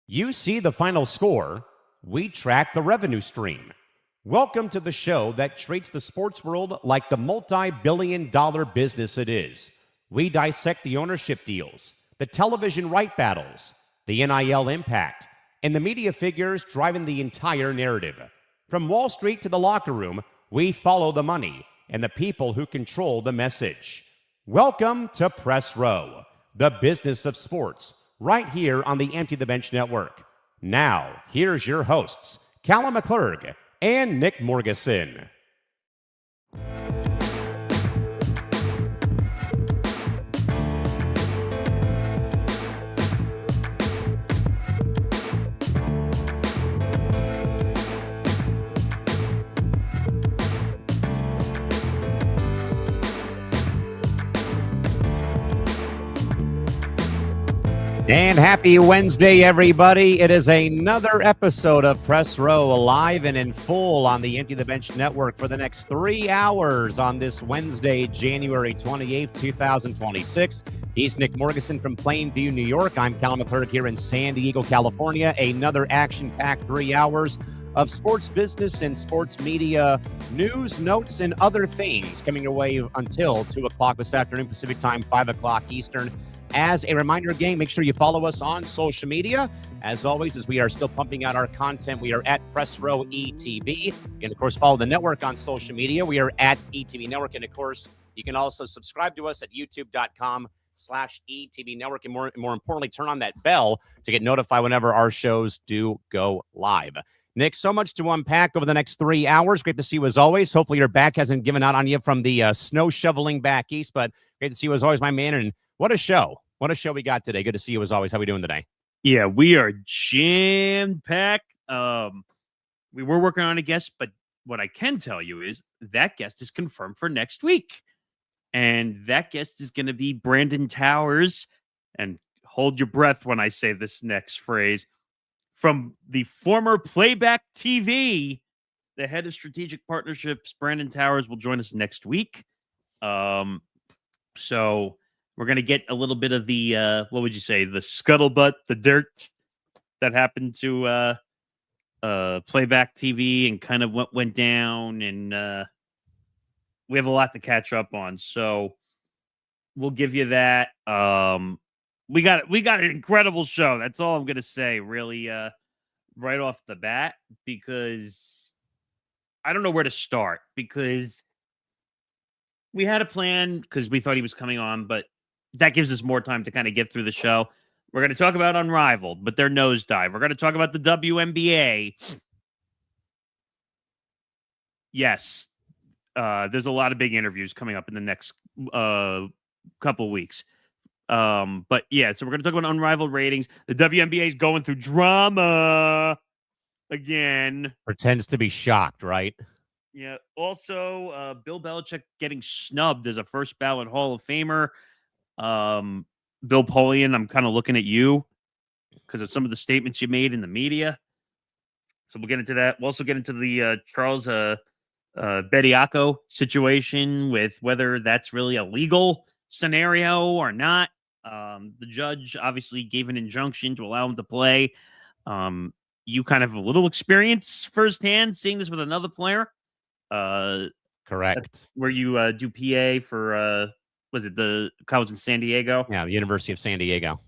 You see the final score, we track the revenue stream. Welcome to the show that treats the sports world like the multi-billion-dollar business it is. We dissect the ownership deals, the television right battles, the NIL impact, and the media figures driving the entire narrative. From Wall Street to the locker room, we follow the money and the people who control the message. Welcome to Press Row, the business of sports, right here on the Empty the Bench Network. Now, here's your hosts, Callan McClurg and Nick Morgasen. And happy Wednesday, everybody. It is another episode of Press Row, live and in full on the Empty the Bench Network for the next 3 hours on this Wednesday, January 28th, 2026. He's Nick Morgasen from Plainview, New York. I'm Callan McClurg here in San Diego, California. Another action-packed 3 hours of sports business and sports media news, notes, and other things coming your way until 2 o'clock this afternoon, Pacific time, 5 o'clock Eastern. As a reminder, gang, make sure you follow us on social media. As always, as we are still pumping out our content, we are at Press Row ETV. And, of course, follow the network on social media. We are at ETV Network. And, of course, you can also subscribe to us at youtube.com/ETV Network. And more importantly, turn on that bell to get notified whenever our shows do go live. Nick, so much to unpack over the next 3 hours. Great to see you as always. Hopefully your back hasn't given out on you from the snow shoveling back east, but great to see you as always, my man. And what a show. What a show we got today. Good to see you as always. How are we doing today? Yeah, we are jam-packed. We were working on a guest, but what I can tell you is that guest is confirmed for next week. And that guest is going to be Brandon Towers. And hold your breath when I say this next phrase. From the former Playback TV, the head of strategic partnerships, Brandon Towers, will join us next week. So we're going to get a little bit of the, what would you say, the scuttlebutt, the dirt that happened to Playback TV and kind of what went down. And we have a lot to catch up on. So we'll give you that. We got an incredible show. That's all I'm going to say, really, right off the bat, because I don't know where to start, because we had a plan because we thought he was coming on, but that gives us more time to kind of get through the show. We're going to talk about Unrivaled, but their nosedive. We're going to talk about the WNBA. Yes, there's a lot of big interviews coming up in the next couple of weeks. But yeah, so we're going to talk about Unrivaled ratings. The WNBA is going through drama again. Pretends to be shocked, right? Yeah. Also, Bill Belichick getting snubbed as a first ballot Hall of Famer. Bill Polian, I'm kind of looking at you because of some of the statements you made in the media. So we'll get into that. We'll also get into the Charles Bediako situation with whether that's really a legal scenario or not. The judge obviously gave an injunction to allow him to play. You kind of have a little experience firsthand seeing this with another player. Correct. Where you do PA for was it the college in San Diego? Yeah, the University of San Diego.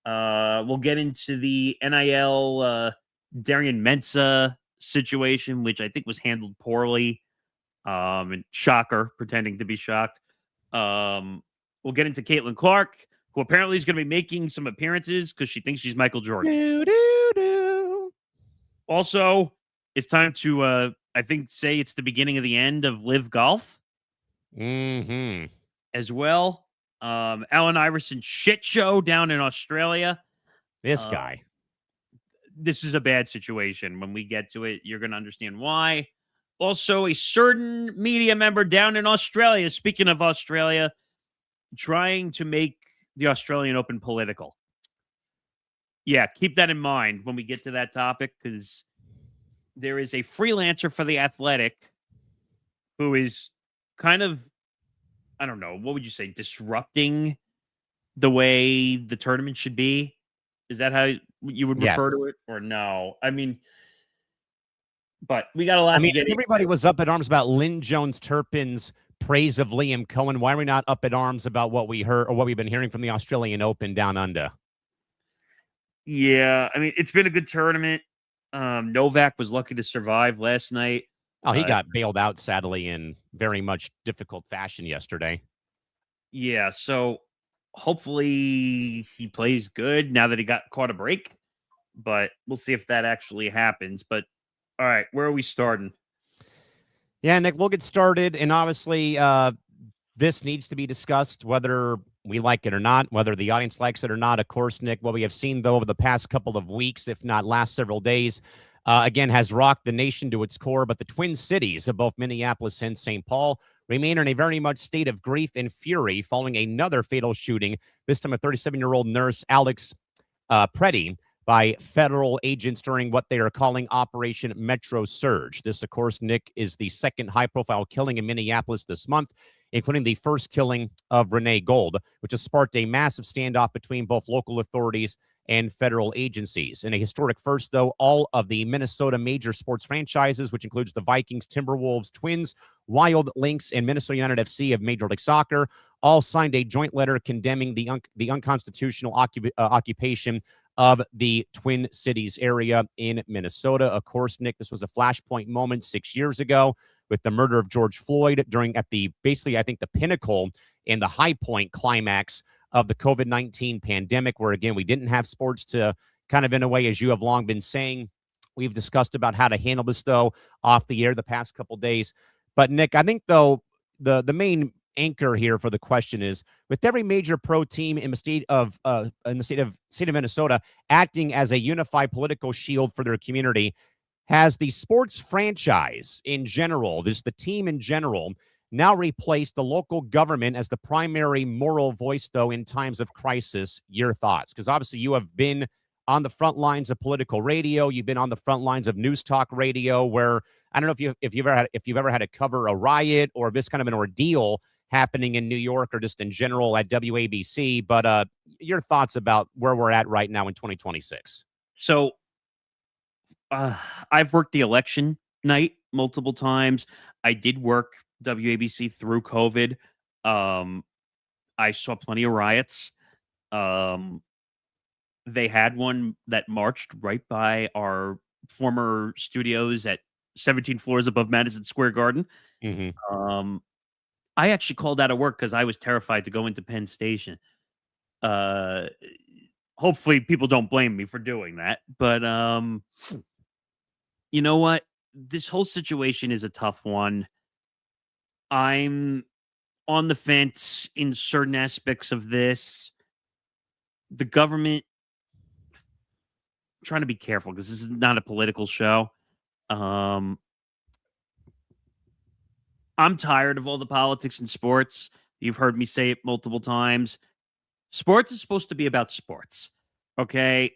We'll get into the NIL Darian Mensah situation, which I think was handled poorly. And shocker, pretending to be shocked. We'll get into Caitlin Clark, who apparently is going to be making some appearances because she thinks she's Michael Jordan. Also, it's time to, I think, say it's the beginning of the end of Live Golf. As well. Allen Iverson shit show down in Australia. This guy. This is a bad situation. When we get to it, you're going to understand why. Also, a certain media member down in Australia, speaking of Australia, trying to make the Australian Open political. Yeah, keep that in mind when we get to that topic, because there is a freelancer for The Athletic who is kind of, I don't know, what would you say, disrupting the way the tournament should be? Is that how you would Yes. refer to it, or no? I mean, but we got a lot to get into. Everybody was up at arms about Lynn Jones-Turpin's praise of Liam Cohen. Why are we not up at arms about what we heard or what we've been hearing from the Australian Open down under? Yeah, I mean, it's been a good tournament. Novak was lucky to survive last night. Oh, he got bailed out, sadly, in very much difficult fashion yesterday. Yeah, so hopefully he plays good now that he got caught a break. But we'll see if that actually happens. But all right, where are we starting? Yeah, Nick, we'll get started. And obviously, this needs to be discussed, whether we like it or not, whether the audience likes it or not. Of course, Nick, what we have seen, though, over the past couple of weeks, if not last several days, again, has rocked the nation to its core. But the Twin Cities of both Minneapolis and St. Paul remain in a very much state of grief and fury following another fatal shooting, this time a 37-year-old nurse, Alex Pretti, by federal agents during what they are calling Operation Metro Surge. This, of course, Nick, is the second high-profile killing in Minneapolis this month, including the first killing of Renee Gold, which has sparked a massive standoff between both local authorities and federal agencies. In a historic first, though, all of the Minnesota major sports franchises, which includes the Vikings, Timberwolves, Twins, Wild, Lynx, and Minnesota United FC of Major League Soccer, all signed a joint letter condemning the unconstitutional occupation of the Twin Cities area in Minnesota. Of course, Nick, this was a flashpoint moment 6 years ago with the murder of George Floyd at the pinnacle and the high point climax of the COVID-19 pandemic, where, again, we didn't have sports to kind of, in a way, as you have long been saying. We've discussed about how to handle this, though, off the air the past couple days. But, Nick, I think, though, the main anchor here for the question is, with every major pro team in the state of Minnesota acting as a unified political shield for their community, has the sports franchise in general, the team in general, now replaced the local government as the primary moral voice, though, in times of crisis? Your thoughts? Because obviously you have been on the front lines of political radio. You've been on the front lines of news talk radio, where I don't know if you've ever had to cover a riot or this kind of an ordeal happening in New York or just in general at WABC. But your thoughts about where we're at right now in 2026. So I've worked the election night multiple times. I did work WABC through COVID. I saw plenty of riots. They had one that marched right by our former studios at 17 floors above Madison Square Garden. Mm-hmm. I actually called out of work because I was terrified to go into Penn Station. Hopefully people don't blame me for doing that. But you know what? This whole situation is a tough one. I'm on the fence in certain aspects of this. The government, I'm trying to be careful because this is not a political show. I'm tired of all the politics in sports. You've heard me say it multiple times. Sports is supposed to be about sports. Okay.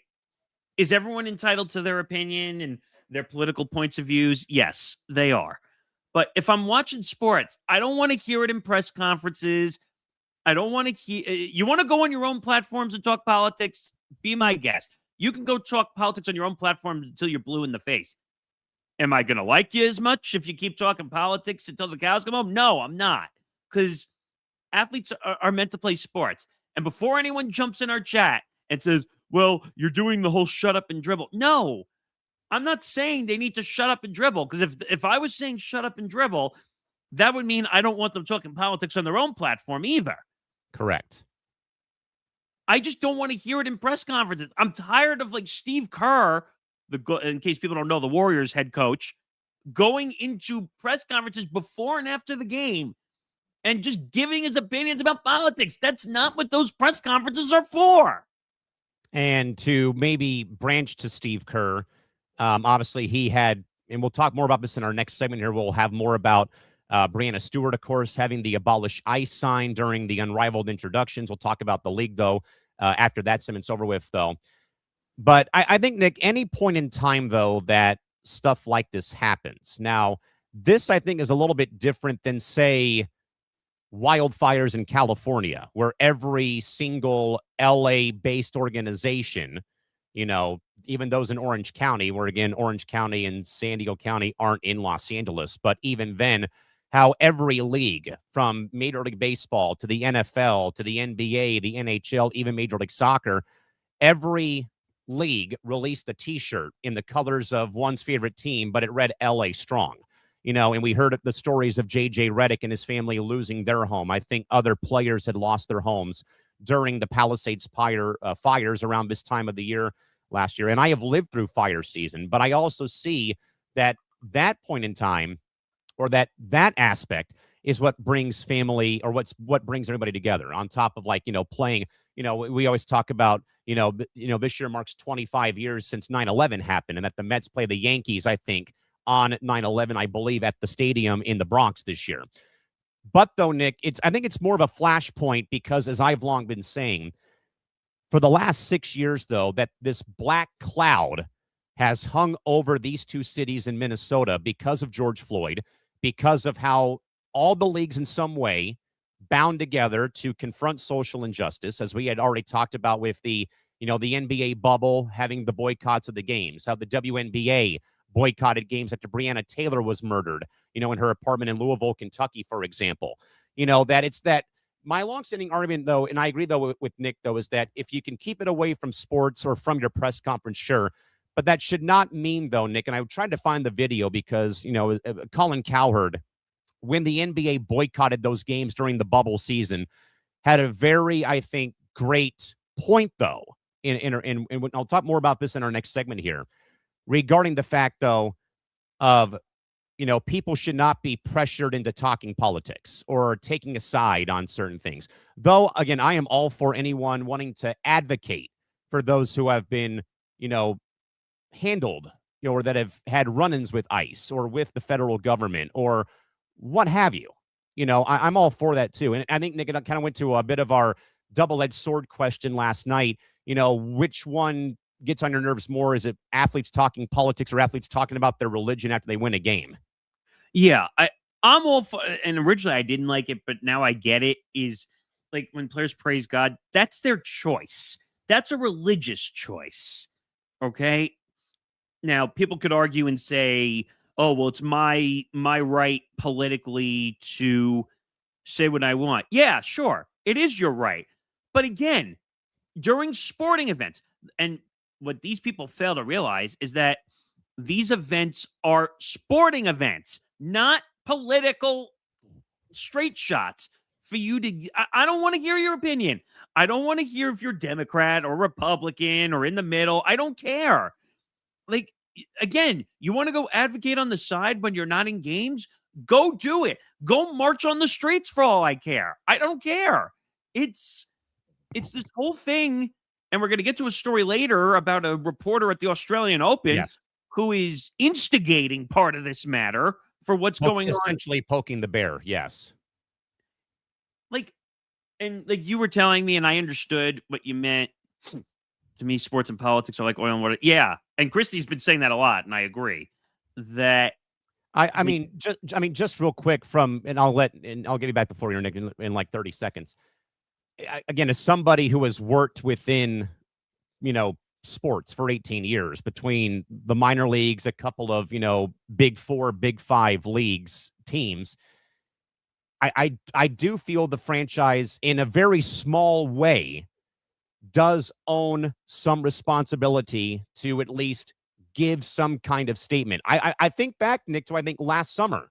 Is everyone entitled to their opinion and their political points of views? Yes, they are. But if I'm watching sports, I don't want to hear it in press conferences. I don't want to hear. You want to go on your own platforms and talk politics? Be my guest. You can go talk politics on your own platform until you're blue in the face. Am I going to like you as much if you keep talking politics until the cows come home? No, I'm not. Because athletes are meant to play sports. And before anyone jumps in our chat and says, well, you're doing the whole shut up and dribble. No, I'm not saying they need to shut up and dribble. Because if I was saying shut up and dribble, that would mean I don't want them talking politics on their own platform either. Correct. I just don't want to hear it in press conferences. I'm tired of Steve Kerr, in case people don't know, the Warriors head coach, going into press conferences before and after the game and just giving his opinions about politics. That's not what those press conferences are for. And to maybe branch to Steve Kerr, obviously he had, and we'll talk more about this in our next segment here. We'll have more about Breanna Stewart, of course, having the Abolish ICE sign during the Unrivaled introductions. We'll talk about the league, though, after that segment's over with, though. But I think, Nick, any point in time, though, that stuff like this happens. Now, this, I think, is a little bit different than, say, wildfires in California, where every single LA-based organization even those in Orange County, where again, Orange County and San Diego County aren't in Los Angeles, but even then, how every league from Major League Baseball to the NFL to the NBA, the NHL, even Major League Soccer, every league released a T-shirt in the colors of one's favorite team, but it read LA Strong. And we heard the stories of J.J. Redick and his family losing their home. I think other players had lost their homes during the Palisades fires around this time of the year last year. And I have lived through fire season, but I also see that point in time, or that aspect, is what brings family, or what brings everybody together, on top of playing. We always talk about, this year marks 25 years since 9/11 happened, and that the Mets play the Yankees, I think, on 9/11, I believe, at the stadium in the Bronx this year. But though, Nick, I think it's more of a flashpoint because, as I've long been saying, for the last 6 years, though, that this black cloud has hung over these two cities in Minnesota because of George Floyd, because of how all the leagues in some way bound together to confront social injustice, as we had already talked about with the NBA bubble having the boycotts of the games, how the WNBA boycotted games after Breanna Taylor was murdered, in her apartment in Louisville, Kentucky, for example. That my longstanding argument, though, and I agree, though, with Nick, though, is that if you can keep it away from sports or from your press conference, sure. But that should not mean, though, Nick, and I tried to find the video because, Colin Cowherd, when the NBA boycotted those games during the bubble season, had a very, I think, great point, though, and I'll talk more about this in our next segment here, regarding the fact, though, of, people should not be pressured into talking politics or taking a side on certain things. Though, again, I am all for anyone wanting to advocate for those who have been, handled, or that have had run-ins with ICE or with the federal government or what have you. I'm all for that too. And I think, Nick, it kind of went to a bit of our double-edged sword question last night. Which one gets on your nerves more? Is it athletes talking politics or athletes talking about their religion after they win a game? Yeah, I'm all for, and originally I didn't like it, but now I get it, is like when players praise God, that's their choice. That's a religious choice. Okay? Now, people could argue and say, oh, well, it's my right politically to say what I want. Yeah, sure. It is your right. But again, during sporting events, and what these people fail to realize is that these events are sporting events, not political straight shots for you to. I don't want to hear your opinion. I don't want to hear if you're Democrat or Republican or in the middle. I don't care. Like, again, you want to go advocate on the side when you're not in games? Go do it. Go march on the streets for all I care. I don't care. It's this whole thing, and we're going to get to a story later about a reporter at the Australian Open, Yes, who is instigating part of this matter for what's going on. Essentially poking the bear, yes. And you were telling me, and I understood what you meant. To me, sports and politics are like oil and water. Yeah, and Christie's been saying that a lot, and I agree. That I mean, just real quick and I'll give you back the floor here, Nick, in like 30 seconds. Again, as somebody who has worked within, sports for 18 years, between the minor leagues, a couple of, Big Four, Big Five leagues, teams, I do feel the franchise, in a very small way, does own some responsibility to at least give some kind of statement. I think back, Nick, to I think last summer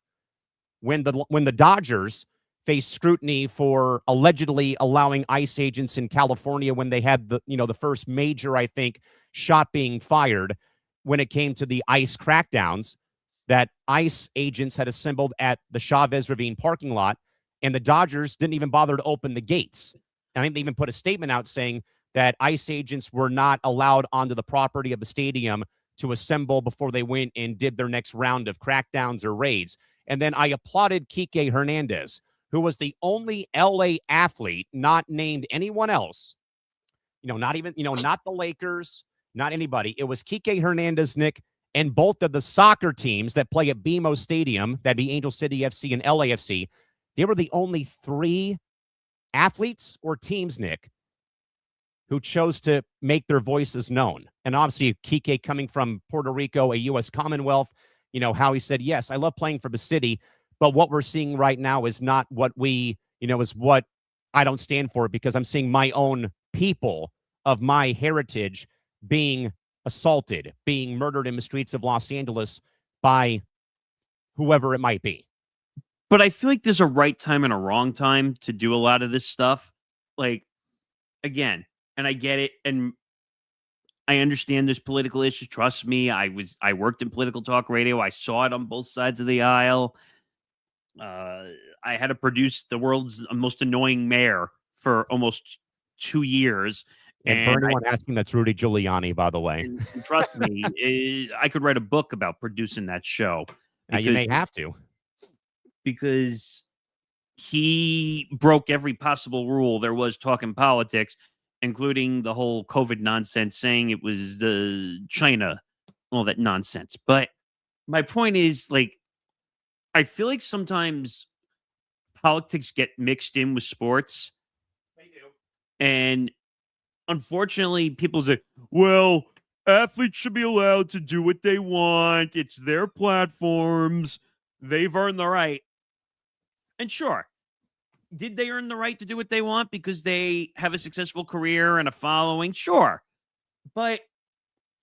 when the Dodgers faced scrutiny for allegedly allowing ICE agents in California when they had the first major, I think, shot being fired when it came to the ICE crackdowns, that ICE agents had assembled at the Chavez Ravine parking lot, and the Dodgers didn't even bother to open the gates. And I think they even put a statement out saying that ICE agents were not allowed onto the property of the stadium to assemble before they went and did their next round of crackdowns or raids. And then I applauded Kike Hernandez, who was the only LA athlete not named anyone else, not even, not the Lakers, not anybody. It was Kike Hernandez, Nick, and both of the soccer teams that play at BMO Stadium, that'd be Angel City FC and LAFC. They were the only three athletes or teams, Nick, who chose to make their voices known. And obviously, Kike coming from Puerto Rico, a U.S. Commonwealth, how he said, yes, I love playing for the city, but what we're seeing right now is not what is what I don't stand for, because I'm seeing my own people of my heritage being assaulted, being murdered in the streets of Los Angeles by whoever it might be. But I feel like there's a right time and a wrong time to do a lot of this stuff. Like, again, and I get it, and I understand there's political issues. Trust me, I worked in political talk radio. I saw it on both sides of the aisle. I had to produce the world's most annoying mayor for almost 2 years. And for anyone asking, that's Rudy Giuliani, by the way. And trust me, I could write a book about producing that show. You may have to. Because he broke every possible rule there was talking politics, including the whole COVID nonsense, saying it was China, all that nonsense. But my point is, like, I feel like sometimes politics get mixed in with sports. They do. And unfortunately, people say, well, athletes should be allowed to do what they want. It's their platforms. They've earned the right. And sure, did they earn the right to do what they want because they have a successful career and a following? Sure. But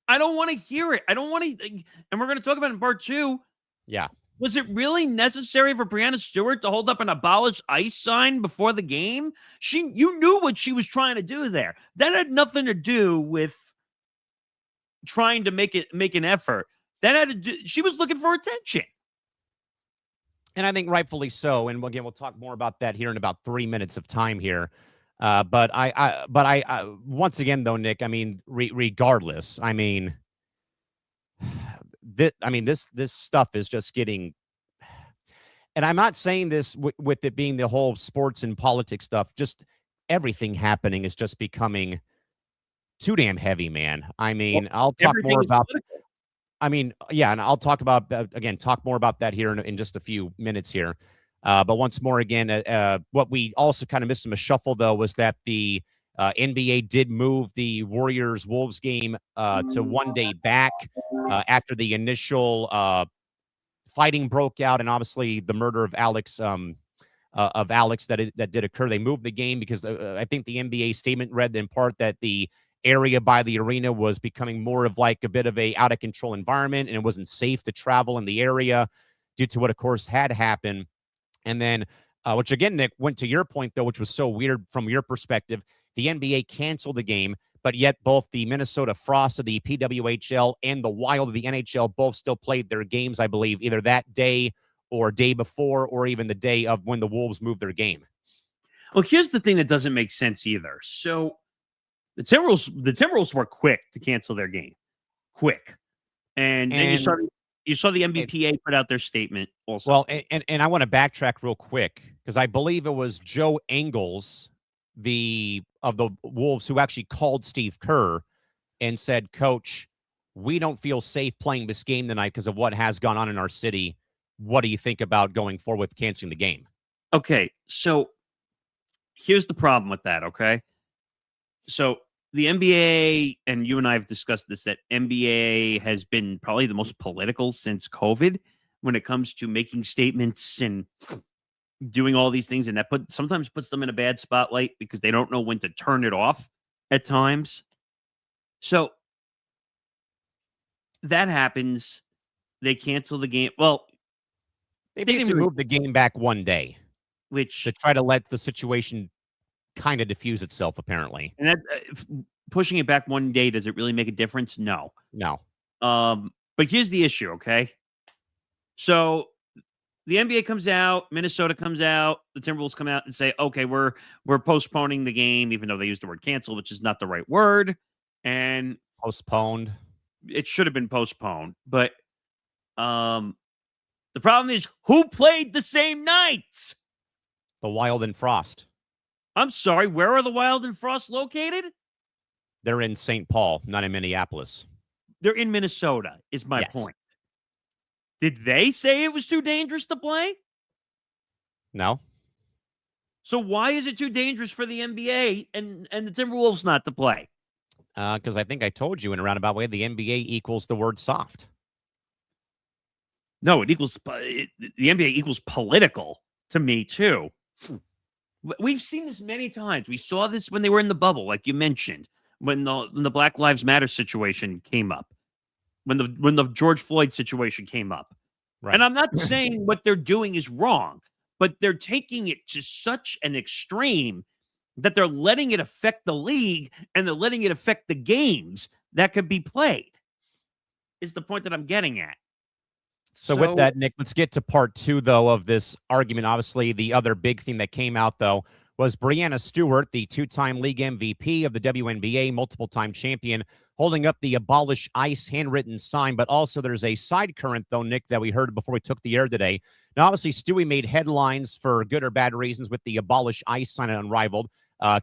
I don't want to hear it. I don't want to. And we're going to talk about it in part 2. Yeah. Was it really necessary for Breanna Stewart to hold up an Abolish ICE sign before the game? You knew what she was trying to do there. That had nothing to do with trying to make an effort. That had to do, she was looking for attention. And I think rightfully so. And again, we'll talk more about that here in about 3 minutes of time here. But I once again, though, Nick, I mean, regardless, I mean, this stuff is just getting, and I'm not saying this with it being the whole sports and politics stuff, just everything happening is just becoming too damn heavy, man. I mean, I'll talk more about, and I'll talk about, talk more about that here in just a few minutes here. But once more, again, what we also kind of missed in the shuffle, though, was that the NBA did move the Warriors-Wolves game to one day back after the initial fighting broke out, and obviously the murder of Alex that did occur. They moved the game because I think the NBA statement read in part that the area by the arena was becoming more of like a bit of a out of control environment, and it wasn't safe to travel in the area due to what, of course, had happened. And then, which again, Nick, went to your point, though, which was so weird from your perspective. The NBA canceled the game, but yet both the Minnesota Frost of the PWHL and the Wild of the NHL both still played their games, I believe, either that day or day before, or even the day of when the Wolves moved their game. Well, here's the thing that doesn't make sense either. So the Timberwolves were quick to cancel their game. Quick. And then you saw the MBPA put out their statement also. Well, and I want to backtrack real quick because I believe it was Joe Ingles, of the Wolves, who actually called Steve Kerr and said, Coach, we don't feel safe playing this game tonight because of what has gone on in our city. What do you think about going forward with canceling the game? Okay, so here's the problem with that, okay? So the NBA, and you and I have discussed this, that NBA has been probably the most political since COVID when it comes to making statements and doing all these things, and that sometimes puts them in a bad spotlight because they don't know when to turn it off at times. So that happens. They cancel the game. Well, they basically moved the game back one day, which to try to let the situation kind of diffuse itself, apparently. And that pushing it back one day, does it really make a difference? No. But here's the issue, okay? So the NBA comes out, Minnesota comes out, the Timberwolves come out and say, okay, we're postponing the game, even though they used the word cancel, which is not the right word. And postponed. It should have been postponed. But the problem is, who played the same nights? The Wild and Frost. I'm sorry, where are the Wild and Frost located? They're in St. Paul, not in Minneapolis. They're in Minnesota, is my point. Did they say it was too dangerous to play? No. So why is it too dangerous for the NBA and the Timberwolves not to play? Because I think I told you in a roundabout way, the NBA equals the word soft. No, it equals the NBA equals political to me too. We've seen this many times. We saw this when they were in the bubble, like you mentioned, when the Black Lives Matter situation came up, when the George Floyd situation came up. Right. And I'm not saying what they're doing is wrong, but they're taking it to such an extreme that they're letting it affect the league and they're letting it affect the games that could be played. Is the point that I'm getting at. So with that, Nick, let's get to part two, though, of this argument. Obviously, the other big thing that came out, though, was Breanna Stewart, the two-time league MVP of the WNBA, multiple-time champion, holding up the Abolish ICE handwritten sign. But also there's a side current, though, Nick, that we heard before we took the air today. Now, obviously, Stewie made headlines for good or bad reasons with the Abolish ICE sign at Unrivaled,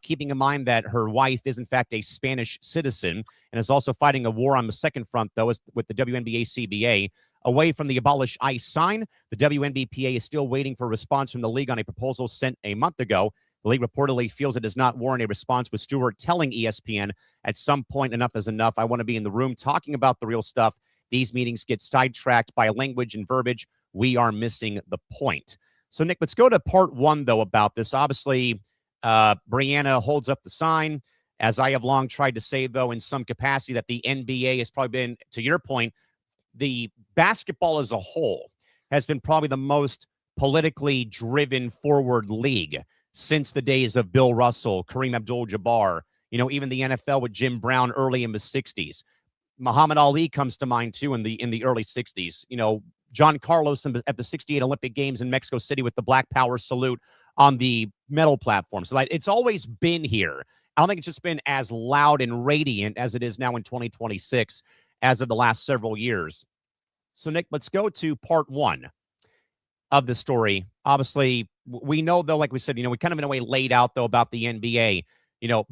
keeping in mind that her wife is, in fact, a Spanish citizen and is also fighting a war on the second front, though, with the WNBA CBA. Away from the Abolish ICE sign, the WNBPA is still waiting for a response from the league on a proposal sent a month ago. The league reportedly feels it does not warrant a response, with Stewart telling ESPN at some point, enough is enough. I want to be in the room talking about the real stuff. These meetings get sidetracked by language and verbiage. We are missing the point. So, Nick, let's go to part one, though, about this. Obviously, Breanna holds up the sign. As I have long tried to say, though, in some capacity, that the NBA has probably been, to your point, the basketball as a whole has been probably the most politically driven forward league since the days of Bill Russell, Kareem Abdul-Jabbar, even the NFL with Jim Brown early in the 60s. Muhammad Ali comes to mind, too, in the early 60s. John Carlos at the 68 Olympic Games in Mexico City with the Black Power salute on the medal platform. So it's always been here. I don't think it's just been as loud and radiant as it is now in 2026 as of the last several years. So, Nick, let's go to part one of the story. Obviously, we know, though, like we said, we kind of in a way laid out, though, about the NBA.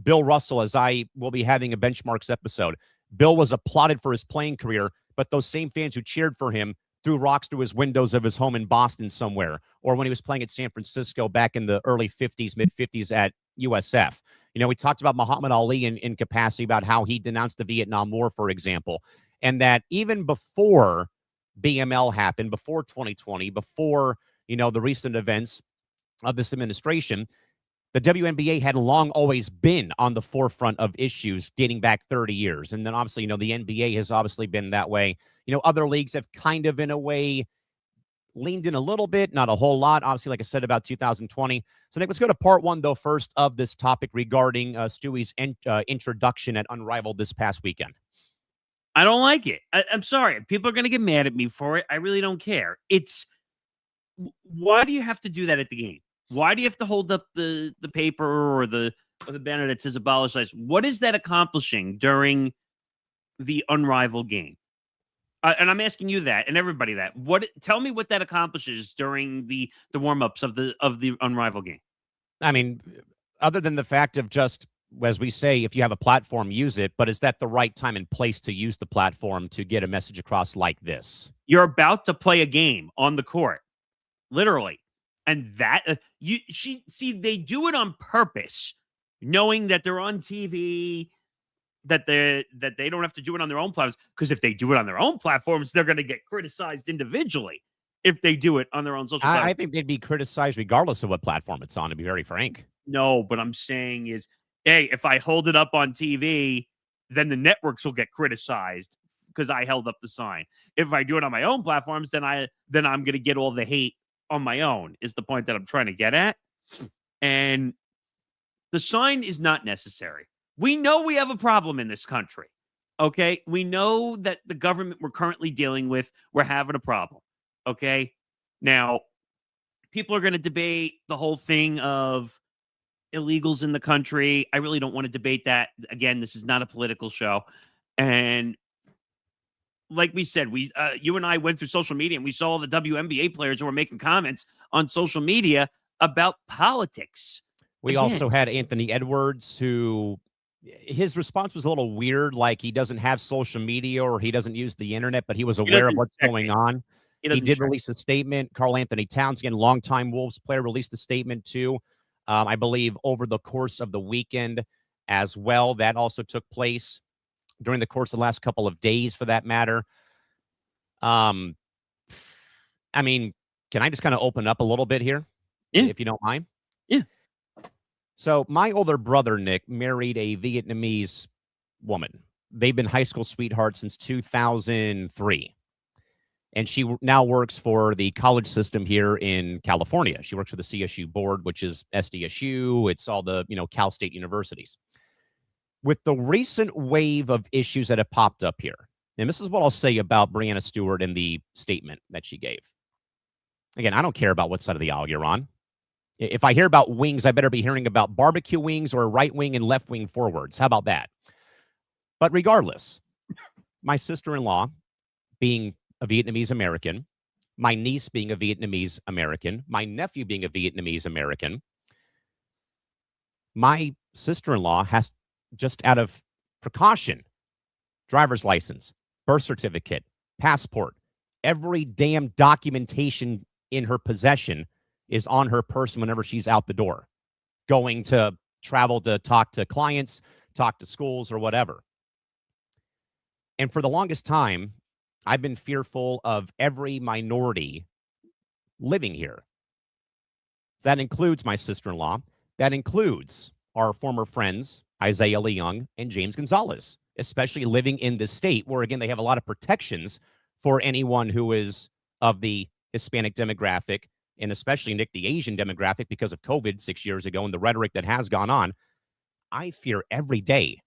Bill Russell, as I will be having a benchmarks episode, Bill was applauded for his playing career, but those same fans who cheered for him threw rocks through his windows of his home in Boston somewhere, or when he was playing at San Francisco back in the early 50s, mid 50s at USF. We talked about Muhammad Ali in capacity about how he denounced the Vietnam War, for example, and that even before BML happened, before 2020, before, the recent events of this administration, the WNBA had long always been on the forefront of issues dating back 30 years. And then obviously, the NBA has obviously been that way. Other leagues have kind of, in a way, leaned in a little bit, not a whole lot. Obviously, like I said, about 2020. So, Nick, let's go to part one, though, first of this topic regarding Stewie's introduction at Unrivaled this past weekend. I don't like it. I'm sorry. People are going to get mad at me for it. I really don't care. Why do you have to do that at the game? Why do you have to hold up the paper or the banner that says Abolish ICE? What is that accomplishing during the Unrivaled game? And I'm asking you that, and everybody that. Tell me what that accomplishes during the warm-ups of the Unrivaled game. I mean, other than the fact of just, as we say, if you have a platform, use it. But is that the right time and place to use the platform to get a message across like this? You're about to play a game on the court, literally, and that they do it on purpose, knowing that they're on TV. That they don't have to do it on their own platforms, because if they do it on their own platforms, they're going to get criticized individually. If they do it on their own social platforms, I think they'd be criticized regardless of what platform it's on, to be very frank. No, but I'm saying is, hey, if I hold it up on TV, then the networks will get criticized because I held up the sign. If I do it on my own platforms, then I'm going to get all the hate on my own, is the point that I'm trying to get at. And the sign is not necessary. We know we have a problem in this country, okay? We know that the government we're currently dealing with, we're having a problem, okay? Now, people are going to debate the whole thing of illegals in the country. I really don't want to debate that. Again, this is not a political show. And like we said, you and I went through social media, and we saw the WNBA players who were making comments on social media about politics. We also had Anthony Edwards, who his response was a little weird, like he doesn't have social media or he doesn't use the internet, but he was aware of what's going on. He did release a statement. Karl Anthony Towns, again, longtime Wolves player, released a statement too. I believe over the course of the weekend as well. That also took place during the course of the last couple of days, for that matter. Um, I mean, can I just kind of open up a little bit here, Yeah. if you don't mind? Yeah. So my older brother, Nick, married a Vietnamese woman. They've been high school sweethearts since 2003. And she now works for the college system here in California. She works for the CSU board, which is SDSU. It's all the, Cal State universities. With the recent wave of issues that have popped up here, and this is what I'll say about Breanna Stewart and the statement that she gave. Again, I don't care about what side of the aisle you're on. If I hear about wings, I better be hearing about barbecue wings or right wing and left wing forwards. How about that? But regardless, my sister-in-law being a Vietnamese American, my niece being a Vietnamese American, my nephew being a Vietnamese American, my sister-in-law has, just out of precaution, driver's license, birth certificate, passport, every damn documentation in her possession is on her person whenever she's out the door, going to travel to talk to clients, talk to schools, or whatever. And for the longest time, I've been fearful of every minority living here. That includes my sister-in-law. That includes our former friends, Isaiah Leung and James Gonzalez, especially living in this state where, again, they have a lot of protections for anyone who is of the Hispanic demographic, and especially, Nick, the Asian demographic because of COVID 6 years ago and the rhetoric that has gone on. I fear every day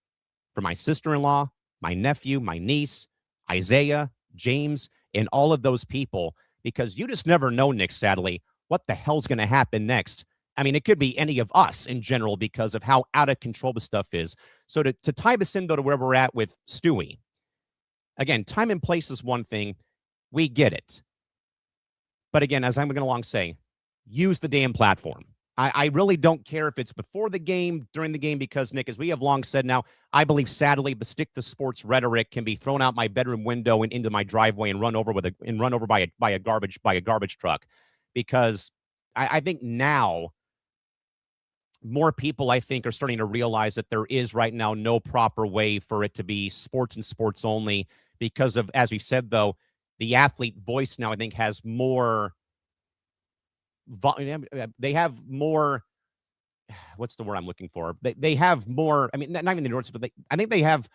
for my sister-in-law, my nephew, my niece, Isaiah, James, and all of those people, because you just never know, Nick, sadly, what the hell's going to happen next. I mean, it could be any of us in general because of how out of control the stuff is. So to tie this in, though, to where we're at with Stewie, again, time and place is one thing. We get it. But again, as I'm going along say, use the damn platform. I really don't care if it's before the game, during the game, because, Nick, as we have long said now, I believe, sadly, the stick to sports rhetoric can be thrown out my bedroom window and into my driveway and run over by a garbage truck. Because I think now more people, I think, are starting to realize that there is right now no proper way for it to be sports and sports only because of, as we've said, though, the athlete voice now, I think, has more. They have more. What's the word I'm looking for? They have more. I mean, not even the endorsements, but I think they have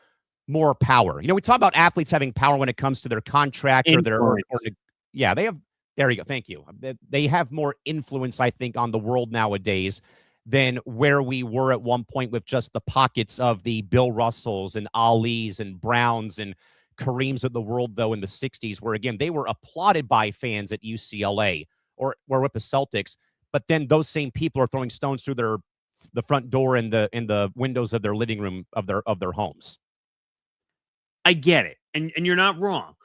more power. We talk about athletes having power when it comes to their contract or their. Yeah, they have. There you go. Thank you. They have more influence, I think, on the world nowadays than where we were at one point with just the pockets of the Bill Russells and Alis and Browns and Kareems of the world, though, in the 60s, where, again, they were applauded by fans at UCLA or with the Celtics. But then those same people are throwing stones through the front door and the windows of their living room of their homes. I get it. And you're not wrong.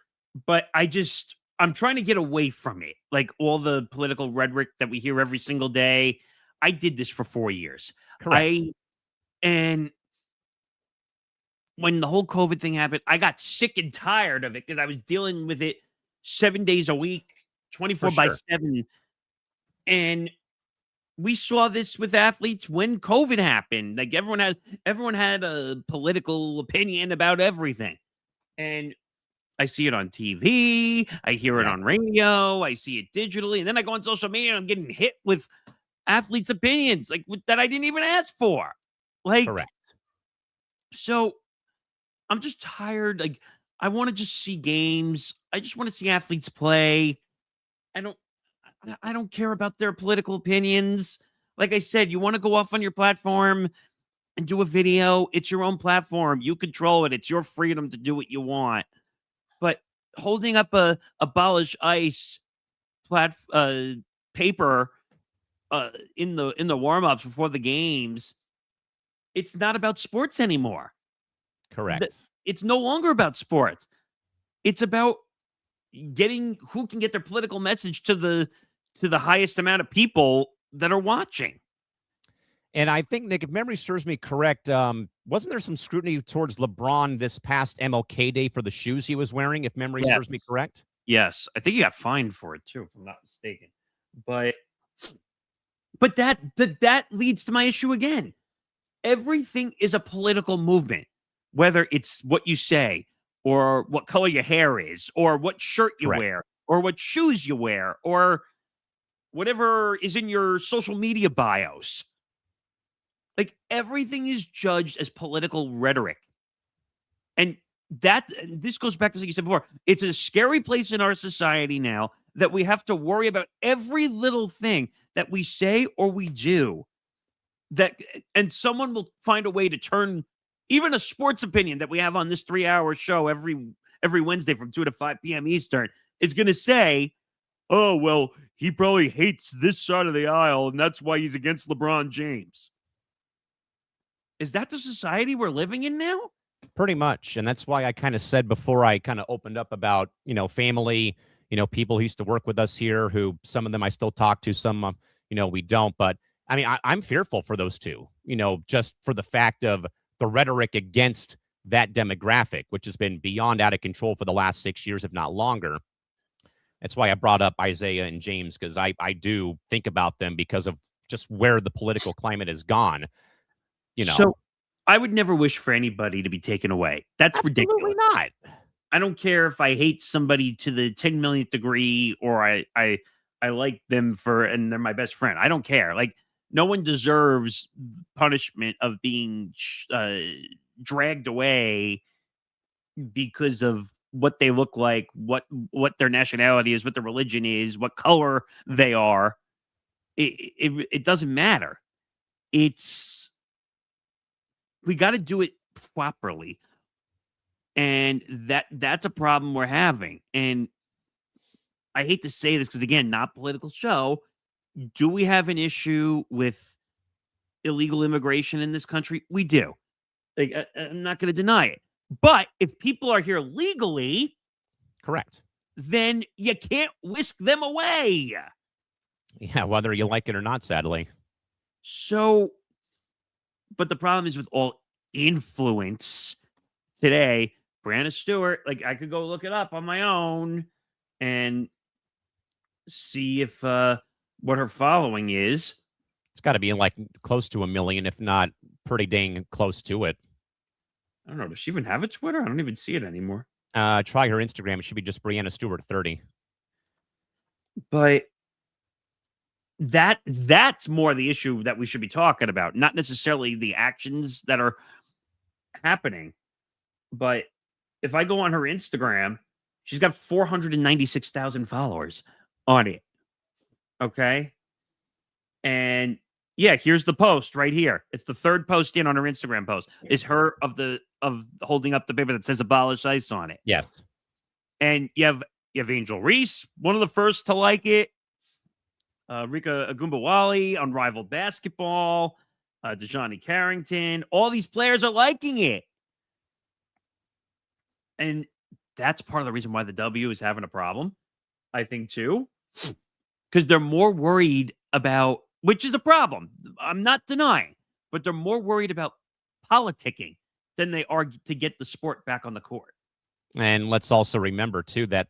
But I'm trying to get away from it. Like all the political rhetoric that we hear every single day. I did this for 4 years. Correct. And when the whole COVID thing happened, I got sick and tired of it because I was dealing with it 7 days a week, 24 by 7. And we saw this with athletes when COVID happened. Like everyone had a political opinion about everything. And I see it on TV, I hear it on radio, I see it digitally, and then I go on social media and I'm getting hit with athletes' opinions that I didn't even ask for. Correct. So I'm just tired. I want to just see games. I just want to see athletes play. I don't care about their political opinions. Like I said, you want to go off on your platform and do a video. It's your own platform. You control it. It's your freedom to do what you want. But holding up a Abolish ICE paper in the warm-ups before the games, it's not about sports anymore. Correct. It's no longer about sports. It's about getting who can get their political message to the highest amount of people that are watching. And I think, Nick, if memory serves me correct, wasn't there some scrutiny towards LeBron this past MLK Day for the shoes he was wearing, if memory serves me correct? Yes. I think he got fined for it, too, if I'm not mistaken. But But that leads to my issue again. Everything is a political movement, whether it's what you say or what color your hair is or what shirt you Correct. wear or what shoes you wear or whatever is in your social media bios. Like everything is judged as political rhetoric. And this goes back to what you said before. It's a scary place in our society now that we have to worry about every little thing that we say or we do. And someone will find a way to turn even a sports opinion that we have on this 3-hour show every Wednesday from 2 to 5 p.m. Eastern. It's going to say, oh, well, he probably hates this side of the aisle, and that's why he's against LeBron James. Is that the society we're living in now? Pretty much. And that's why I kind of said before I kind of opened up about, family, people who used to work with us here, who some of them I still talk to, some, we don't. But I mean, I'm fearful for those two, just for the fact of the rhetoric against that demographic, which has been beyond out of control for the last 6 years, if not longer. That's why I brought up Isaiah and James, because I do think about them because of just where the political climate has gone. So I would never wish for anybody to be taken away. That's Absolutely ridiculous. Not. I don't care if I hate somebody to the 10 millionth degree or I like them and they're my best friend. I don't care. Like no one deserves punishment of being dragged away because of what they look like, what their nationality is, what their religion is, what color they are. It doesn't matter. We got to do it properly. And that's a problem we're having. And I hate to say this because, again, not political show. Do we have an issue with illegal immigration in this country? We do. Like, I'm not going to deny it. But if people are here legally, correct, then you can't whisk them away. Yeah, whether you like it or not, sadly. So, but the problem is with all influence today, Breanna Stewart, like I could go look it up on my own and see if what her following is. It's got to be like close to 1 million, if not pretty dang close to it. I don't know. Does she even have a Twitter? I don't even see it anymore. Try her Instagram. It should be just Breanna Stewart 30. But that's more the issue that we should be talking about, not necessarily the actions that are happening. But if I go on her Instagram, she's got 496,000 followers on it. Okay. And yeah, here's the post right here. It's the third post in on her Instagram post. Is her of holding up the paper that says Abolish ICE on it. Yes. And you have Angel Reese, one of the first to like it. Rika Agumbawali, Unrivaled Basketball, DeJohnny Carrington. All these players are liking it. And that's part of the reason why the W is having a problem, I think, too. Because they're more worried about, which is a problem, I'm not denying, but they're more worried about politicking than they are to get the sport back on the court. And let's also remember, too, that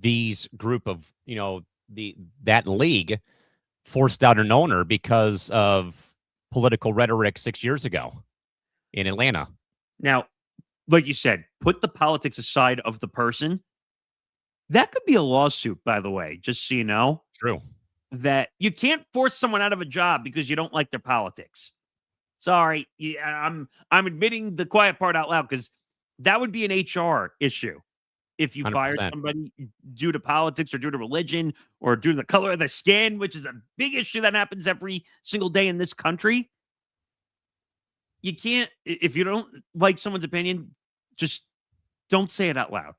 these group of, that league forced out an owner because of political rhetoric 6 years ago in Atlanta. Now, like you said, put the politics aside of the person. That could be a lawsuit, by the way, just so you know. True. That you can't force someone out of a job because you don't like their politics. Sorry, I'm admitting the quiet part out loud because that would be an HR issue. If you 100%. Fired somebody due to politics or due to religion or due to the color of the skin, which is a big issue that happens every single day in this country. You can't, if you don't like someone's opinion, just don't say it out loud.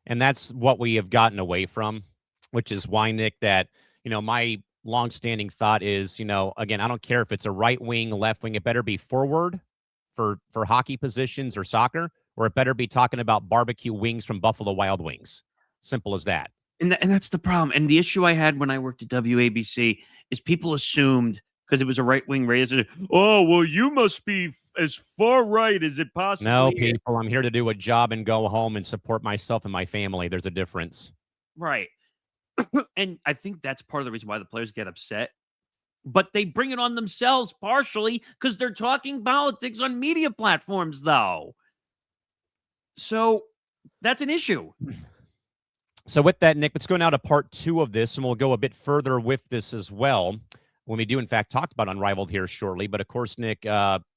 And that's what we have gotten away from, which is why, Nick, that, my longstanding thought is, again, I don't care if it's a right wing, left wing, it better be forward for hockey positions or soccer, or it better be talking about barbecue wings from Buffalo Wild Wings. Simple as that. And that's the problem. And the issue I had when I worked at WABC is people assumed because it was a right-wing raiser, oh, well, you must be as far right as it possibly No, is. people, I'm here to do a job and go home and support myself and my family. There's a difference. Right. And I think that's part of the reason why the players get upset but they bring it on themselves partially because they're talking politics on media platforms, though. So that's an issue. So with that, Nick, let's go now to part 2 of this, and we'll go a bit further with this as well when we do, in fact, talk about Unrivaled here shortly. But, of course, Nick,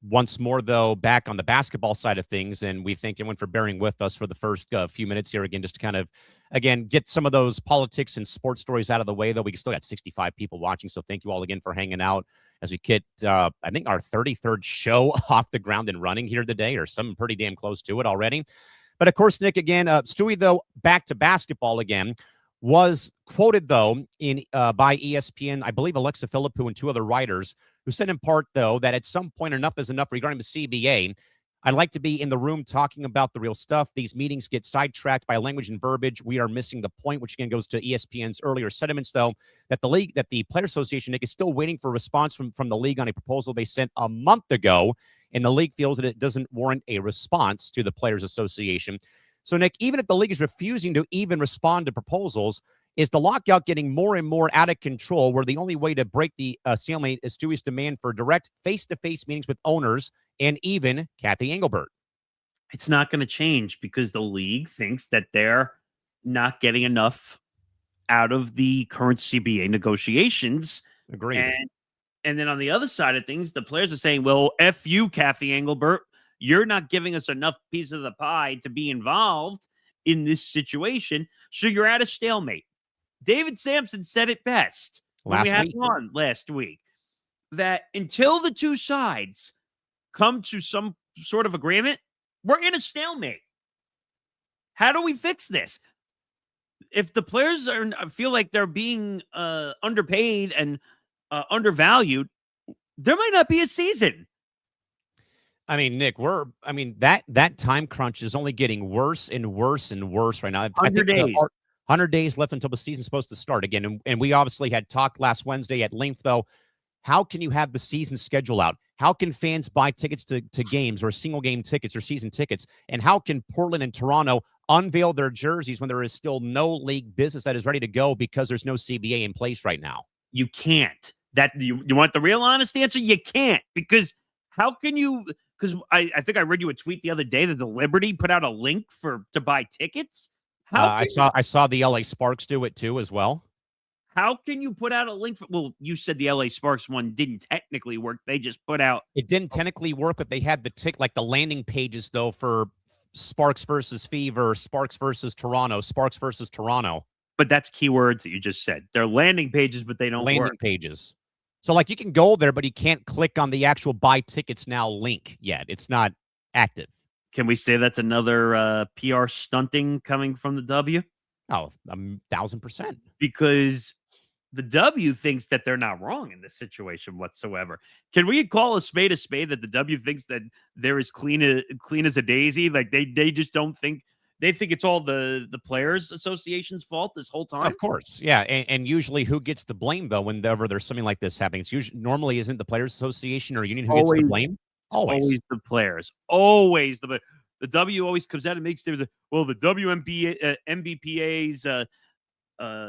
once more, though, back on the basketball side of things, and we thank everyone for bearing with us for the first few minutes here again, just to kind of, again, get some of those politics and sports stories out of the way, though. We still got 65 people watching, so thank you all again for hanging out as we get, I think, our 33rd show off the ground and running here today, or something pretty damn close to it already. But, of course, Nick, again, Stewie, though, back to basketball again, was quoted, though, in by ESPN, I believe Alexa Philippou and 2 other writers, who said in part, though, that at some point enough is enough regarding the CBA. I'd like to be in the room talking about the real stuff. These meetings get sidetracked by language and verbiage. We are missing the point, which again goes to ESPN's earlier sentiments, though, that the league, that the Player Association, Nick, is still waiting for a response from the league on a proposal they sent a month ago. And the league feels that it doesn't warrant a response to the Players Association. So, Nick, even if the league is refusing to even respond to proposals, is the lockout getting more and more out of control, where the only way to break the stalemate is Stewie's demand for direct face-to-face meetings with owners and even Kathy Engelbert? It's not going to change because the league thinks that they're not getting enough out of the current CBA negotiations. Agreed. And then on the other side of things, the players are saying, well, F you, Kathy Engelbert. You're not giving us enough piece of the pie to be involved in this situation. So you're at a stalemate. David Sampson said it best when we had him on last week, that until the two sides come to some sort of agreement, we're in a stalemate. How do we fix this? If the players feel like they're being underpaid and undervalued, there might not be a season. I mean, Nick, that time crunch is only getting worse and worse and worse right now. 100 days. 100 days left until the season's supposed to start again. And we obviously had talked last Wednesday at length, though. How can you have the season schedule out? How can fans buy tickets to games or single game tickets or season tickets? And how can Portland and Toronto unveil their jerseys when there is still no league business that is ready to go because there's no CBA in place right now? You can't. You want the real honest answer? You can't, because how can you? Because I think I read you a tweet the other day that the Liberty put out a link to buy tickets. I saw the LA Sparks do it too as well. How can you put out a link well, you said the LA Sparks one didn't technically work. They just put out. It didn't technically work, but they had the landing pages though for Sparks versus Fever, Sparks versus Toronto, Sparks versus Toronto. But that's keywords that you just said. They're landing pages, but they don't landing work. Pages. So you can go there, but you can't click on the actual buy tickets now link yet. It's not active. Can we say that's another PR stunting coming from the W? Oh, 1,000%. Because the W thinks that they're not wrong in this situation whatsoever. Can we call a spade that the W thinks that they're as clean as a daisy? Like they just don't think. They think it's all the Players Association's fault this whole time? Of course, yeah. And usually who gets the blame, though, whenever there's something like this happening? It's normally isn't the Players Association or union who gets the blame? Always the players. Always the W always comes out and makes there's the MBPA's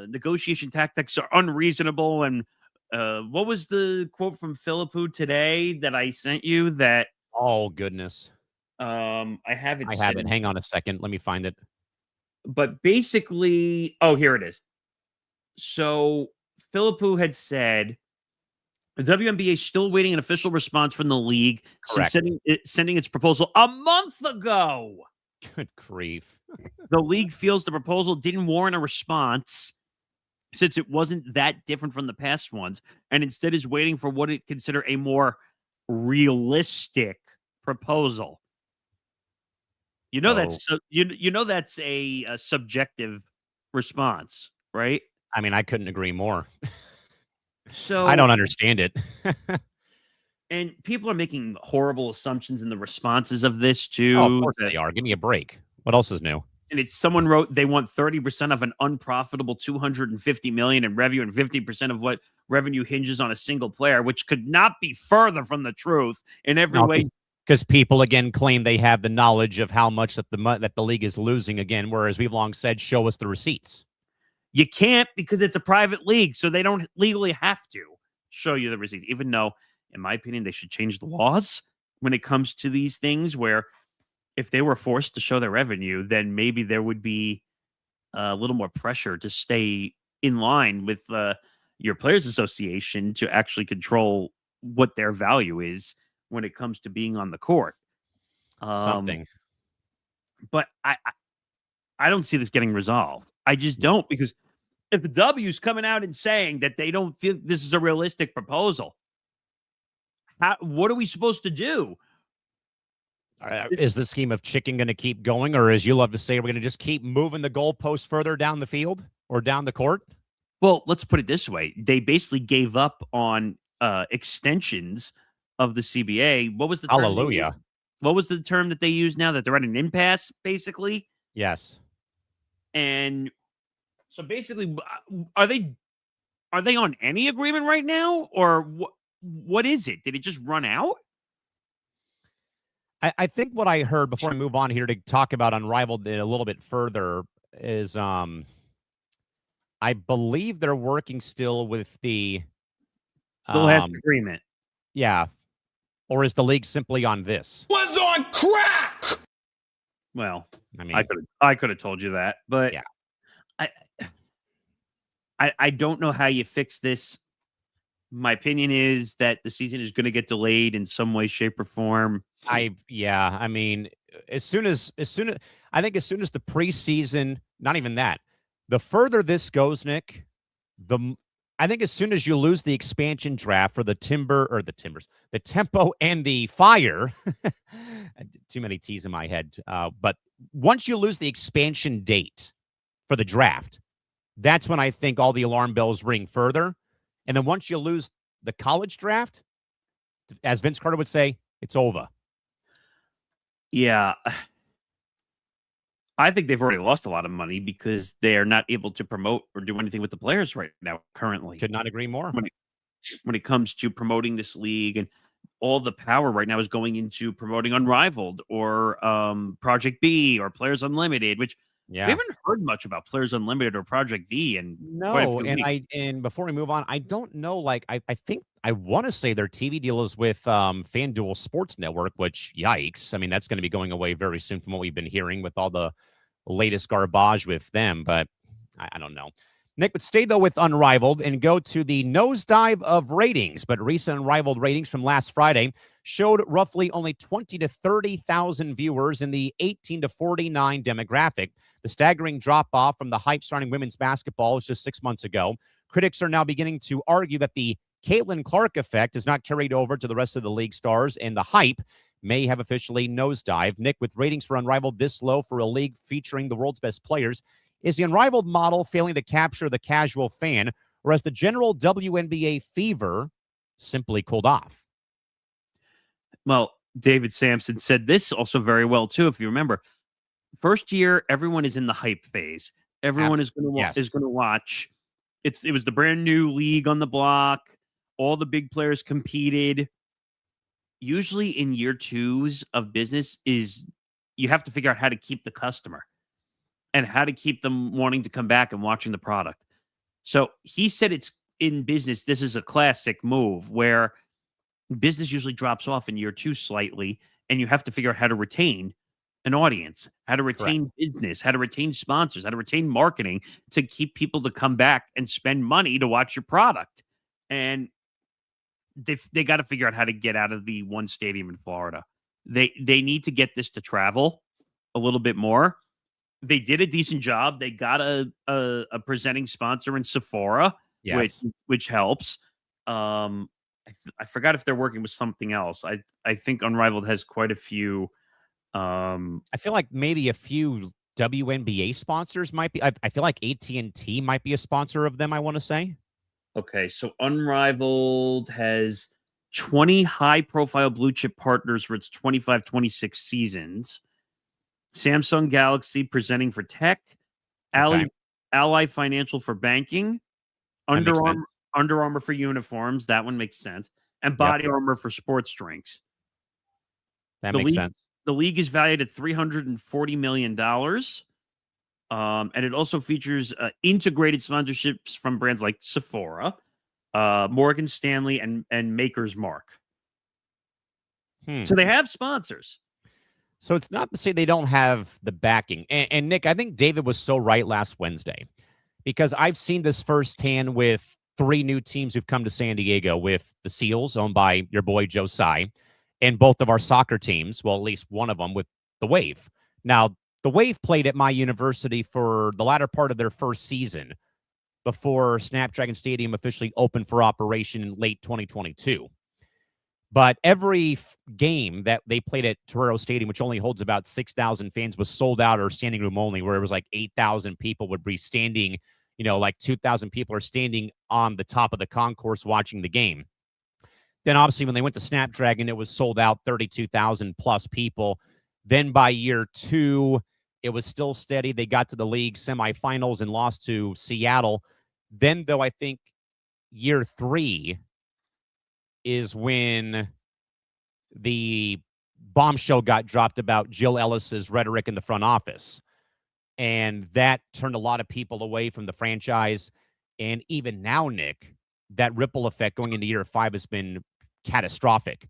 negotiation tactics are unreasonable. And what was the quote from Philippou today that I sent you? That oh goodness. I have it. Hang on a second. Let me find it. But basically, here it is. So Philippou had said the WNBA is still waiting an official response from the league since sending its proposal a month ago. Good grief. The league feels the proposal didn't warrant a response since it wasn't that different from the past ones, and instead is waiting for what it consider a more realistic proposal. That's that's a subjective response, right? I mean, I couldn't agree more. So I don't understand it. And people are making horrible assumptions in the responses of this too. Oh, of course they are. Give me a break. What else is new? And someone wrote they want 30% of an unprofitable $250 million in revenue and 50% of what revenue hinges on a single player, which could not be further from the truth in every way. Because people again claim they have the knowledge of how much that the league is losing again, whereas we've long said, show us the receipts. You can't, because it's a private league, so they don't legally have to show you the receipts. Even though, in my opinion, they should change the laws when it comes to these things, where if they were forced to show their revenue, then maybe there would be a little more pressure to stay in line with your players association to actually control what their value is when it comes to being on the court. Something. But I don't see this getting resolved. I just don't, because if the W's coming out and saying that they don't feel this is a realistic proposal, what are we supposed to do? Is the scheme of chicken going to keep going, or as you love to say, we're going to just keep moving the goalposts further down the field or down the court? Well, let's put it this way. They basically gave up on extensions of the CBA. What was the term? Hallelujah. What was the term that they use now, that they're at an impasse, basically? Yes. And so basically, are they on any agreement right now, or what is it? Did it just run out? I think what I heard before I move on here to talk about Unrivaled a little bit further is I believe they're working still with the last agreement. Yeah. Or is the league simply on this? Was on crack. Well, I mean, I could have told you that, but yeah. I don't know how you fix this. My opinion is that the season is going to get delayed in some way, shape, or form. I mean, as soon as the preseason, not even that, the further this goes, Nick, I think as soon as you lose the expansion draft for the Tempo and the Fire, too many T's in my head. But once you lose the expansion date for the draft, that's when I think all the alarm bells ring further. And then once you lose the college draft, as Vince Carter would say, it's over. Yeah. I think they've already lost a lot of money because they are not able to promote or do anything with the players right now, currently. Could not agree more. When it comes to promoting this league, and all the power right now is going into promoting Unrivaled or Project B or Players Unlimited, which we haven't heard much about Players Unlimited or Project B. And and before we move on, I don't know. Like I think I want to say their TV deal is with FanDuel Sports Network, which yikes! I mean, that's going to be going away very soon from what we've been hearing with all the latest garbage with them. But I don't know. Nick, but stay though with Unrivaled and go to the nosedive of ratings. But recent Unrivaled ratings from last Friday showed roughly only 20 to 30,000 viewers in the 18 to 49 demographic. The staggering drop-off from the hype surrounding women's basketball was just 6 months ago. Critics are now beginning to argue that the Caitlin Clark effect is not carried over to the rest of the league stars, and the hype may have officially nosedived. Nick, with ratings for Unrivaled this low for a league featuring the world's best players, is the Unrivaled model failing to capture the casual fan, or has the general WNBA fever simply cooled off? Well, David Sampson said this also very well, too, if you remember. First year, everyone is in the hype phase. Everyone is going to watch. It was the brand new league on the block. All the big players competed. Usually in year twos of business is you have to figure out how to keep the customer and how to keep them wanting to come back and watching the product. So he said it's in business. This is a classic move where business usually drops off in year two slightly, and you have to figure out how to retain an audience, how to retain business, how to retain sponsors, how to retain marketing to keep people to come back and spend money to watch your product. And they got to figure out how to get out of the one stadium in Florida. They need to get this to travel a little bit more. They did a decent job. They got a presenting sponsor in Sephora, which helps. I forgot if they're working with something else. I think Unrivaled has quite a few. I feel like maybe a few WNBA sponsors might be. I feel like AT&T might be a sponsor of them, I want to say. Okay, so Unrivaled has 20 high-profile blue-chip partners for its 25-26 seasons. Samsung Galaxy presenting for tech, Ally Financial for banking, Under Armour for uniforms. That one makes sense. And Body Armor for sports drinks. That makes sense. The league is valued at $340 million. And it also features integrated sponsorships from brands like Sephora. Morgan Stanley, and Maker's Mark. Hmm. So they have sponsors. So it's not to say they don't have the backing. And Nick, I think David was so right last Wednesday because I've seen this firsthand with 3 new teams who've come to San Diego with the Seals, owned by your boy Joe Tsai, and both of our soccer teams, well, at least one of them with the Wave. Now, the Wave played at my university for the latter part of their first season before Snapdragon Stadium officially opened for operation in late 2022. But every game that they played at Torero Stadium, which only holds about 6,000 fans, was sold out or standing room only, where it was like 8,000 people would be standing, like 2,000 people are standing on the top of the concourse watching the game. Then obviously when they went to Snapdragon, it was sold out, 32,000 plus people. Then by year 2, it was still steady. They got to the league semifinals and lost to Seattle. Then, though, I think year 3 is when the bombshell got dropped about Jill Ellis's rhetoric in the front office. And that turned a lot of people away from the franchise. And even now, Nick, that ripple effect going into year 5 has been catastrophic.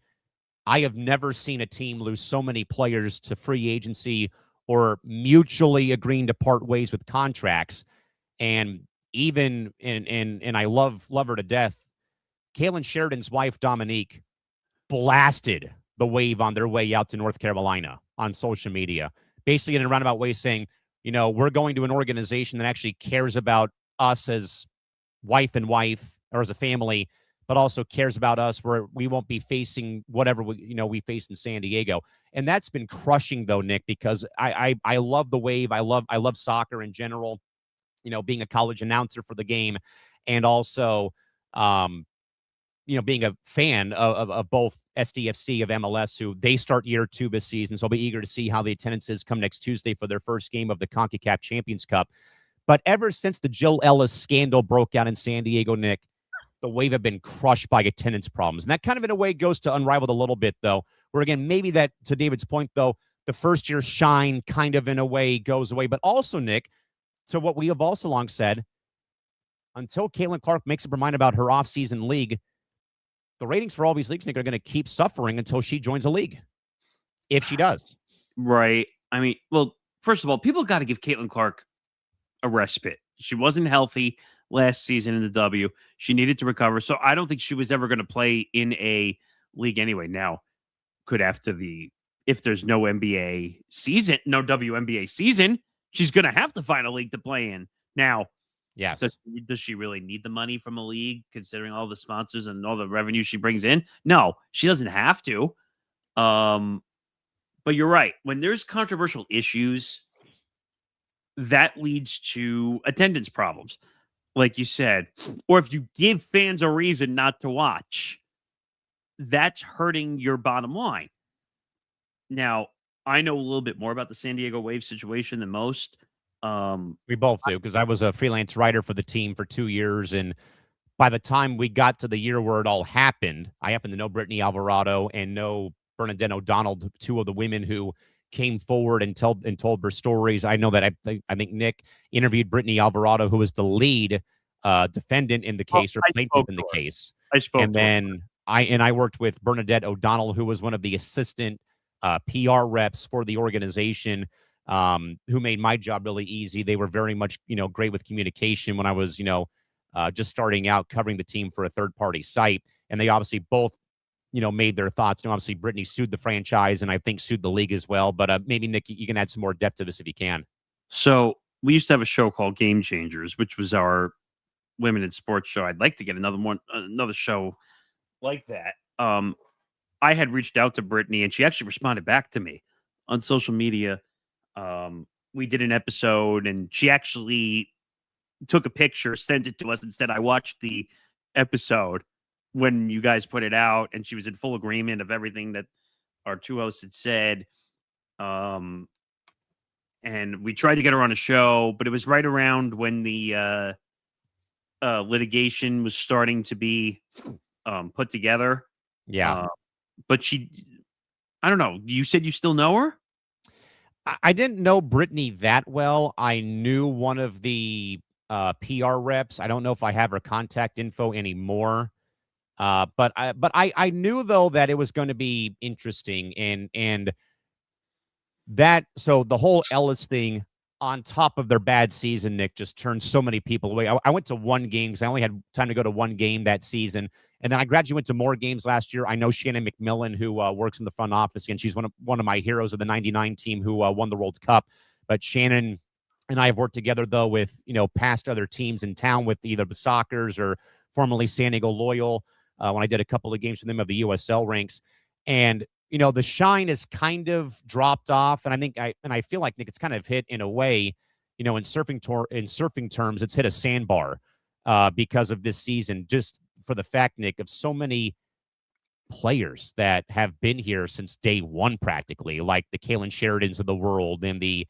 I have never seen a team lose so many players to free agency or mutually agreeing to part ways with contracts. And even, and I love her to death, Callan Sheridan's wife, Dominique, blasted the Wave on their way out to North Carolina on social media, basically in a roundabout way saying, we're going to an organization that actually cares about us as wife and wife or as a family, but also cares about us where we won't be facing whatever we face in San Diego. And that's been crushing though, Nick, because I love the Wave. I love soccer in general, being a college announcer for the game and also, being a fan of both SDFC of MLS, who they start year 2 this season. So I'll be eager to see how the attendance is come next Tuesday for their first game of the CONCACAF Champions Cup. But ever since the Jill Ellis scandal broke out in San Diego, Nick, the Wave have been crushed by attendance problems. And that kind of in a way goes to Unrivaled a little bit, though, where again, maybe that, to David's point, though, the first year shine kind of in a way goes away. But also, Nick, to what we have also long said, until Caitlin Clark makes up her mind about her off-season league, the ratings for all these leagues, Nick, are going to keep suffering until she joins a league, if she does. Right. I mean, well, first of all, people got to give Caitlin Clark a respite. She wasn't healthy last season in the W. She needed to recover. So I don't think she was ever going to play in a league anyway. Now, if there's no NBA season, no WNBA season, she's going to have to find a league to play in. Now, yes. Does she really need the money from a league, considering all the sponsors and all the revenue she brings in? No, she doesn't have to. But you're right. When there's controversial issues, that leads to attendance problems, like you said. Or if you give fans a reason not to watch, that's hurting your bottom line. Now, I know a little bit more about the San Diego Wave situation than most. We both do, because I was a freelance writer for the team for 2 years. And by the time we got to the year where it all happened, I happen to know Brittany Alvarado and know Bernadette O'Donnell, 2 of the women who came forward and told their stories. I know that I think Nick interviewed Brittany Alvarado, who was the lead defendant in the case, or plaintiff in the case. I spoke and to then her. I worked with Bernadette O'Donnell, who was one of the assistant PR reps for the organization, who made my job really easy. They were very much, great with communication when I was, just starting out covering the team for a third-party site. And they obviously both, made their thoughts. And obviously, Brittany sued the franchise and I think sued the league as well. But maybe, Nick, you can add some more depth to this if you can. So we used to have a show called Game Changers, which was our women in sports show. I'd like to get another show like that. I had reached out to Brittany and she actually responded back to me on social media. We did an episode and she actually took a picture, sent it to us. Instead, I watched the episode when you guys put it out, and she was in full agreement of everything that our 2 hosts had said. And we tried to get her on a show, but it was right around when the litigation was starting to be put together. Yeah. But I don't know. You said you still know her? I didn't know Brittany that well. I knew one of the PR reps. I don't know if I have her contact info anymore. But I knew though that it was going to be interesting, and that so the whole Ellis thing on top of their bad season, Nick, just turned so many people away. I went to one game because I only had time to go to one game that season, and then I gradually went to more games last year. I know Shannon McMillan, who works in the front office, and she's one of my heroes of the '99 team who won the World Cup. But Shannon and I have worked together though with past other teams in town with either the Sockers or formerly San Diego Loyal. When I did a couple of games for them of the USL ranks, and the shine has kind of dropped off, and I feel like, Nick, it's kind of hit in a way, in surfing terms, it's hit a sandbar because of this season, just for the fact, Nick, of so many players that have been here since day one, practically, like the Callan Sheridans of the world and the,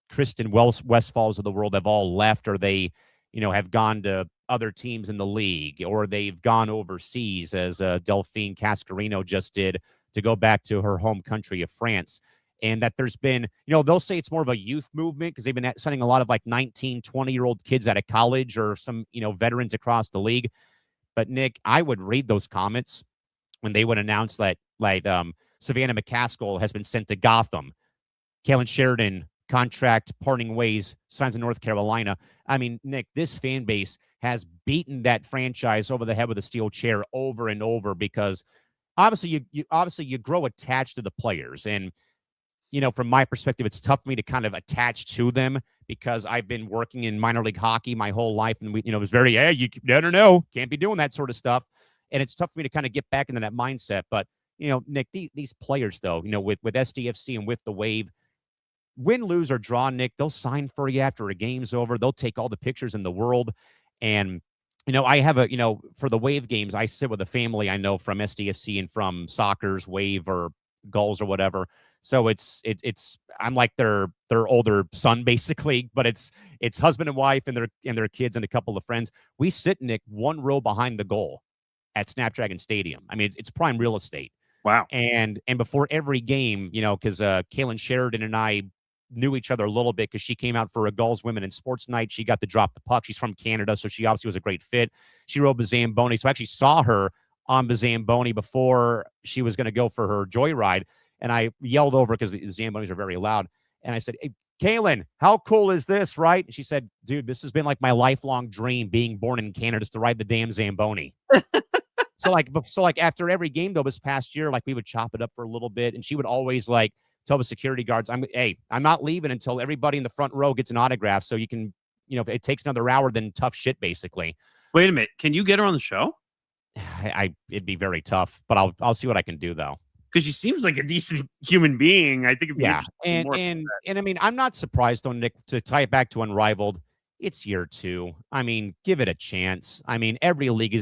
Kristen Westfalls of the world have all left, or they, have gone to other teams in the league, or they've gone overseas, as Delphine Cascarino just did, to go back to her home country of France. And that there's been, they'll say it's more of a youth movement because they've been sending a lot of like 19, 20-year-old kids out of college, or some, veterans across the league. But Nick, I would read those comments when they would announce that, like, Savannah McCaskill has been sent to Gotham. Callan Sheridan, contract parting ways, signs in North Carolina. I mean, Nick, this fan base has beaten that franchise over the head with a steel chair over and over, because obviously you grow attached to the players. And, from my perspective, it's tough for me to kind of attach to them because I've been working in minor league hockey my whole life. And it was very, you never know, can't be doing that sort of stuff. And it's tough for me to kind of get back into that mindset. But, Nick, these players, though, with SDFC and with the Wave, win, lose, or draw, Nick, they'll sign for you after a game's over. They'll take all the pictures in the world. And, I have for the Wave games, I sit with a family I know from SDFC and from Soccer's, Wave, or Gulls, or whatever. So it's I'm like their older son, basically, but it's husband and wife and their kids and a couple of friends. We sit, Nick, one row behind the goal at Snapdragon Stadium. I mean, it's prime real estate. Wow. And before every game, because Callan Sheridan and I knew each other a little bit because she came out for a Gulls Women in Sports Night. She got to drop the puck. She's from Canada, so she obviously was a great fit. She rode Bazamboni, so I actually saw her on Bazamboni before she was going to go for her joyride. And I yelled over because the Zambonis are very loud. And I said, "Hey, Callan, how cool is this, right?" And she said, "Dude, this has been like my lifelong dream, being born in Canada, just to ride the damn Zamboni." So like after every game, though, this past year, like we would chop it up for a little bit, and she would always like tell the security guards, I'm not leaving until everybody in the front row gets an autograph. So you can, if it takes another hour, then tough shit, basically. Wait a minute. Can you get her on the show? It'd be very tough, but I'll see what I can do, though. Because she seems like a decent human being. I think it'd be and I mean, I'm not surprised, though, Nick, to tie it back to Unrivaled. It's year 2. I mean, give it a chance. I mean, every league,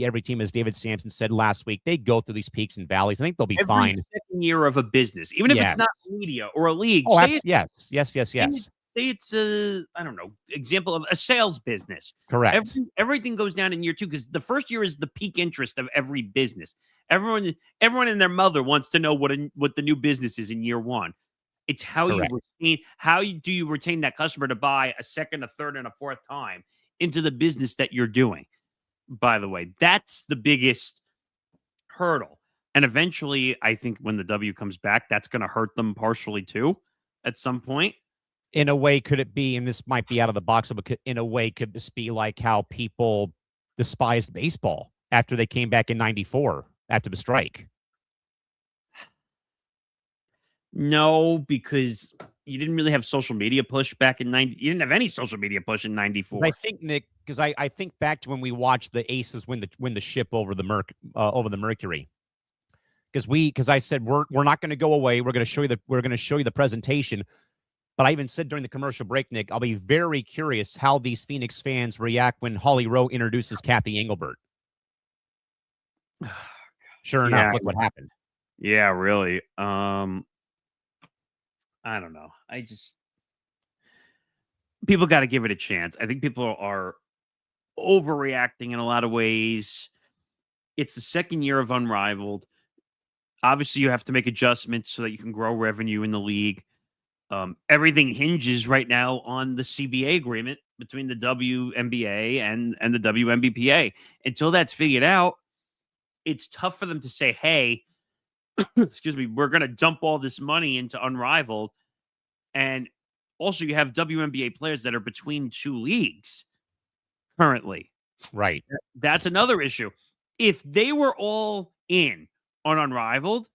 every team, as David Sampson said last week, they go through these peaks and valleys. I think they'll be fine. Second year of a business, even if it's not media or a league. Oh, yes. Say it's a, I don't know, example of a sales business. Correct. Everything goes down in year 2 because the first year is the peak interest of every business. Everyone and their mother wants to know what the new business is in year 1. It's how do you retain that customer to buy a second, a third, and a fourth time into the business that you're doing. By the way, that's the biggest hurdle. And eventually, I think when the W comes back, that's going to hurt them partially too at some point. In a way, could it be, and this might be out of the box, but in a way, could this be like how people despised baseball after they came back in '94 after the strike? No, because you didn't really have social media push back in '90. You didn't have any social media push in '94. I think, Nick, because I think back to when we watched the Aces win the ship over the Mercury. Because I said we're not going to go away. We're going to show you the presentation. But I even said during the commercial break, Nick, I'll be very curious how these Phoenix fans react when Holly Rowe introduces Kathy Engelbert. Sure enough, look what happened. Yeah, really. I don't know. People got to give it a chance. I think people are overreacting in a lot of ways. It's the second year of Unrivaled. Obviously, you have to make adjustments so that you can grow revenue in the league. Everything hinges right now on the CBA agreement between the WNBA and the WNBPA. Until that's figured out, it's tough for them to say, hey, excuse me, we're going to dump all this money into Unrivaled. And also, you have WNBA players that are between two leagues currently. Right. That's another issue. If they were all in on Unrivaled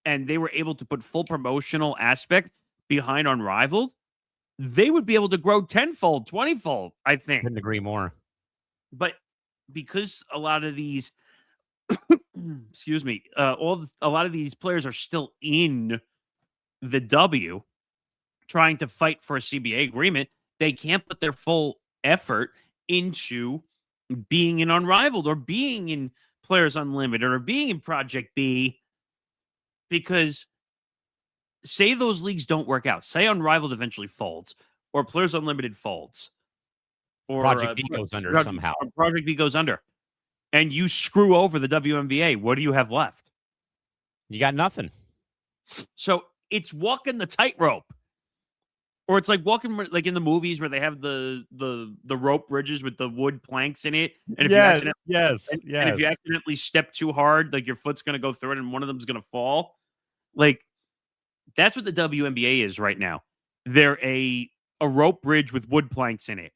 and they were able to put full promotional aspect behind Unrivaled, they would be able to grow tenfold, 20-fold, I think. Couldn't agree more. But because a lot of these, excuse me, a lot of these players are still in the W, trying to fight for a CBA agreement, they can't put their full effort into being in Unrivaled or being in Players Unlimited or being in Project B, because say those leagues don't work out. Say Unrivaled eventually folds or Players Unlimited folds. Or Project B goes under somehow. Project B goes under. And you screw over the WNBA. What do you have left? You got nothing. So it's walking the tightrope. Or it's like walking like in the movies where they have the rope bridges with the wood planks in it. And if and if you accidentally step too hard, like your foot's going to go through it and one of them's going to fall. Like that's what the WNBA is right now. They're a rope bridge with wood planks in it.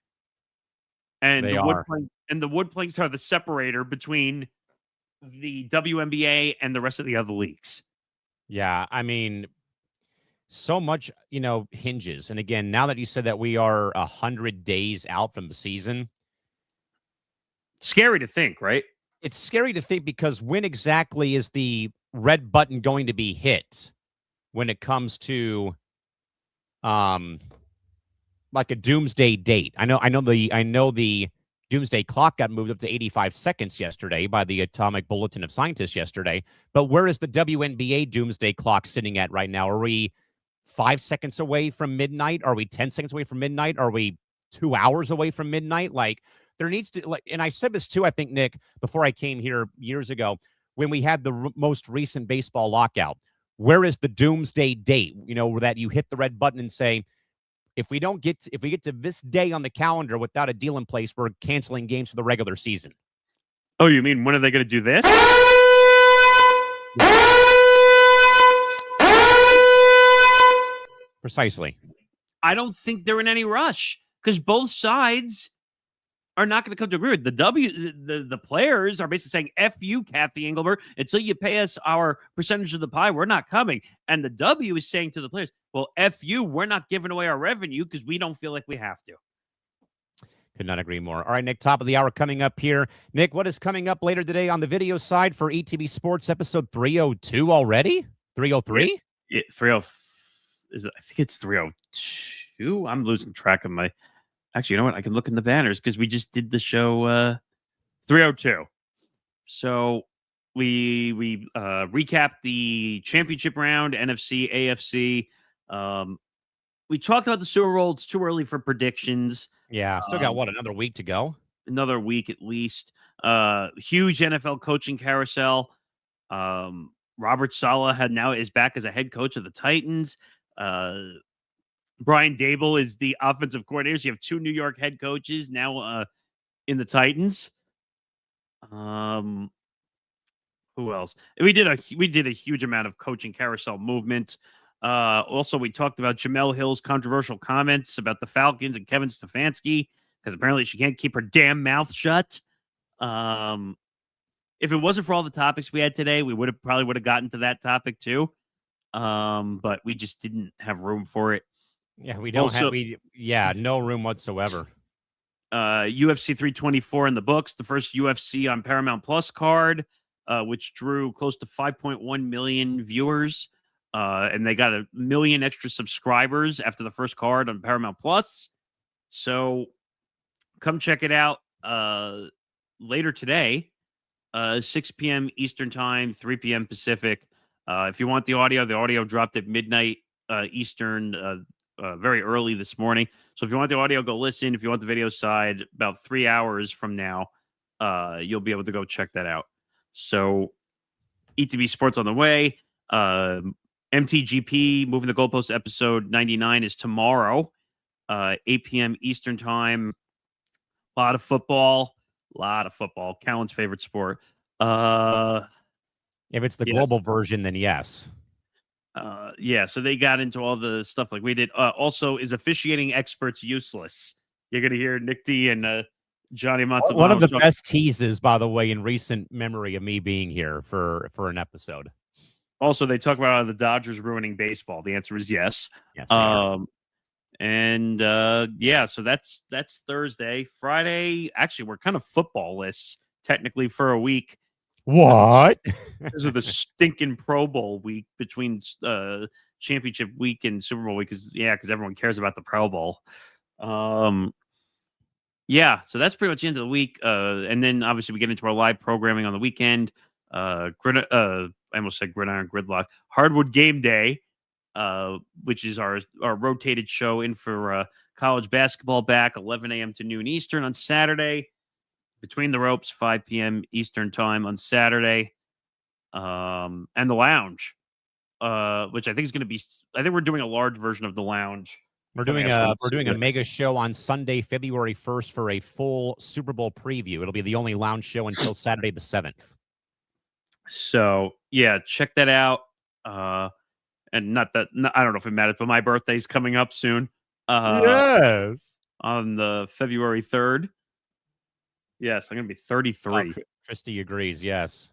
And the wood planks are the separator between the WNBA and the rest of the other leagues. Yeah, I mean, so much, hinges. And again, now that you said that we are 100 days out from the season. Scary to think, right? It's scary to think because when exactly is the red button going to be hit when it comes to like a doomsday date? I know the doomsday clock got moved up to 85 seconds yesterday by the Atomic Bulletin of Scientists yesterday. But where is the WNBA doomsday clock sitting at right now? Are we 5 seconds away from midnight? Are we 10 seconds away from midnight? Are we 2 hours away from midnight? Like there needs to, and I said this too, I think, Nick, before I came here years ago, when we had the most recent baseball lockout, where is the doomsday date? That you hit the red button and say, if we get to this day on the calendar without a deal in place, we're canceling games for the regular season. Oh, you mean when are they going to do this? Precisely. I don't think they're in any rush because both sides are not going to come to agree with the players are basically saying, F you, Kathy Engelbert, until you pay us our percentage of the pie, we're not coming. And the W is saying to the players, well, F you, we're not giving away our revenue because we don't feel like we have to. Could not agree more. All right, Nick, top of the hour coming up here. Nick, what is coming up later today on the video side for ETB Sports episode 302 already? 303? Yeah, 30. I think it's 302. I'm losing track of my. Actually, you know what? I can look in the banners because we just did the show 302. So we recapped the championship round, NFC, AFC. We talked about the Super Bowl. It's too early for predictions. Yeah, still got another week to go? Another week at least. Huge NFL coaching carousel. Robert Saleh is back as a head coach of the Titans. Brian Dable is the offensive coordinator. So you have two New York head coaches now in the Titans. Who else? We did a huge amount of coaching carousel movement. Also, we talked about Jamel Hill's controversial comments about the Falcons and Kevin Stefanski because apparently she can't keep her damn mouth shut. If it wasn't for all the topics we had today, we would have gotten to that topic too. But we just didn't have room for it. Yeah, we don't no room whatsoever. UFC 324 in the books, the first UFC on Paramount Plus card, which drew close to 5.1 million viewers. And they got 1 million extra subscribers after the first card on Paramount Plus. So come check it out later today, 6 p.m. Eastern Time, 3 p.m. Pacific. If you want the audio dropped at midnight Eastern, very early this morning. So if you want the audio, go listen. If you want the video side, about 3 hours from now, you'll be able to go check that out. So ETB Sports on the way. MTGP Moving the Goalpost episode 99 is tomorrow, 8 p.m. Eastern time. A lot of football. Callan's favorite sport. If it's the yes. global version, then yes. Yeah, so they got into all the stuff like we did. Also, is officiating experts useless? You're going to hear Nick D and Johnny Montalbano. One of the best teases, by the way, in recent memory of me being here for an episode. Also, they talk about the Dodgers ruining baseball. The answer is yes. Yes. Yeah, so that's Thursday. Friday, actually, we're kind of football-less technically for a week. What? This is the stinking Pro Bowl week between championship week and Super Bowl week. Because everyone cares about the Pro Bowl. Yeah, so that's pretty much the end of the week. And then obviously we get into our live programming on the weekend. I almost said Gridiron Gridlock. Hardwood Game Day, which is our rotated show in for college basketball back 11 a.m. to noon Eastern on Saturday. Between the Ropes, 5 p.m. Eastern time on Saturday. And the Lounge, which I think is going to be. I think we're doing a large version of the Lounge. We're doing a mega show on Sunday, February 1st for a full Super Bowl preview. It'll be the only Lounge show until Saturday the 7th. So yeah, check that out. And I don't know if it matters, but my birthday's coming up soon. Yes. On the February 3rd. Yes, I'm going to be 33. Oh, Christy agrees, yes.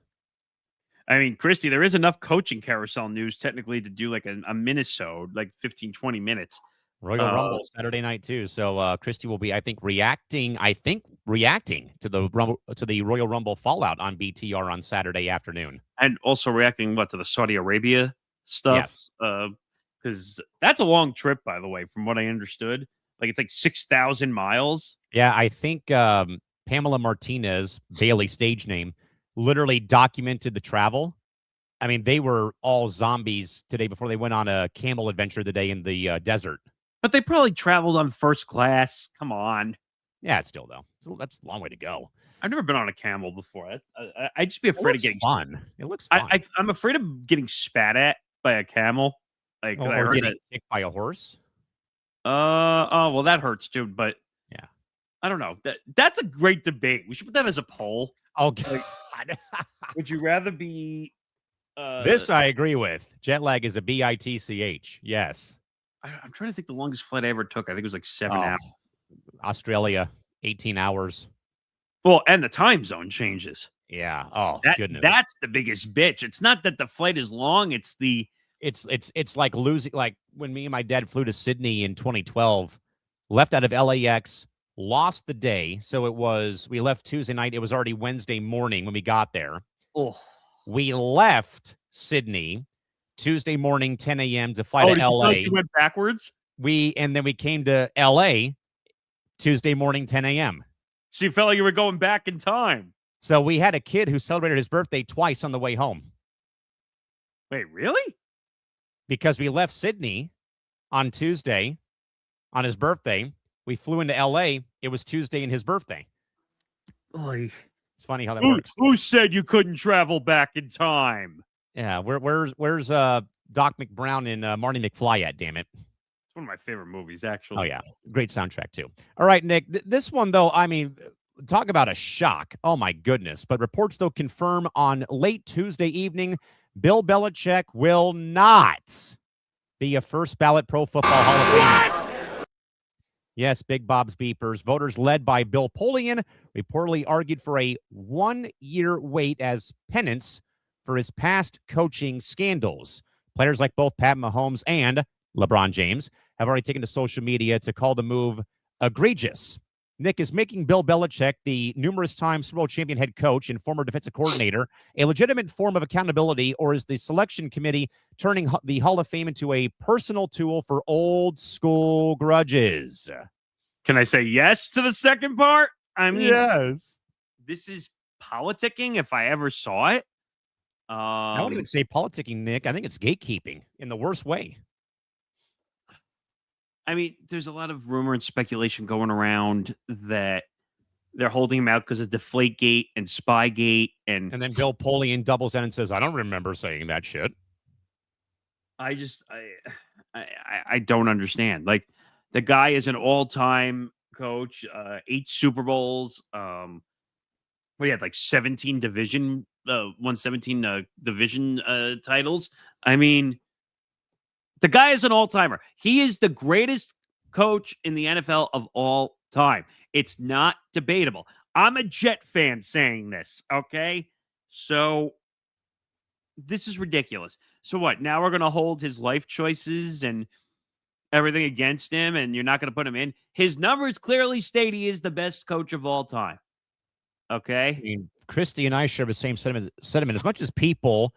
I mean, Christy, there is enough coaching carousel news technically to do like a Minnesota, like 15, 20 minutes. Royal Rumble Saturday night too. So Christy will be, I think, reacting to the Royal Rumble fallout on BTR on Saturday afternoon. And also reacting to the Saudi Arabia stuff. Yes. Because that's a long trip, by the way, from what I understood. Like it's like 6,000 miles. Yeah, I think Pamela Martinez, Bailey stage name, literally documented the travel. I mean, they were all zombies today before they went on a camel adventure today in the desert. But they probably traveled on first class. Come on. Yeah, it's still, though. That's a long way to go. I've never been on a camel before. I'd just be afraid of getting fun. It looks fun. I'm afraid of getting spat at by a camel. Like, I heard getting kicked by a horse. Well, that hurts too. But yeah, I don't know. That's a great debate. We should put that as a poll. Oh God. Would you rather be? This I agree with. Jet lag is a bitch. Yes. I'm trying to think the longest flight I ever took. I think it was like 7 hours. Australia, 18 hours. Well, and the time zone changes. Yeah. Oh, goodness. That's the biggest bitch. It's not that the flight is long. It's like losing, like when me and my dad flew to Sydney in 2012, left out of LAX, lost the day. So we left Tuesday night. It was already Wednesday morning when we got there. Oh, we left Sydney Tuesday morning, 10 a.m. to fly to LA. You went backwards? And then we came to LA Tuesday morning, 10 a.m. So you felt like you were going back in time. So we had a kid who celebrated his birthday twice on the way home. Wait, really? Because we left Sydney on Tuesday on his birthday. We flew into LA. It was Tuesday and his birthday. Oy. It's funny how that works. Who said you couldn't travel back in time? Yeah, where's Doc McBrown and Marty McFly at, damn it? It's one of my favorite movies, actually. Oh, yeah. Great soundtrack, too. All right, Nick. This one, though, I mean, talk about a shock. Oh, my goodness. But reports, though, confirm on late Tuesday evening, Bill Belichick will not be a first ballot Pro Football Hall of Famer. Yes, Big Bob's Beepers. Voters led by Bill Polian reportedly argued for a 1-year wait as penance for his past coaching scandals. Players like both Pat Mahomes and LeBron James have already taken to social media to call the move egregious. Nick, is making Bill Belichick, the numerous-time Super Bowl champion head coach and former defensive coordinator, a legitimate form of accountability, or is the selection committee turning the Hall of Fame into a personal tool for old-school grudges? Can I say yes to the second part? I mean, yes. This is politicking if I ever saw it. I won't even say politicking, Nick. I think it's gatekeeping in the worst way. I mean, there's a lot of rumor and speculation going around that they're holding him out because of Deflategate and Spygate. And then Bill Polian doubles in and says, I don't remember saying that shit. I don't understand. Like, the guy is an all-time coach, 8 Super Bowls. He had like 17 division, won 17 division titles. I mean, the guy is an all-timer. He is the greatest coach in the NFL of all time. It's not debatable. I'm a Jet fan saying this, okay? So this is ridiculous. So what? Now we're going to hold his life choices and everything against him, and you're not going to put him in? His numbers clearly state he is the best coach of all time. I Okay? mean, Christy and I share the same sentiment. As much as people,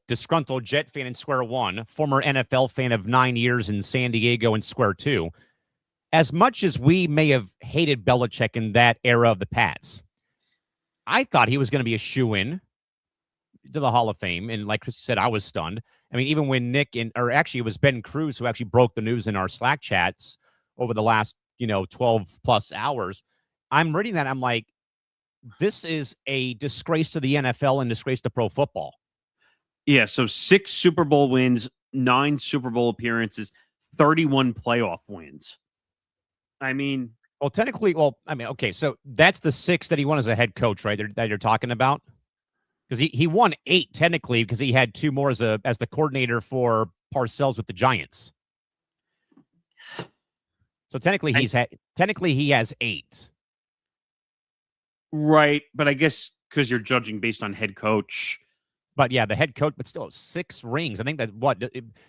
disgruntled Jet fan in square one, former NFL fan of 9 years in San Diego in square two, as much as we may have hated Belichick in that era of the Pats, I thought he was going to be a shoo-in to the Hall of Fame. And like Christy said, I was stunned. I mean, even when or actually it was Ben Cruz who actually broke the news in our Slack chats over the last, 12 plus hours. I'm reading that. I'm like, this is a disgrace to the NFL and disgrace to pro football. Yeah, so 6 Super Bowl wins, 9 Super Bowl appearances, 31 playoff wins. I mean, Well, technically, okay, so that's the 6 that he won as a head coach, right? That you're talking about, because he won 8 technically because he had 2 more as the coordinator for Parcells with the Giants. So technically, he has 8. right, but I guess because you're judging based on head coach. But yeah, the head coach, but still 6 rings. I think that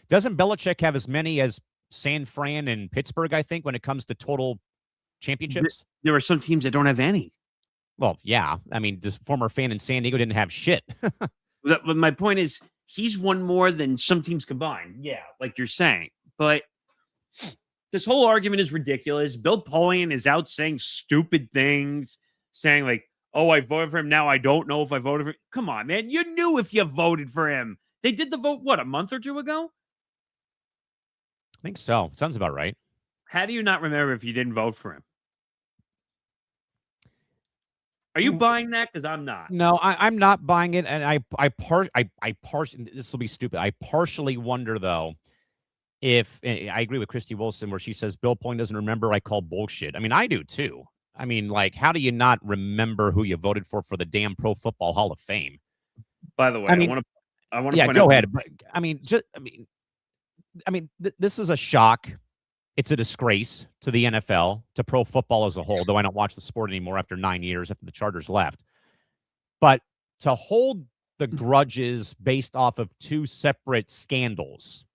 doesn't Belichick have as many as San Fran and Pittsburgh? I think when it comes to total championships. There are some teams that don't have any. Well, yeah. I mean, this former fan in San Diego didn't have shit. But my point is, he's won more than some teams combined. Yeah, like you're saying. But this whole argument is ridiculous. Bill Polian is out saying stupid things, saying like, oh, I voted for him. Now I don't know if I voted for him. Come on, man. You knew if you voted for him. They did the vote, what, a month or 2 ago? I think so. Sounds about right. How do you not remember if you didn't vote for him? Are you buying that? Because I'm not. No, I'm not buying it. And this will be stupid. I partially wonder, though, if I agree with Christy Wilson, where she says Bill Polian doesn't remember, I call bullshit. I mean, I do, too. I mean, like, how do you not remember who you voted for the damn Pro Football Hall of Fame? By the way, I want to yeah, point go out. ahead. But, this is a shock. It's a disgrace to the NFL, to pro football as a whole, though I don't watch the sport anymore after 9 years after the Chargers left. But to hold the grudges based off of 2 separate scandals,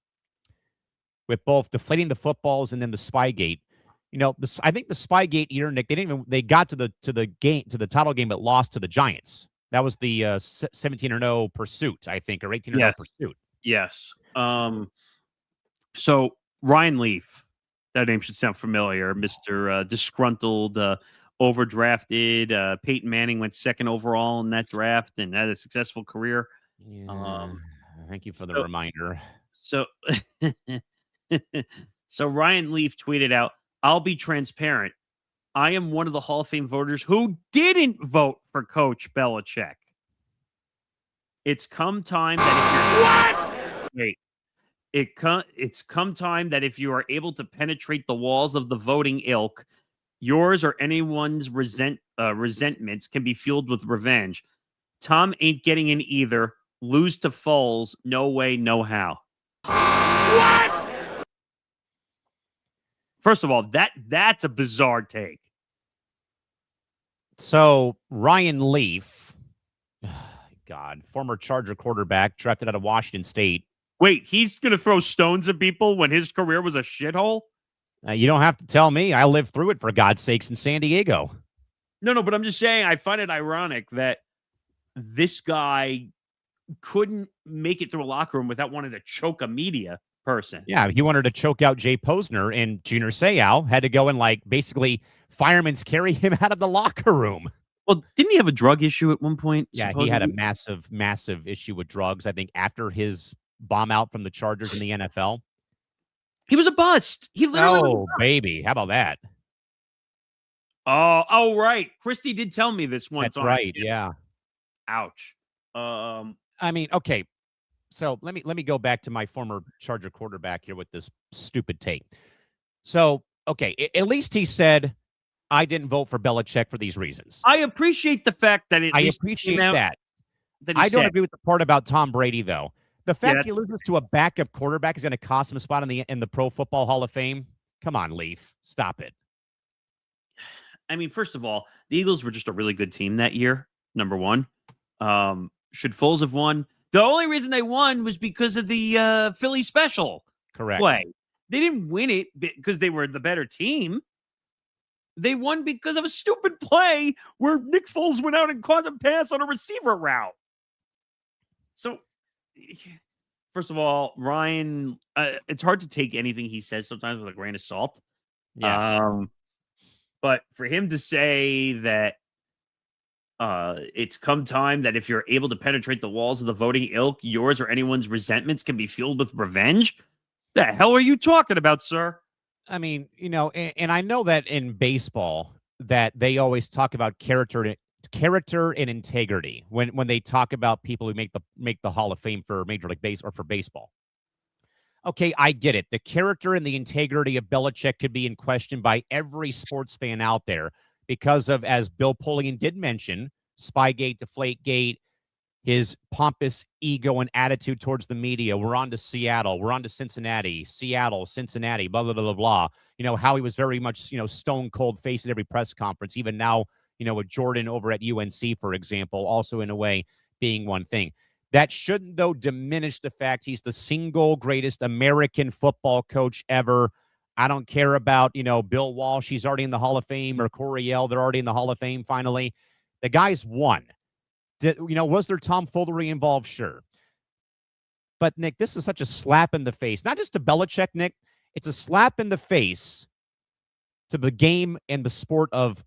with both deflating the footballs and then the Spygate. I think the Spygate year, Nick, they got to the title game, but lost to the Giants. That was the 17-0 pursuit, I think, or 18-0 pursuit. Yes. So Ryan Leaf, that name should sound familiar. Mr. Disgruntled, overdrafted. Peyton Manning went 2nd overall in that draft and had a successful career. Yeah. Thank you for the reminder. So, so Ryan Leaf tweeted out, I'll be transparent. I am one of the Hall of Fame voters who didn't vote for Coach Belichick. It's come time that it's come time that if you are able to penetrate the walls of the voting ilk, yours or anyone's resentments can be fueled with revenge. Tom ain't getting in either. Lose to Foles. No way, no how. What? First of all, that's a bizarre take. So Ryan Leaf, God, former Charger quarterback, drafted out of Washington State. Wait, he's going to throw stones at people when his career was a shithole? You don't have to tell me. I lived through it, for God's sakes, in San Diego. No, but I'm just saying, I find it ironic that this guy couldn't make it through a locker room without wanting to choke a media person. Yeah, he wanted to choke out Jay Posner, and Junior Seau had to go and, basically firemen's carry him out of the locker room. Well, didn't he have a drug issue at one point? Yeah, supposedly? He had a massive, massive issue with drugs, I think, after his bomb out from the Chargers in the NFL. He was a bust. He literally was a bust. Baby. How about that? Oh, right. Christy did tell me this once. That's right. Yeah. Ouch. I mean, okay. So let me go back to my former Charger quarterback here with this stupid take. So, okay, at least he said, I didn't vote for Belichick for these reasons. I appreciate the fact that I appreciate that. that I don't said. agree with the part about Tom Brady, though. The fact Yeah, he loses to a backup quarterback is going to cost him a spot in the Pro Football Hall of Fame. Come on, Leaf. Stop it. I mean, first of all, the Eagles were just a really good team that year, number one. Should Foles have won? The only reason they won was because of the Philly special Correct. play. They didn't win it because they were the better team. They won because of a stupid play where Nick Foles went out and caught a pass on a receiver route. So, first of all, Ryan, it's hard to take anything he says sometimes with a grain of salt. Yes. But for him to say that it's come time that if you're able to penetrate the walls of the voting ilk, yours or anyone's resentments can be fueled with revenge, the hell are you talking about, sir? I mean, and I know that in baseball that they always talk about character and integrity when they talk about people who make the Hall of Fame for Major League Base or for baseball. Okay, I get it. The character and the integrity of Belichick could be in question by every sports fan out there because of, as Bill Polian did mention, Spygate, Deflategate, his pompous ego and attitude towards the media. We're on to Seattle. We're on to Cincinnati. Seattle, Cincinnati, blah, blah, blah, blah, blah. How he was very much, stone cold face at every press conference, even now, with Jordan over at UNC, for example, also in a way being one thing. That shouldn't, though, diminish the fact he's the single greatest American football coach ever. I don't care about, Bill Walsh. He's already in the Hall of Fame, or Coryell. They're already in the Hall of Fame, finally. The guy's won. Was there tomfoolery involved? Sure. But, Nick, this is such a slap in the face. Not just to Belichick, Nick. It's a slap in the face to the game and the sport of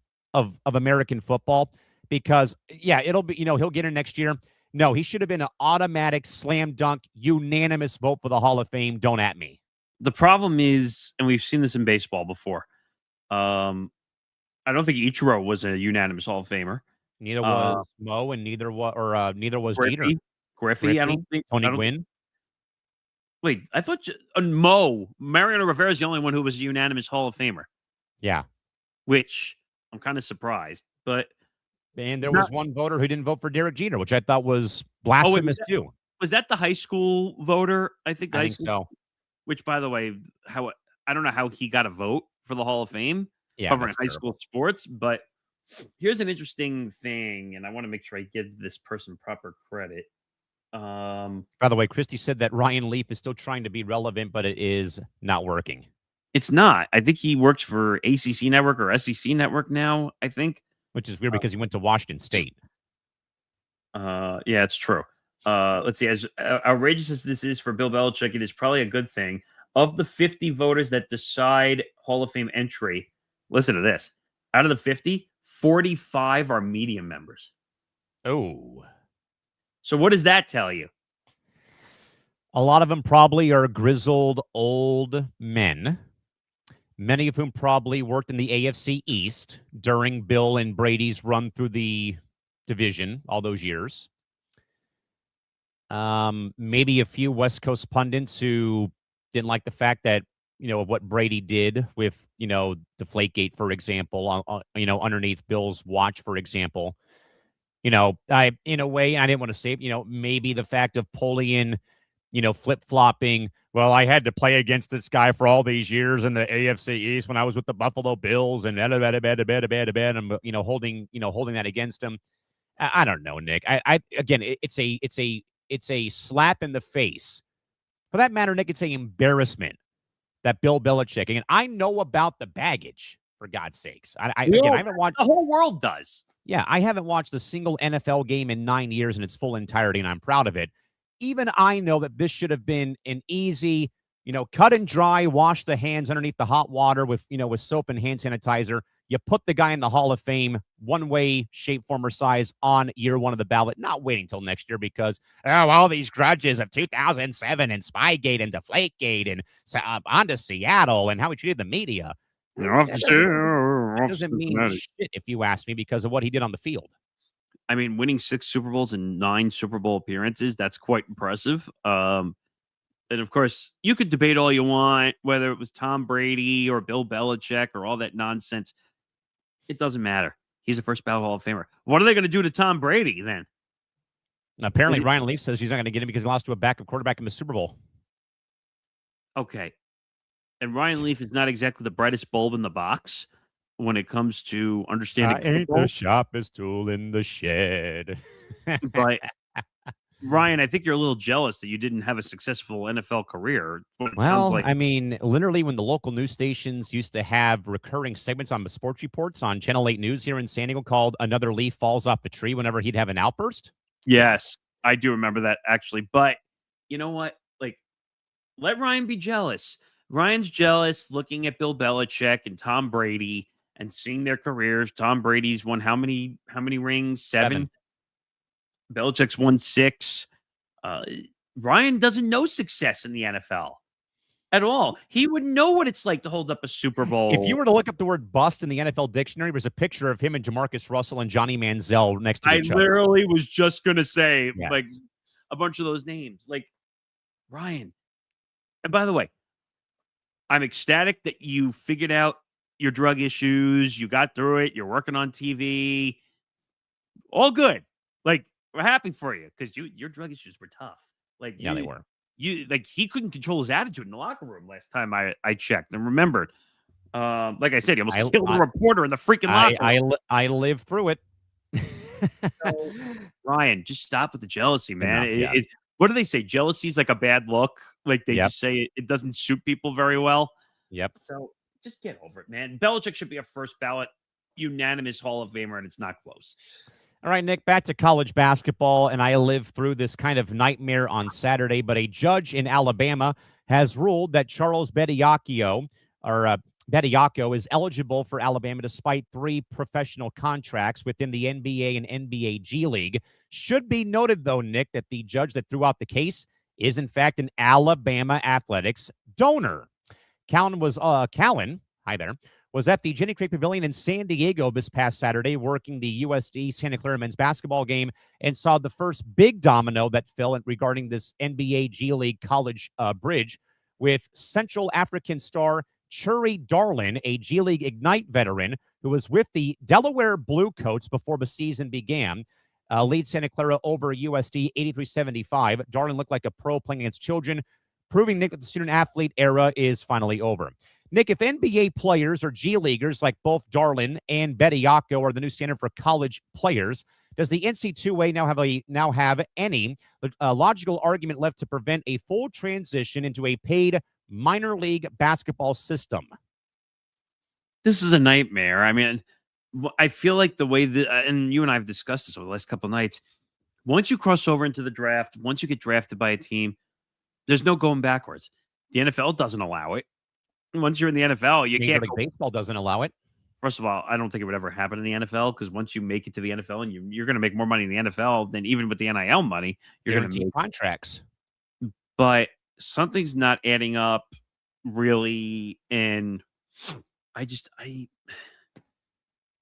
American football because, yeah, it'll be, he'll get in next year. No, he should have been an automatic slam dunk, unanimous vote for the Hall of Fame. Don't at me. The problem is, and we've seen this in baseball before, I don't think Ichiro was a unanimous Hall of Famer. Neither was Mo, and neither was Jeter. Griffey, I don't think. Tony Gwynn. Wait, I thought Mariano Rivera is the only one who was a unanimous Hall of Famer. Yeah. Which I'm kind of surprised, but. And there was one voter who didn't vote for Derek Jeter, which I thought was blasphemous too. Was that the high school voter? I think so. Which, by the way, I don't know how he got a vote for the Hall of Fame covering high school sports, but here's an interesting thing, and I want to make sure I give this person proper credit. By the way, Christy said that Ryan Leaf is still trying to be relevant, but it is not working. It's not. I think he works for ACC Network or SEC Network now, I think. Which is weird because he went to Washington State. Yeah, it's true. Let's see. As outrageous as this is for Bill Belichick, it is probably a good thing. Of the 50 voters that decide Hall of Fame entry, listen to this. Out of the 50, 45 are media members. Oh. So what does that tell you? A lot of them probably are grizzled old men, many of whom probably worked in the AFC East during Bill and Brady's run through the division all those years. Maybe a few West Coast pundits who didn't like the fact that, of what Brady did with, Deflategate, for example, underneath Bill's watch, for example. In a way, I didn't want to say, maybe the fact of Polian, flip-flopping. Well, I had to play against this guy for all these years in the AFC East when I was with the Buffalo Bills and I'm, holding that against him. I don't know, Nick. Again, it's a slap in the face. For that matter, Nick, it's an embarrassment that Bill Belichick, and I know about the baggage, for God's sakes. I haven't watched. The whole world does. Yeah, I haven't watched a single NFL game in 9 years in its full entirety, and I'm proud of it. Even I know that this should have been an easy, cut and dry, wash the hands underneath the hot water with soap and hand sanitizer. You put the guy in the Hall of Fame one way, shape, form, or size on year one of the ballot, not waiting till next year because, all these grudges of 2007 and Spygate and Deflategate and on to Seattle and how he treated the media. That doesn't mean shit if you ask me because of what he did on the field. I mean, winning 6 Super Bowls and 9 Super Bowl appearances, that's quite impressive. And of course, you could debate all you want, whether it was Tom Brady or Bill Belichick or all that nonsense. It doesn't matter. He's a first ballot Hall of Famer. What are they going to do to Tom Brady then? Apparently, Ryan Leaf says he's not going to get him because he lost to a backup quarterback in the Super Bowl. Okay. And Ryan Leaf is not exactly the brightest bulb in the box when it comes to understanding football. The sharpest tool in the shed. But Ryan, I think you're a little jealous that you didn't have a successful NFL career. Well, like. I mean, literally when the local news stations used to have recurring segments on the sports reports on Channel 8 News here in San Diego called Another Leaf Falls Off the Tree whenever he'd have an outburst. Yes, I do remember that actually. But you know what? Like, let Ryan be jealous. Ryan's jealous looking at Bill Belichick and Tom Brady and seeing their careers. Tom Brady's won how many rings? 7. Belichick's won 6. Ryan doesn't know success in the NFL at all. He would know what it's like to hold up a Super Bowl. If you were to look up the word bust in the NFL dictionary, there's a picture of him and Jamarcus Russell and Johnny Manziel next to each other. I literally was just going to say, like, a bunch of those names. Like, Ryan. And by the way, I'm ecstatic that you figured out your drug issues. You got through it. You're working on TV. All good. Like, we're happy for you because your drug issues were tough. Like, they were. He couldn't control his attitude in the locker room last time I checked and remembered. Like I said, he almost killed a reporter in the freaking locker room. I lived through it. So, Ryan, just stop with the jealousy, man. What do they say? Jealousy is like a bad look. Like they just say it doesn't suit people very well. Yep. So just get over it, man. Belichick should be a first ballot unanimous Hall of Famer, and it's not close. All right, Nick, back to college basketball, and I lived through this kind of nightmare on Saturday, but a judge in Alabama has ruled that Charles Bediacco is eligible for Alabama despite 3 professional contracts within the NBA and NBA G League. Should be noted, though, Nick, that the judge that threw out the case is, in fact, an Alabama athletics donor. Callan, hi there, was at the Jenny Craig Pavilion in San Diego this past Saturday working the USD Santa Clara men's basketball game and saw the first big domino that fell regarding this NBA G League college bridge with Central African star Churi Darlin, a G League Ignite veteran who was with the Delaware Bluecoats before the season began, lead Santa Clara over USD 83-75. Darlin looked like a pro playing against children, proving, Nick, that the student-athlete era is finally over. Nick, if NBA players or G Leaguers like both Darlin and Bediacco are the new standard for college players, does the NCAA now have any logical argument left to prevent a full transition into a paid minor league basketball system? This is a nightmare. I mean, I feel like the way that, and you and I have discussed this over the last couple of nights, once you cross over into the draft, once you get drafted by a team, there's no going backwards. The NFL doesn't allow it. Once you're in the NFL, you can't. Baseball doesn't allow it. First of all, I don't think it would ever happen in the NFL because once you make it to the NFL and you're going to make more money in the NFL than even with the NIL money, you're going to make contracts. But something's not adding up really, and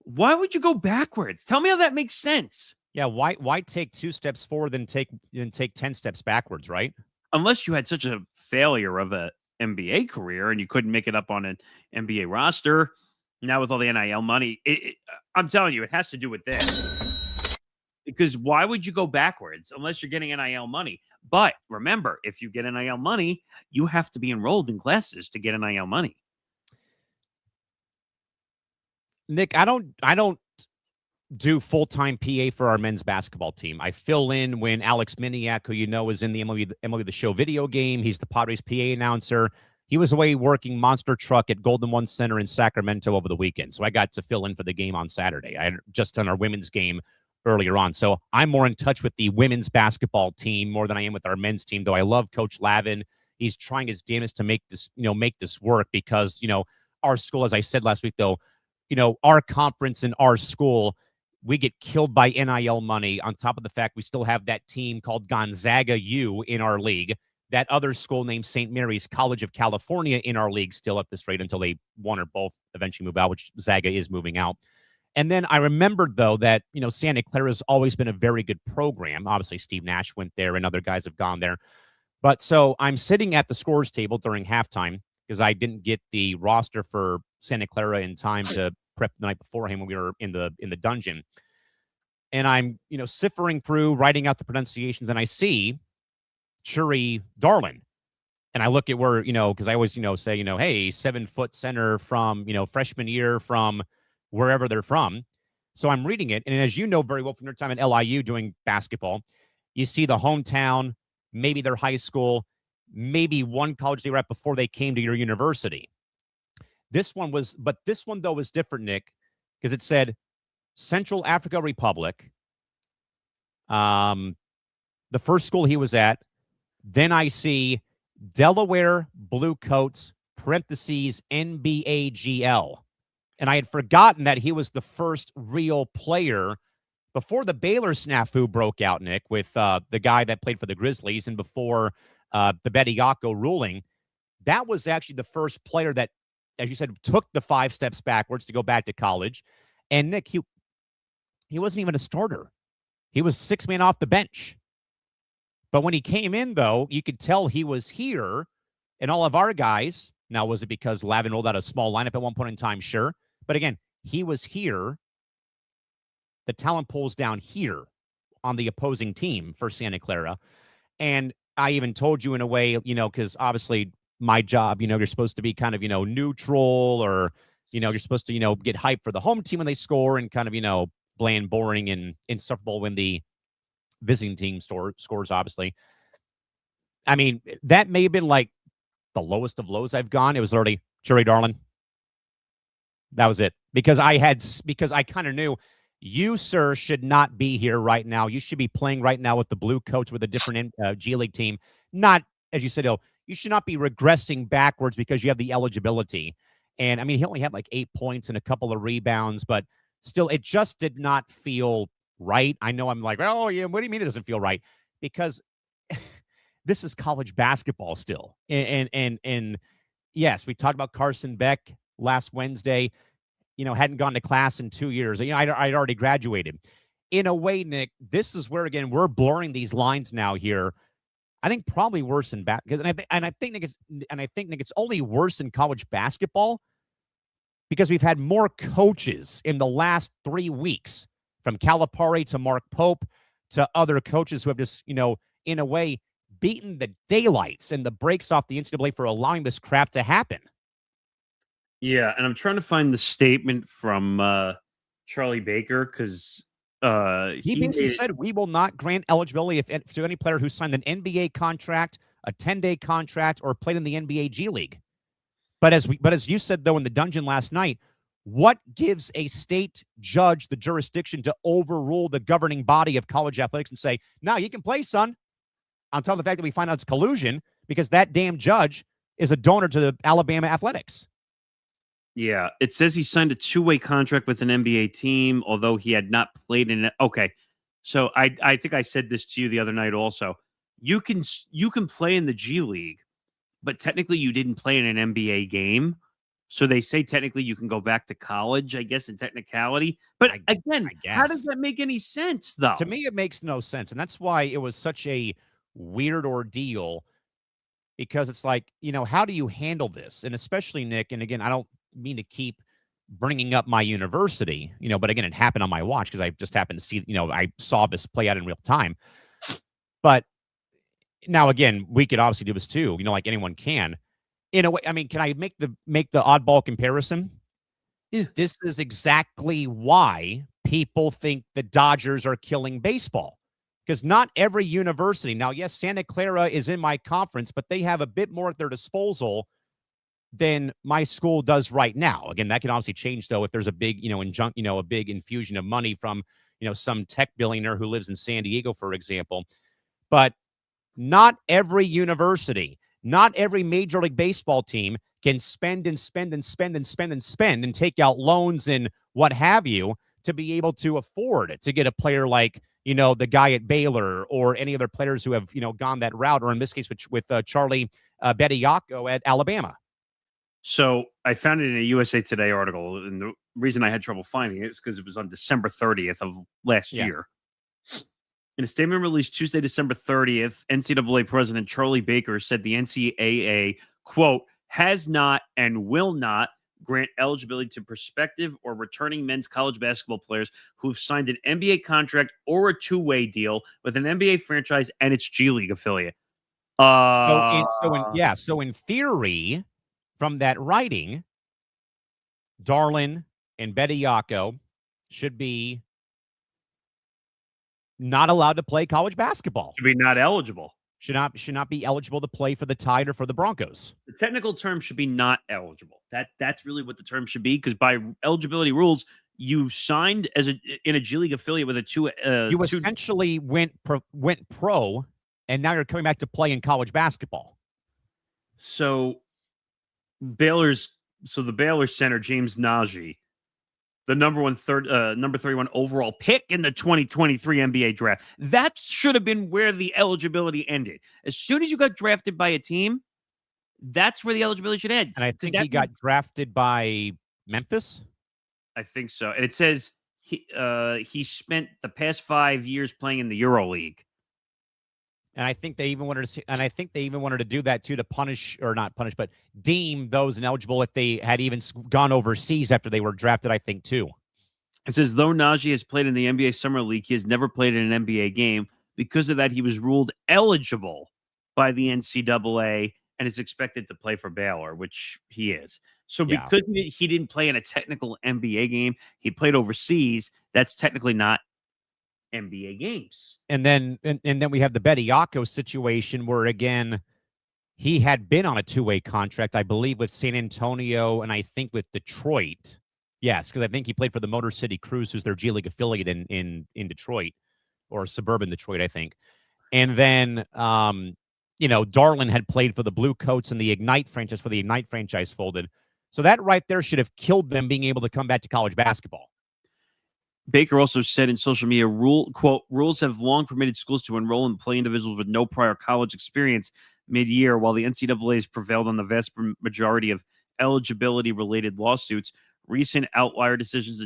why would you go backwards? Tell me how that makes sense. Yeah, why take 2 steps forward and take 10 steps backwards, right? Unless you had such a failure of a NBA career and you couldn't make it up on an NBA roster. Now with all the NIL money, I'm telling you, it has to do with this. Because why would you go backwards unless you're getting NIL money? But remember, if you get NIL money, you have to be enrolled in classes to get NIL money. Nick, I don't do full-time PA for our men's basketball team. I fill in when Alex Miniak, who you know is in the MLB The Show video game. He's the Padres PA announcer. He was away working monster truck at Golden One Center in Sacramento over the weekend. So I got to fill in for the game on Saturday. I had just done our women's game earlier on. So I'm more in touch with the women's basketball team more than I am with our men's team, though I love Coach Lavin. He's trying his damnedest to make this work because, our school, as I said last week, though, our conference and our school, we get killed by NIL money on top of the fact we still have that team called Gonzaga U in our league, that other school named St. Mary's College of California in our league still at this rate until they one or both eventually move out, which Zaga is moving out. And then I remembered, though, that, Santa Clara's always been a very good program. Obviously, Steve Nash went there and other guys have gone there. But so I'm sitting at the scores table during halftime because I didn't get the roster for Santa Clara in time to prep the night beforehand when we were in the dungeon. And I'm, ciphering through, writing out the pronunciations, and I see Churi Darlin. And I look at where, because I always, say, hey, 7-foot center from, freshman year from wherever they're from. So I'm reading it. And as you know very well from your time at LIU doing basketball, you see the hometown, maybe their high school, maybe one college they were at before they came to your university. This one, though, was different, Nick, because it said Central Africa Republic, the first school he was at. Then I see Delaware Bluecoats, parentheses, NBAGL. And I had forgotten that he was the first real player before the Baylor snafu broke out, Nick, with the guy that played for the Grizzlies and before the Betty Yako ruling. That was actually the first player that, as you said, took the 5 steps backwards to go back to college. And, Nick, he wasn't even a starter. He was 6-man off the bench. But when he came in, though, you could tell he was here, and all of our guys, now was it because Lavin rolled out a small lineup at one point in time? Sure. But again, he was here. The talent pool's down here on the opposing team for Santa Clara. And I even told you in a way, because obviously my job, you're supposed to be kind of, neutral or, you're supposed to, get hyped for the home team when they score and kind of, bland, boring and insufferable when the visiting team scores, obviously. I mean, that may have been like the lowest of lows I've gone. It was already Churi Darlin. That was it. Because I kind of knew you, sir, should not be here right now. You should be playing right now with the blue coach with a different G League team. Not, as you said, you should not be regressing backwards because you have the eligibility. And I mean, he only had like 8 points and a couple of rebounds, but still, it just did not feel right. I know I'm like, oh, yeah, what do you mean it doesn't feel right? Because this is college basketball still. And yes, we talked about Carson Beck last Wednesday, hadn't gone to class in 2 years. I'd already graduated. In a way, Nick, this is where, again, we're blurring these lines now here. I think probably worse in because I think Nick, it's only worse in college basketball because we've had more coaches in the last 3 weeks, from Calipari to Mark Pope to other coaches who have just, in a way, beaten the daylights and the brakes off the NCAA for allowing this crap to happen. Yeah, and I'm trying to find the statement from Charlie Baker because he basically said we will not grant eligibility to any player who signed an NBA contract, a 10-day contract, or played in the NBA G League. But as you said, though, in the dungeon last night, what gives a state judge the jurisdiction to overrule the governing body of college athletics and say, no, you can play, son, on top of the fact that we find out it's collusion because that damn judge is a donor to the Alabama athletics? Yeah, it says he signed a 2-way contract with an NBA team, although he had not played in it. Okay, so I think I said this to you the other night also. You can play in the G League, but technically you didn't play in an NBA game. So they say technically you can go back to college, I guess, in technicality. But again, how does that make any sense, though? To me, it makes no sense. And that's why it was such a weird ordeal, because it's like, how do you handle this? And especially, Nick, and again, I don't mean to keep bringing up my university, but again, it happened on my watch because I just happened to see, I saw this play out in real time. But now, again, we could obviously do this too, like anyone can. In a way, I mean, can I make the oddball comparison? Yeah. This is exactly why people think the Dodgers are killing baseball. Because not every university, now, yes, Santa Clara is in my conference, but they have a bit more at their disposal than my school does right now. Again, that can obviously change, though, if there's a big, a big infusion of money from, some tech billionaire who lives in San Diego, for example. But not every university, not every Major League Baseball team can spend and spend and spend and spend and spend and take out loans and what have you to be able to afford to get a player like, the guy at Baylor or any other players who have, gone that route, or in this case, with Charlie Betty Yako at Alabama. So I found it in a USA Today article, and the reason I had trouble finding it is because it was on December 30th of last year. In a statement released Tuesday, December 30th, NCAA President Charlie Baker said the NCAA, quote, has not and will not grant eligibility to prospective or returning men's college basketball players who have signed an NBA contract or a two-way deal with an NBA franchise and its G League affiliate. So in theory, from that writing, Darlin and Bediako should be not allowed to play college basketball. To be not eligible. Should not be eligible to play for the Tide or for the Broncos. The technical term should be not eligible. That's really what the term should be, because by eligibility rules, you signed in a G League affiliate with a two. You essentially went pro, and now you're coming back to play in college basketball. So the Baylor center James Najee, the number 31 overall pick in the 2023 NBA draft. That should have been where the eligibility ended. As soon as you got drafted by a team, that's where the eligibility should end. And I think he got drafted by Memphis. I think so. And it says he spent the past 5 years playing in the EuroLeague. And I think they even wanted to do that too, to but deem those ineligible if they had even gone overseas after they were drafted, I think, too. It says, though Najee has played in the NBA Summer League, he has never played in an NBA game. Because of that, he was ruled eligible by the NCAA and is expected to play for Baylor, which he is. So because he didn't play in a technical NBA game, he played overseas. That's technically not NBA games. And then we have the Bediako situation where, again, he had been on a two-way contract, I believe, with San Antonio and I think with Detroit. Yes, because I think he played for the Motor City Cruise, who's their G League affiliate in Detroit, or suburban Detroit, I think. And then, Darlin had played for the Blue Coats and the Ignite franchise, for the Ignite franchise folded. So that right there should have killed them being able to come back to college basketball. Baker also said in social media, quote, rules have long permitted schools to enroll and play individuals with no prior college experience mid-year, while the NCAA has prevailed on the vast majority of eligibility-related lawsuits. Recent outlier decisions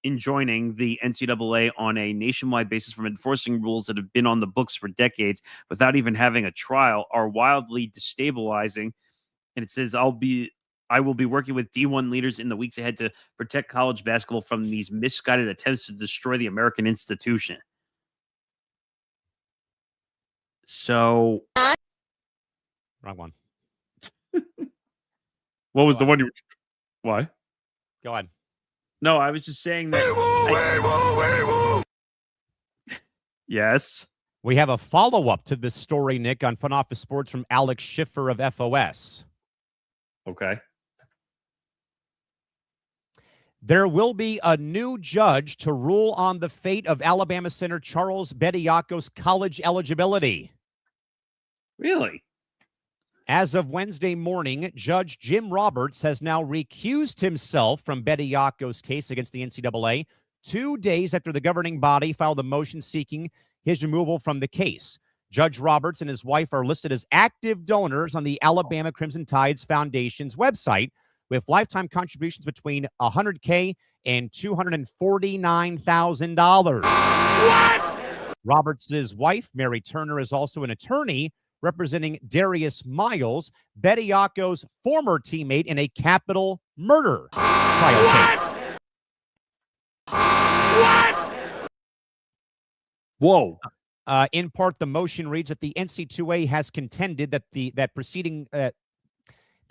enjoining the NCAA on a nationwide basis from enforcing rules that have been on the books for decades without even having a trial are wildly destabilizing. And it says, I will be working with D1 leaders in the weeks ahead to protect college basketball from these misguided attempts to destroy the American institution. So, wrong one. What was the one you? Why? Go on. No, I was just saying that. Yes. We have a follow-up to this story, Nick, on Front Office Sports from Alex Schiffer of FOS. Okay. There will be a new judge to rule on the fate of Alabama center Charles Bediako's college eligibility. Really? As of Wednesday morning, Judge Jim Roberts has now recused himself from Bediako's case against the NCAA 2 days after the governing body filed a motion seeking his removal from the case. Judge Roberts and his wife are listed as active donors on the Alabama Crimson Tide's Foundation's website, with lifetime contributions between $100K and $249,000. What? Roberts' wife, Mary Turner, is also an attorney representing Darius Miles, Bediako's former teammate in a capital murder trial case. What? Whoa. In part, the motion reads that the NCAA has contended that the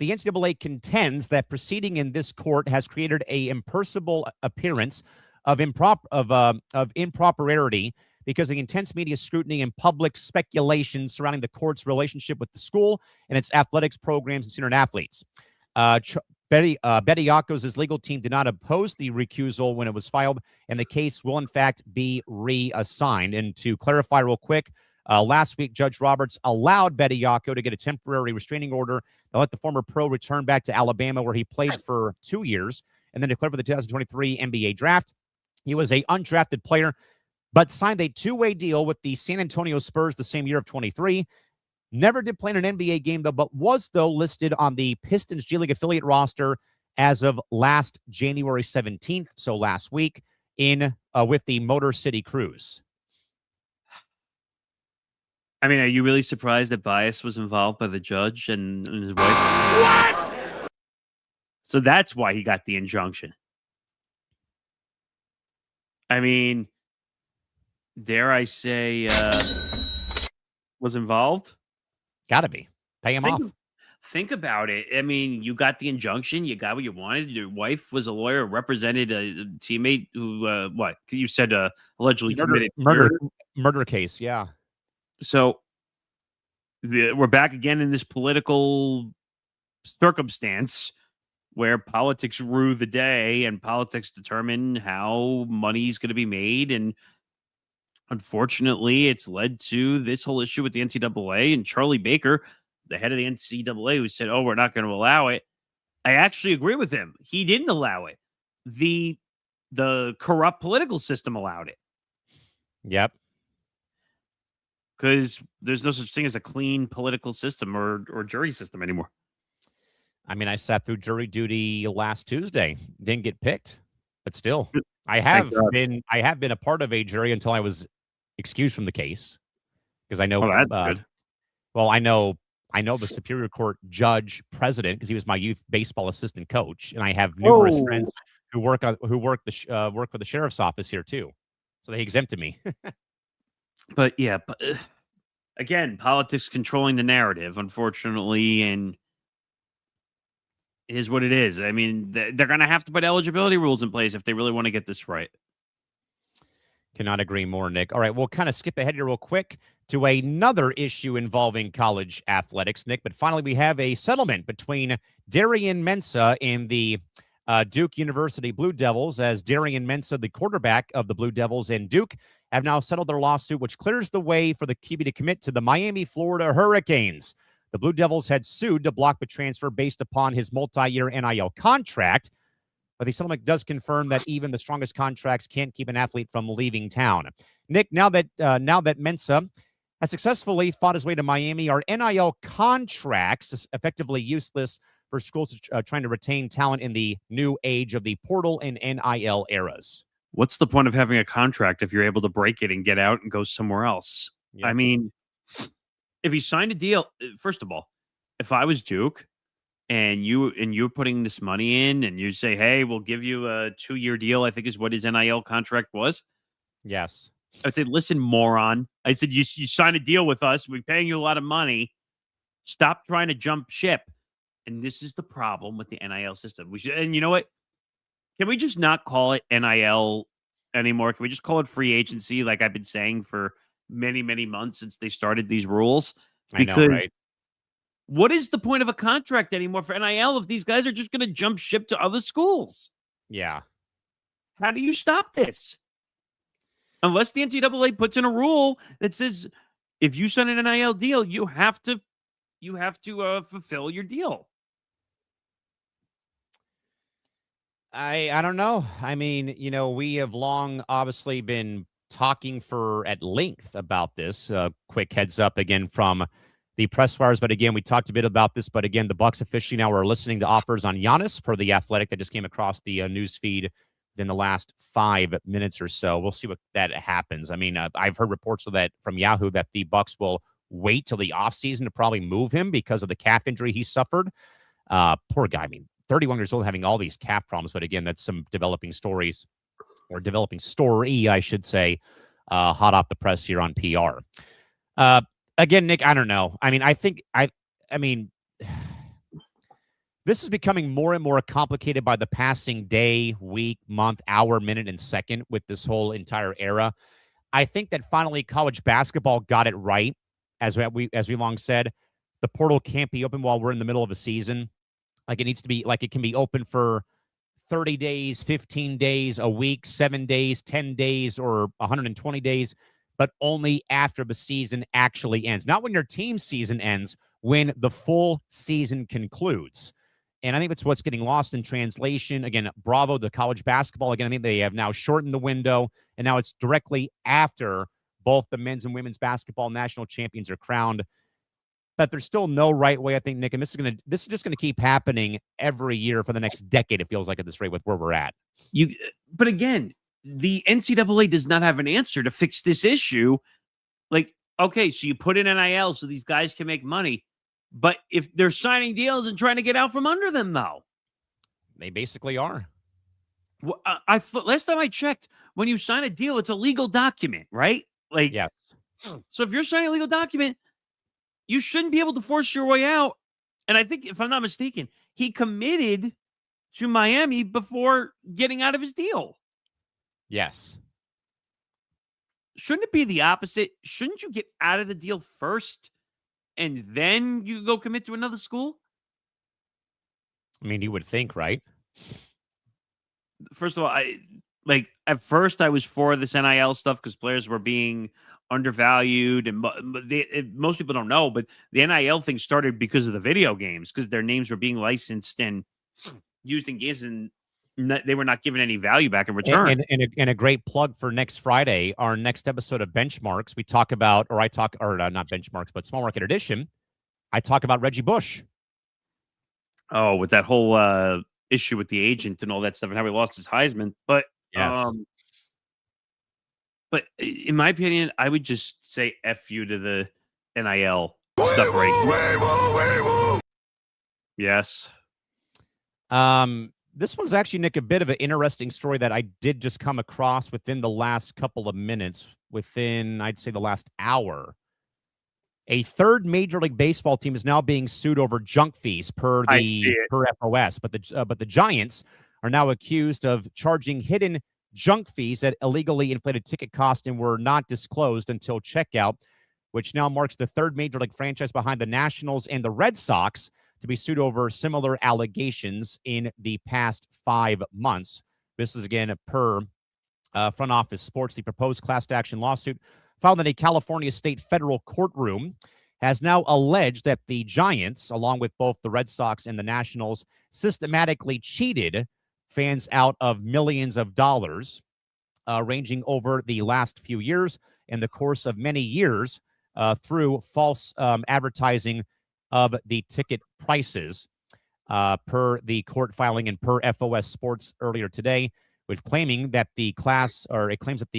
NCAA contends that proceeding in this court has created a impermissible appearance of impropriety because of the intense media scrutiny and public speculation surrounding the court's relationship with the school and its athletics programs and student athletes. Bediako's legal team did not oppose the recusal when it was filed, and the case will, in fact, be reassigned. And to clarify real quick, last week, Judge Roberts allowed Bediako to get a temporary restraining order that let the former pro return back to Alabama, where he played for 2 years, and then declared for the 2023 NBA draft. He was an undrafted player, but signed a two-way deal with the San Antonio Spurs the same year of 23. Never did play in an NBA game, though, but was, though, listed on the Pistons G League affiliate roster as of last January 17th, so last week, in with the Motor City Cruise. I mean, are you really surprised that bias was involved by the judge and his wife? What? So that's why he got the injunction. I mean, dare I say, was involved? Gotta be. Pay him off. Think about it. I mean, you got the injunction. You got what you wanted. Your wife was a lawyer, represented a teammate who, what you said, allegedly committed murder case. Yeah. So we're back again in this political circumstance where politics rue the day and politics determine how money's going to be made. And unfortunately, it's led to this whole issue with the NCAA and Charlie Baker, the head of the NCAA, who said, "Oh, we're not going to allow it." I actually agree with him. He didn't allow it. The corrupt political system allowed it. Yep. Because there's no such thing as a clean political system or jury system anymore. I mean, I sat through jury duty last Tuesday. Didn't get picked, but still, I have been a part of a jury until I was excused from the case because I know. Oh, that's good. Well, I know the Superior Court judge president because he was my youth baseball assistant coach, and I have numerous friends who work for the sheriff's office here too, so they exempted me. But yeah, again, politics controlling the narrative, unfortunately, and it is what it is. I mean, they're going to have to put eligibility rules in place if they really want to get this right. Cannot agree more, Nick. All right, we'll kind of skip ahead here real quick to another issue involving college athletics, Nick. But finally, we have a settlement between Darian Mensah and the Duke University Blue Devils, as Darian Mensah, the quarterback of the Blue Devils, and Duke have now settled their lawsuit, which clears the way for the QB to commit to the Miami, Florida Hurricanes. The Blue Devils had sued to block the transfer based upon his multi-year NIL contract, but the settlement does confirm that even the strongest contracts can't keep an athlete from leaving town. Nick, now that Mensah has successfully fought his way to Miami, are NIL contracts effectively useless for schools trying to retain talent in the new age of the portal and NIL eras? What's the point of having a contract if you're able to break it and get out and go somewhere else? Yep. I mean, if you signed a deal, first of all, if I was Duke and you're putting this money in and you say, "Hey, we'll give you a 2-year deal," I think is what his NIL contract was. Yes. I would say, "Listen, moron." I said, you sign a deal with us. We're paying you a lot of money. Stop trying to jump ship. And this is the problem with the NIL system. And you know what? Can we just not call it NIL anymore? Can we just call it free agency, like I've been saying for many, many months since they started these rules? Because, I know, right? What is the point of a contract anymore for NIL if these guys are just going to jump ship to other schools? Yeah. How do you stop this? Unless the NCAA puts in a rule that says if you sign an NIL deal, you have to fulfill your deal. I don't know. I mean, we have long obviously been talking at length about this. Quick heads up again from the press wires. But again, we talked a bit about this. But again, the Bucks officially now are listening to offers on Giannis per The Athletic that just came across the news feed in the last 5 minutes or so. We'll see what that happens. I mean, I've heard reports of that from Yahoo that the Bucks will wait till the offseason to probably move him because of the calf injury he suffered. Poor guy. I mean, 31 years old, having all these calf problems. But again, that's some developing story, I should say, hot off the press here on PR. Again, Nick, I don't know. I mean, I mean, this is becoming more and more complicated by the passing day, week, month, hour, minute, and second with this whole entire era. I think that finally college basketball got it right. As we long said, the portal can't be open while we're in the middle of a season. Like it needs to be, like it can be open for 30 days, 15 days, a week, 7 days, 10 days, or 120 days, but only after the season actually ends. Not when your team's season ends, when the full season concludes. And I think that's what's getting lost in translation. Again, bravo to college basketball. Again, I think they have now shortened the window, and now it's directly after both the men's and women's basketball national champions are crowned. but there's still no right way, I think, Nick, and this is just gonna keep happening every year for the next decade, it feels like, at this rate with where we're at. But again, the NCAA does not have an answer to fix this issue. Like, okay, so you put in NIL so these guys can make money, but if they're signing deals and trying to get out from under them, though, They basically are. well, I thought last time I checked, when you sign a deal, it's a legal document, right? Like, Yes. so if you're signing a legal document, you shouldn't be able to force your way out. And I think, if I'm not mistaken, he committed to Miami before getting out of his deal. Yes. Shouldn't it be the opposite? Shouldn't you get out of the deal first and then you go commit to another school? I mean, you would think, right? First of all, at first I was for this NIL stuff because players were being undervalued, and most people don't know, but the NIL thing started because of the video games, because their names were being licensed and used in games, and they were not given any value back in return. And a great plug for next Friday, our next episode of Benchmarks. We talk about, not Benchmarks, but Small Market Edition. I talk about Reggie Bush. Oh, with that whole issue with the agent and all that stuff, and how he lost his Heisman. But Yes. But in my opinion, I would just say F you to the NIL stuff right. Yes. This one's actually, Nick, a bit of an interesting story that I did just come across within the last couple of minutes, within, I'd say, the last hour. A third Major League Baseball team is now being sued over junk fees per FOS, but the Giants are now accused of charging hidden junk fees that illegally inflated ticket cost and were not disclosed until checkout, which now marks the third Major League franchise behind the Nationals and the Red Sox to be sued over similar allegations in the past 5 months. This is, again, per Front Office Sports. The proposed class action lawsuit filed in a California state federal courtroom has now alleged that the Giants, along with both the Red Sox and the Nationals, systematically cheated fans out of millions of dollars, ranging over the last few years in the course of many years through false advertising of the ticket prices, per the court filing and per FOS Sports earlier today, with claiming that the class, or it claims that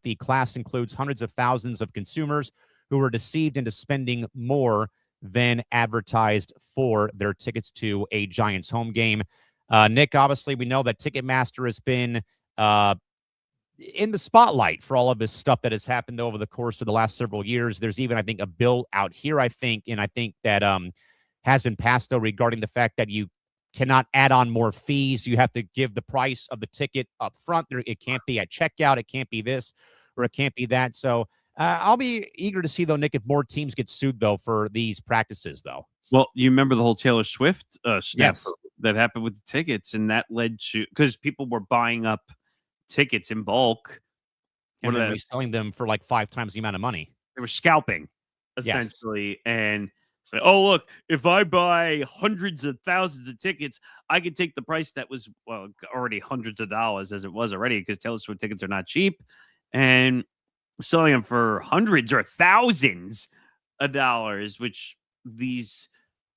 the class includes hundreds of thousands of consumers who were deceived into spending more than advertised for their tickets to a Giants home game. Nick, obviously, we know that Ticketmaster has been in the spotlight for all of this stuff that has happened over the course of the last several years. There's even, I think, a bill out here, I think that has been passed, though, regarding the fact that you cannot add on more fees. You have to give the price of the ticket up front. It can't be at checkout. It can't be this, or it can't be that. So I'll be eager to see, though, Nick, if more teams get sued, though, for these practices, though. Well, you remember the whole Taylor Swift stuff Yes. that happened with the tickets, and that led to, because people were buying up tickets in bulk And then reselling them for like 5 times the amount of money. They were scalping, essentially. Yes. And say, oh, look, if I buy hundreds of thousands of tickets, I could take the price that was, well, already hundreds of dollars as it was already, because Taylor Swift tickets are not cheap, and selling them for hundreds or thousands of dollars, which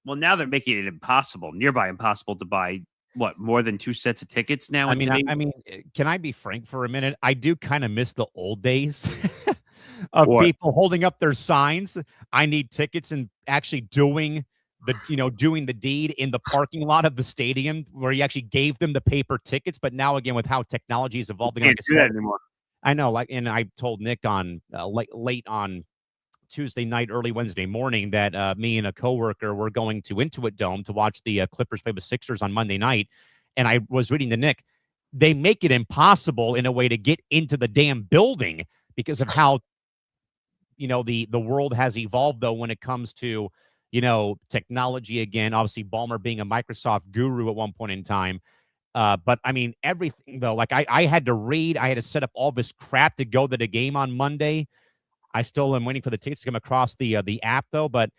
now they're making it nearby impossible to buy, more than 2 sets of tickets now? I mean, can I be frank for a minute? I do kind of miss the old days of people holding up their signs. I need tickets, and actually doing the deed in the parking lot of the stadium, where you actually gave them the paper tickets. But now, again, with how technology is evolving, can't do that anymore. I know, and I told Nick on late on Tuesday night, early Wednesday morning, that me and a coworker were going to Intuit Dome to watch the Clippers play the Sixers on Monday night. And I was reading to Nick, they make it impossible in a way to get into the damn building because of how, the world has evolved, though, when it comes to, technology. Again, obviously, Ballmer being a Microsoft guru at one point in time. But I mean, everything, though, like I had to set up all this crap to go to the game on Monday. I still am waiting for the tickets to come across the app, though. But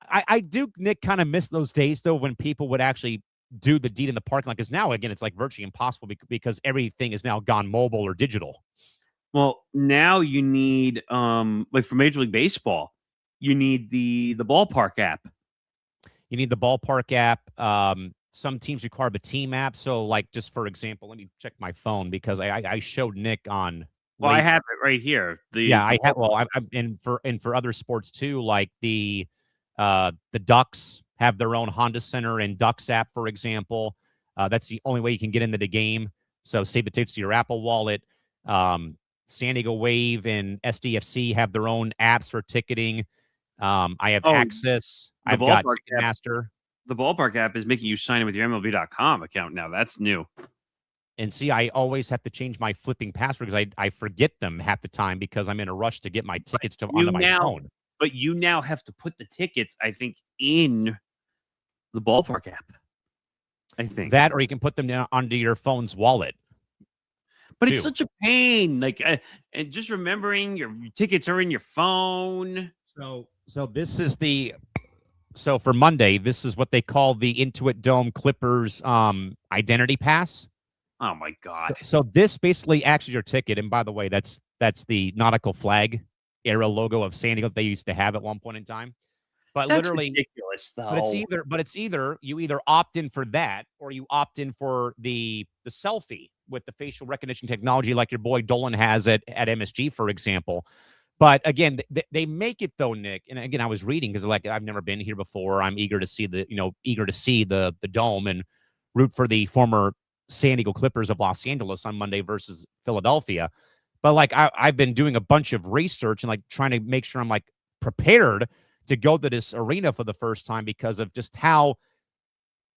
I do, Nick, kind of miss those days, though, when people would actually do the deed in the parking lot. Because now, again, it's like virtually impossible because everything is now gone mobile or digital. Well, now you need, like for Major League Baseball, you need the ballpark app. You need the ballpark app. Some teams require the team app. So, like, just for example, let me check my phone because I showed Nick on. Well, I have it right here. Yeah, I have. Well, and for other sports too, like the Ducks have their own Honda Center and Ducks app, for example. That's the only way you can get into the game. So save the tickets to your Apple Wallet. San Diego Wave and SDFC have their own apps for ticketing. I have Access. I've got Ticketmaster. The ballpark app is making you sign in with your MLB.com account now. That's new. And see, I always have to change my flipping password because I forget them half the time because I'm in a rush to get my tickets onto my phone. But you now have to put the tickets, I think, in the ballpark app. I think that, or you can put them down onto your phone's wallet. But it's such a pain. Like, and just remembering your tickets are in your phone. So this is so for Monday, this is what they call the Intuit Dome Clippers identity pass. Oh my God. So this basically acts as your ticket. And by the way, that's the nautical flag era logo of San Diego that they used to have at one point in time. But that's literally ridiculous, though. But it's either you opt in for that or you opt in for the selfie with the facial recognition technology like your boy Dolan has at MSG, for example. But again, they make it though, Nick. And again, I was reading because like I've never been here before. I'm eager to see the dome and root for the former San Diego Clippers of Los Angeles on Monday versus Philadelphia. But like I've been doing a bunch of research and like trying to make sure I'm like prepared to go to this arena for the first time because of just how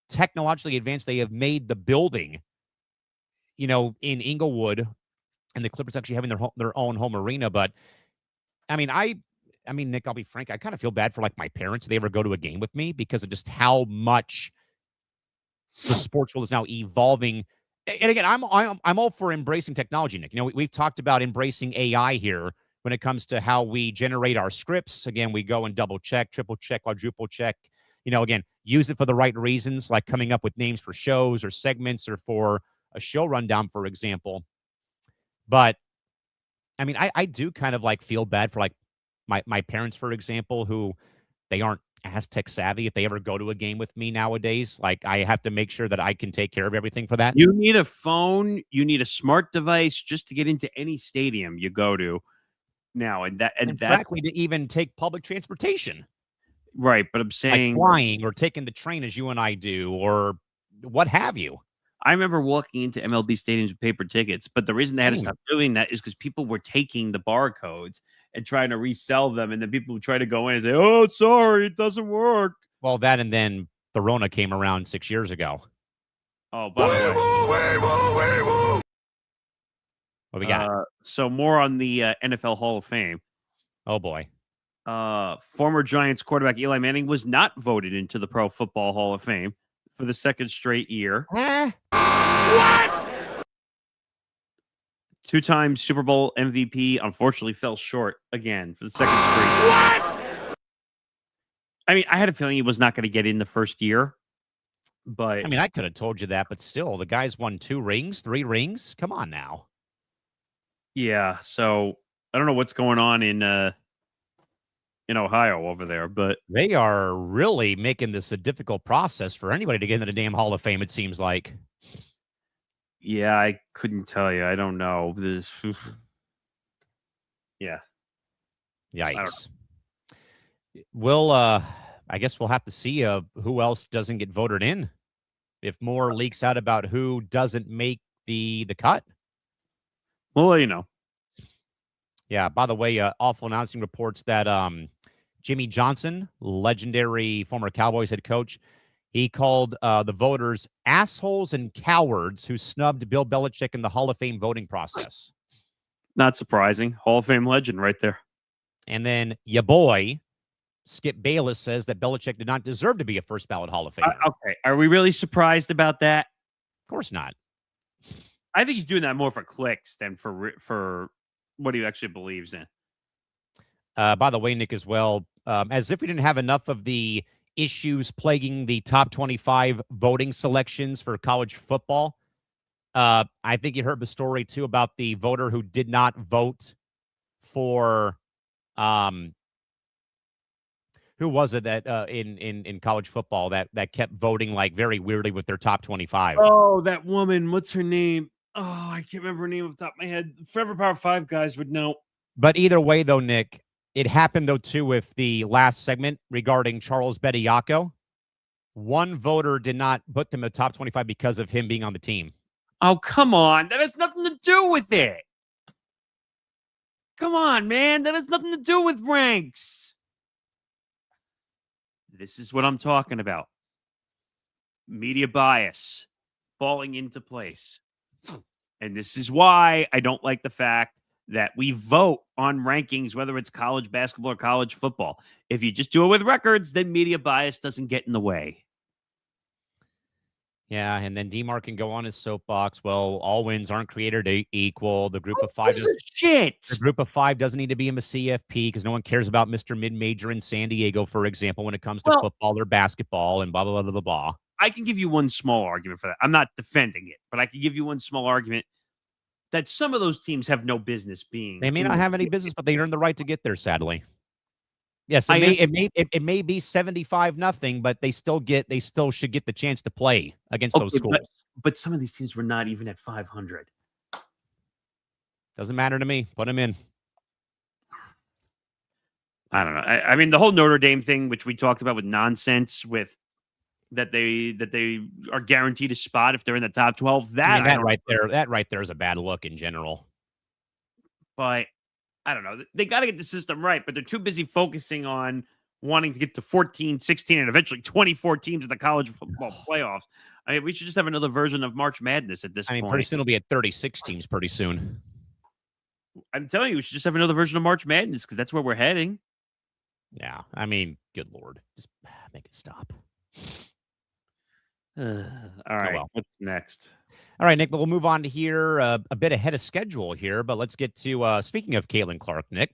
technologically advanced they have made the building, in Inglewood, and the Clippers actually having their own home arena. But I mean, Nick, I'll be frank, I kind of feel bad for like my parents if they ever go to a game with me because of just how much the sports world is now evolving. And again, I'm all for embracing technology, Nick. We've talked about embracing AI here when it comes to how we generate our scripts. Again, we go and double check, triple check, quadruple check. Again, use it for the right reasons, like coming up with names for shows or segments or for a show rundown, for example. But I mean, I do kind of like feel bad for like my parents, for example, who they aren't as tech savvy. If they ever go to a game with me nowadays, like I have to make sure that I can take care of everything for that. You need a phone. You need a smart device just to get into any stadium you go to now. And frankly, to even take public transportation. Right. But I'm saying like flying or taking the train as you and I do, or what have you. I remember walking into MLB stadiums with paper tickets, but the reason they had to stop doing that is because people were taking the barcodes and trying to resell them, and then people would try to go in and say, "Oh, sorry, it doesn't work." Well, that and then the Rona came around 6 years ago. Oh, by the way, what we got? So more on the NFL Hall of Fame. Oh boy. Former Giants quarterback Eli Manning was not voted into the Pro Football Hall of Fame for the second straight year. What? Two-time Super Bowl MVP unfortunately fell short again for the second straight. What? I mean, I had a feeling he was not going to get in the first year, but I mean, I could have told you that, but still, the guy's won 3 rings. Come on now. Yeah, so I don't know what's going on in Ohio over there, but they are really making this a difficult process for anybody to get into the damn Hall of Fame, it seems like. Yeah, I couldn't tell you. I don't know. Yeah. Yikes. I guess we'll have to see who else doesn't get voted in if more leaks out about who doesn't make the cut. Well, you know. Yeah, by the way, Awful Announcing reports that Jimmy Johnson, legendary former Cowboys head coach, he called the voters assholes and cowards who snubbed Bill Belichick in the Hall of Fame voting process. Not surprising. Hall of Fame legend right there. And then your boy, Skip Bayless, says that Belichick did not deserve to be a first ballot Hall of Famer. Okay. Are we really surprised about that? Of course not. I think he's doing that more for clicks than for what he actually believes in. By the way, Nick, as well, as if we didn't have enough of the issues plaguing the top 25 voting selections for college football, I think you heard the story, too, about the voter who did not vote for Who was it that in college football that kept voting like very weirdly with their top 25? Oh, that woman. What's her name? Oh, I can't remember her name off the top of my head. Forever Power 5 guys would know. But either way, though, Nick, it happened though too with the last segment regarding Charles Bediako. One voter did not put them in the top 25 because of him being on the team. Oh, come on. That has nothing to do with it. Come on, man. That has nothing to do with ranks. This is what I'm talking about. Media bias falling into place. And this is why I don't like the fact that we vote on rankings, whether it's college basketball or college football. If you just do it with records, then media bias doesn't get in the way. Yeah, and then DMAR can go on his soapbox. Well, all wins aren't created equal. The group of five The group of five doesn't need to be in the CFP because no one cares about Mr. Mid-Major in San Diego, for example, when it comes to football or basketball and blah, blah, blah, blah, blah. I can give you one small argument for that. I'm not defending it, but I can give you one small argument that some of those teams have no business being. They may not have any business, but they earn the right to get there, sadly. Yes, it may be 75-0, but they still should get the chance to play against those schools. But some of these teams were not even at 500. Doesn't matter to me. Put them in. I don't know. I mean, the whole Notre Dame thing, which we talked about with nonsense, with that they are guaranteed a spot if they're in the top 12. That right there is a bad look in general. But I don't know. They got to get the system right, but they're too busy focusing on wanting to get to 14, 16, and eventually 24 teams in the college football playoffs. I mean, we should just have another version of March Madness at this point. Pretty soon it'll be at 36 teams pretty soon. I'm telling you, we should just have another version of March Madness because that's where we're heading. Yeah, I mean, good Lord. Just make it stop. All right, what's next? All right, Nick, but we'll move on to here a bit ahead of schedule here, but let's get to, speaking of Callan Clark, Nick,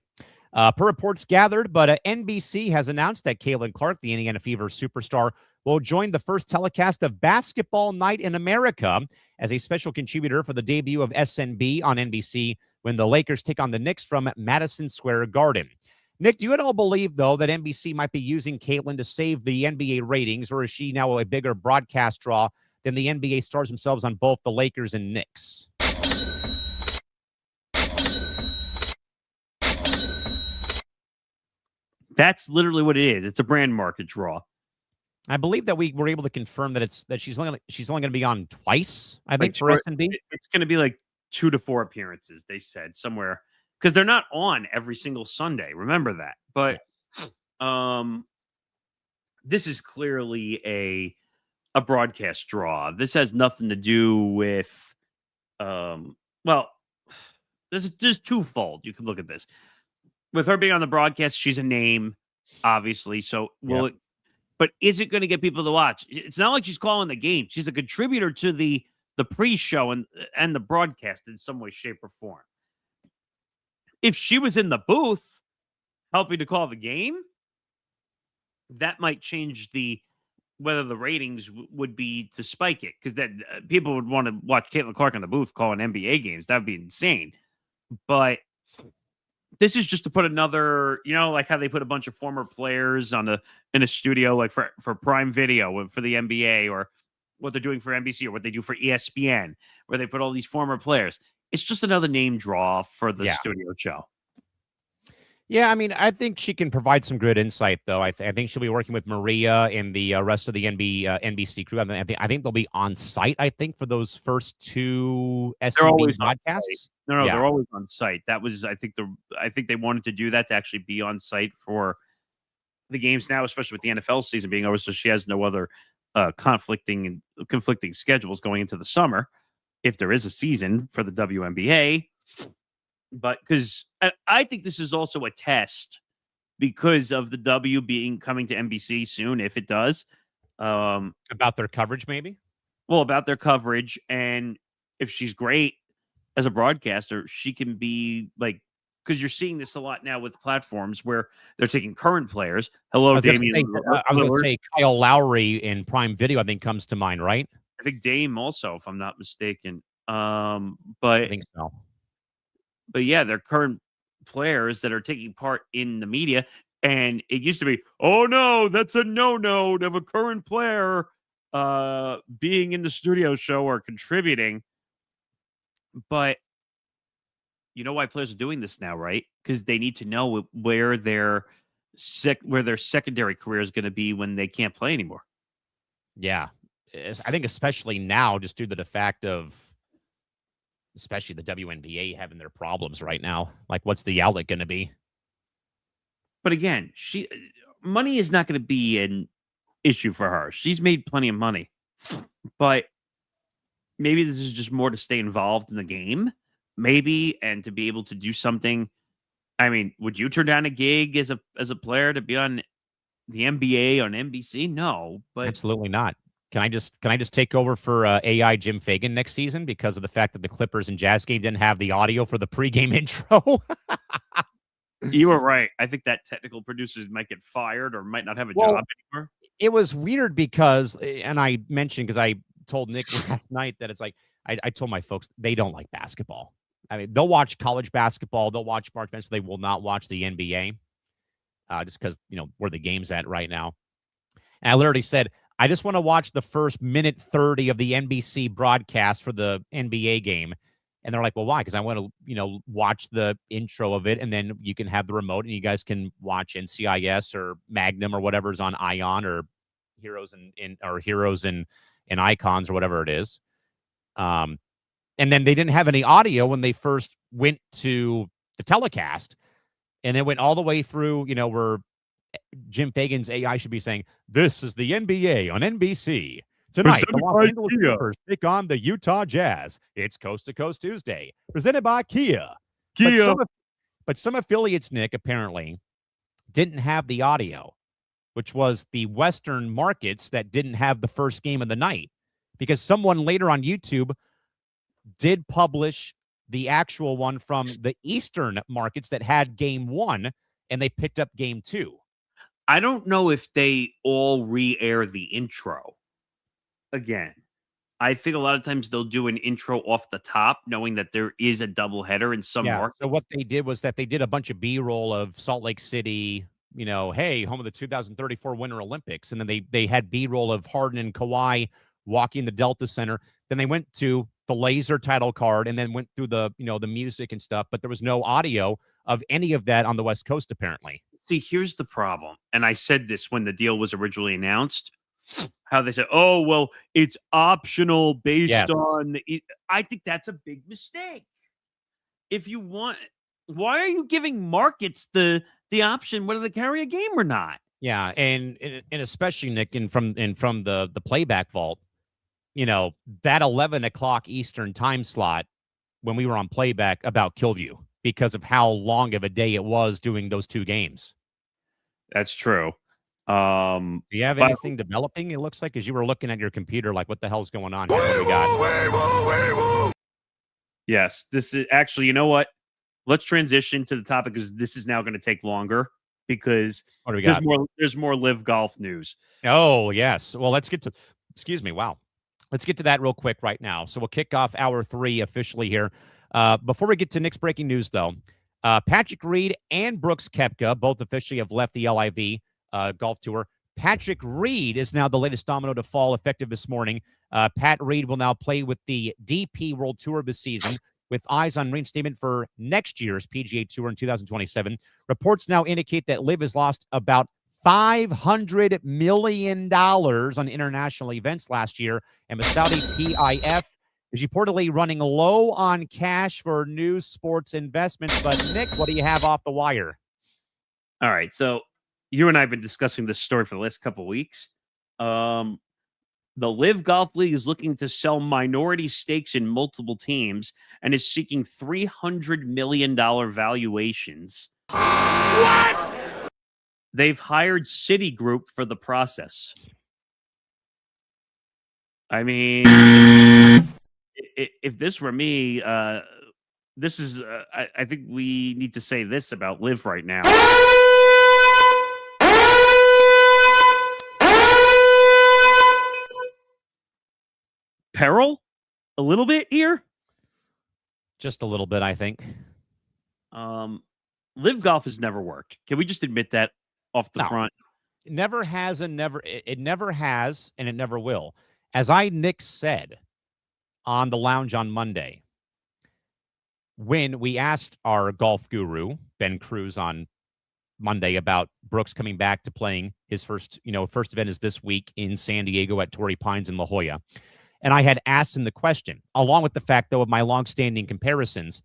per reports gathered, but NBC has announced that Callan Clark, the Indiana Fever superstar, will join the first telecast of Basketball Night in America as a special contributor for the debut of SNB on NBC when the Lakers take on the Knicks from Madison Square Garden. Nick, do you at all believe, though, that NBC might be using Callan to save the NBA ratings, or is she now a bigger broadcast draw than the NBA stars themselves on both the Lakers and Knicks? That's literally what it is. It's a brand market draw. I believe that we were able to confirm that she's only going to be on twice, I think, for SNB. It's going to be like 2 to 4 appearances, they said, somewhere. Because they're not on every single Sunday. Remember that. But this is clearly a broadcast draw. This has nothing to do with, there's twofold. You can look at this. With her being on the broadcast, she's a name, obviously. So, but is it going to get people to watch? It's not like she's calling the game. She's a contributor to the pre-show and the broadcast in some way, shape, or form. If she was in the booth helping to call the game, that might change whether the ratings would be to spike it, because then people would want to watch Caitlin Clark in the booth calling NBA games. That would be insane. But this is just to put another, like how they put a bunch of former players in a studio, like for Prime Video for the NBA, or what they're doing for NBC, or what they do for ESPN, where they put all these former players. It's just another name draw for the studio show. Yeah, I mean, I think she can provide some good insight, though. I think she'll be working with Maria and the rest of the NBC crew. I think they'll be on site, I think, for those first 2 SNB podcasts. No, they're always on site. That was, I think they wanted to do that to actually be on site for the games now, especially with the NFL season being over, so she has no other conflicting schedules going into the summer, if there is a season for the WNBA. But because I think this is also a test because of the W coming to NBC soon, if it does. About their coverage, maybe? Well, about their coverage. And if she's great as a broadcaster, she can be like, because you're seeing this a lot now with platforms where they're taking current players. Hello, Damian. I was going to say Kyle Lowry in Prime Video, I think, comes to mind, right? I think Dame also, if I'm not mistaken. But I think so. But yeah, they're current players that are taking part in the media. And it used to be, oh no, that's a no-no to have a current player being in the studio show or contributing. But you know why players are doing this now, right? Because they need to know where their secondary career is going to be when they can't play anymore. Yeah. I think especially now, just due to the fact of especially the WNBA having their problems right now. Like, what's the outlet going to be? But again, money is not going to be an issue for her. She's made plenty of money. But maybe this is just more to stay involved in the game, maybe, and to be able to do something. I mean, would you turn down a gig as a player to be on the NBA on NBC? No, but Absolutely not. Can I just take over for AI Jim Fagan next season because of the fact that the Clippers and Jazz game didn't have the audio for the pregame intro? you were right. I think that technical producers might get fired or might not have a job anymore. It was weird because, and I mentioned because I told Nick last night that it's like I told my folks they don't like basketball. I mean, they'll watch college basketball, they'll watch March Madness, they will not watch the NBA, just because where the game's at right now. And I literally said, I just want to watch the first minute 30 of the NBC broadcast for the NBA game. And they're like, well, why? Because I want to, watch the intro of it, and then you can have the remote, and you guys can watch NCIS or Magnum or whatever's on Ion or Heroes and Icons or whatever it is. And then they didn't have any audio when they first went to the telecast, and it went all the way through, where Jim Fagan's AI should be saying, "This is the NBA on NBC." Tonight, the Los Angeles Clippers take on the Utah Jazz. It's Coast to Coast Tuesday, presented by Kia. But some affiliates, Nick, apparently didn't have the audio, which was the Western markets that didn't have the first game of the night, because someone later on YouTube did publish the actual one from the Eastern markets that had game 1, and they picked up game 2. I don't know if they all re-air the intro. Again, I think a lot of times they'll do an intro off the top, knowing that there is a doubleheader in some markets. So what they did was that they did a bunch of B-roll of Salt Lake City, hey, home of the 2034 Winter Olympics. And then they had B-roll of Harden and Kawhi walking the Delta Center. Then they went to the laser title card and then went through the music and stuff. But there was no audio of any of that on the West Coast, apparently. See, here's the problem. And I said this when the deal was originally announced. How they said, oh, well, it's optional based on I think that's a big mistake. If you want, why are you giving markets the option whether they carry a game or not? Yeah, and especially, Nick, and from the Playback vault, that 11 o'clock Eastern time slot when we were on Playback about killed you because of how long of a day it was doing those 2 games. That's true. Do you have anything developing? It looks like as you were looking at your computer, like what the hell's going on here? What do we got? Yes, this is actually, you know what? Let's transition to the topic because this is now going to take longer because what do we got? There's more live golf news. Oh, yes. Well, let's get to Let's get to that real quick right now. So we'll kick off hour 3 officially here. Before we get to Nick's breaking news, though, Patrick Reed and Brooks Koepka both officially have left the LIV golf tour. Patrick Reed is now the latest domino to fall, effective this morning. Pat Reed will now play with the DP World Tour this season, with eyes on reinstatement for next year's PGA Tour in 2027. Reports now indicate that LIV has lost about $500 million on international events last year, and the Saudi PIF is reportedly running low on cash for new sports investments. But, Nick, what do you have off the wire? All right, so you and I have been discussing this story for the last couple of weeks. The LIV Golf League is looking to sell minority stakes in multiple teams and is seeking $300 million valuations. What? They've hired Citigroup for the process. I mean, if this were me, this is, I think we need to say this about LIV right now. Peril? A little bit here? Just a little bit, I think. LIV Golf has never worked. Can we just admit that? off the No. front. Never has and never it never has and it never will. As Nick said on the lounge on Monday, when we asked our golf guru, Ben Cruz, on Monday about Brooks coming back to playing his first event is this week in San Diego at Torrey Pines in La Jolla. And I had asked him the question, along with the fact, though, of my longstanding comparisons,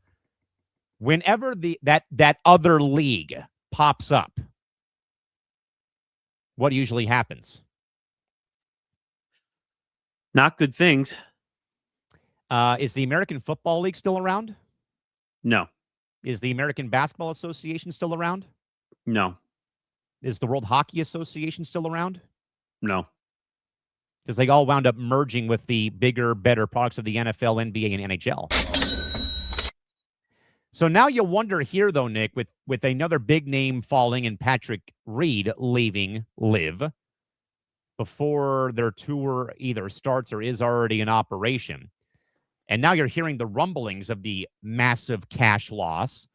whenever that other league pops up, what usually happens? Not good things. Is the American Football League still around? No. Is the American Basketball Association still around? No. Is the World Hockey Association still around? No. Because they all wound up merging with the bigger, better products of the NFL, NBA, and NHL. So now you wonder here, though, Nick, with another big name falling and Patrick Reed leaving LIV before their tour either starts or is already in operation. And now you're hearing the rumblings of the massive cash loss.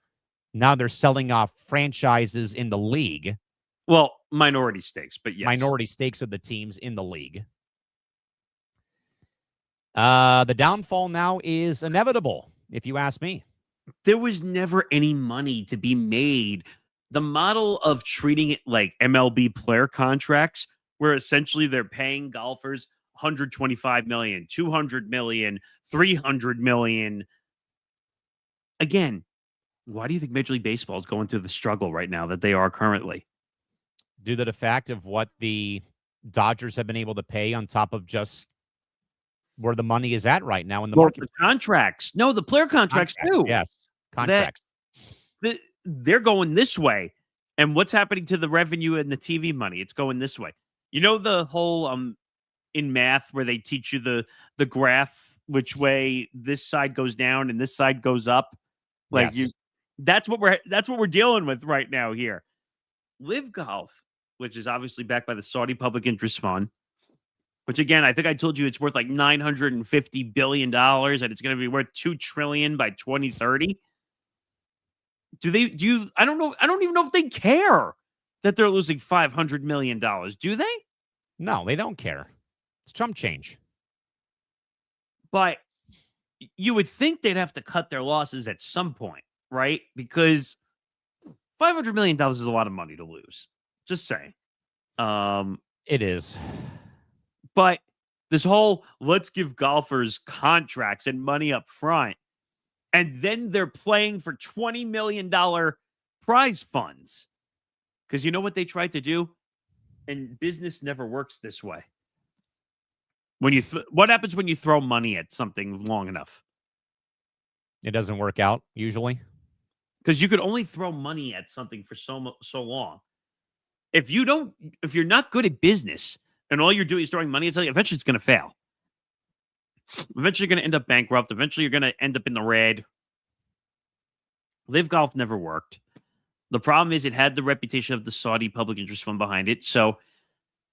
Now they're selling off franchises in the league. Well, minority stakes, but yes. Minority stakes of the teams in the league. The downfall now is inevitable, if you ask me. There was never any money to be made. The model of treating it like MLB player contracts, where essentially they're paying golfers $125 million, $200 million, $300 million. Again, why do you think Major League Baseball is going through the struggle right now that they are currently? Due to the fact of what the Dodgers have been able to pay on top of just where the money is at right now in the market. Contracts. No, the player contracts too. Yes, contracts. They're going this way. And what's happening to the revenue and the TV money? It's going this way. You know the whole in math where they teach you the graph, which way this side goes down and this side goes up? Like yes. that's what we're dealing with right now here. Live Golf, which is obviously backed by the Saudi Public Interest Fund, which again, I think I told you it's worth like $950 billion and it's going to be worth $2 trillion by 2030. I don't know. I don't even know if they care that they're losing $500 million. Do they? No, they don't care. It's chump change. But you would think they'd have to cut their losses at some point, right? Because $500 million is a lot of money to lose. Just saying. It is. But this whole let's give golfers contracts and money up front, and then they're playing for $20 million prize funds. Because you know what they tried to do? And business never works this way. When what happens when you throw money at something long enough? It doesn't work out usually. Because you could only throw money at something for so long. If you're not good at business and all you're doing is throwing money at something, eventually it's going to fail. Eventually you're going to end up bankrupt. Eventually you're going to end up in the red. Live Golf never worked. The problem is it had the reputation of the Saudi Public Interest Fund behind it. So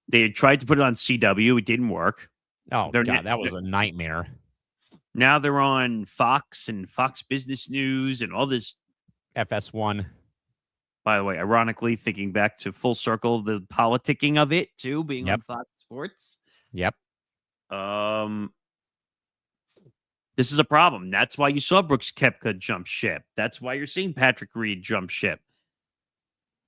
they had tried to put it on CW. It didn't work. Oh, God, that was a nightmare. Now they're on Fox and Fox Business News and all this. FS1. By the way, ironically, thinking back to full circle, the politicking of it, too, being on Fox Sports. Yep. This is a problem. That's why you saw Brooks Koepka jump ship. That's why you're seeing Patrick Reed jump ship.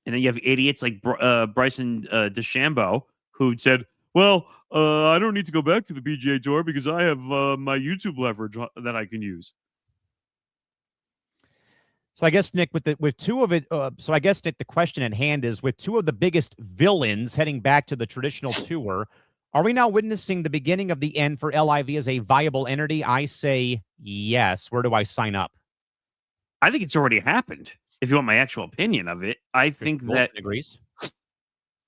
And then you have idiots like Bryson DeChambeau, who said, well, I don't need to go back to the PGA Tour because I have my YouTube leverage that I can use. So I guess, Nick, with two of it, so I guess, Nick, the question at hand is, with two of the biggest villains heading back to the traditional tour, are we now witnessing the beginning of the end for LIV as a viable entity? I say yes. Where do I sign up? I think it's already happened. If you want my actual opinion of it, I think that agrees.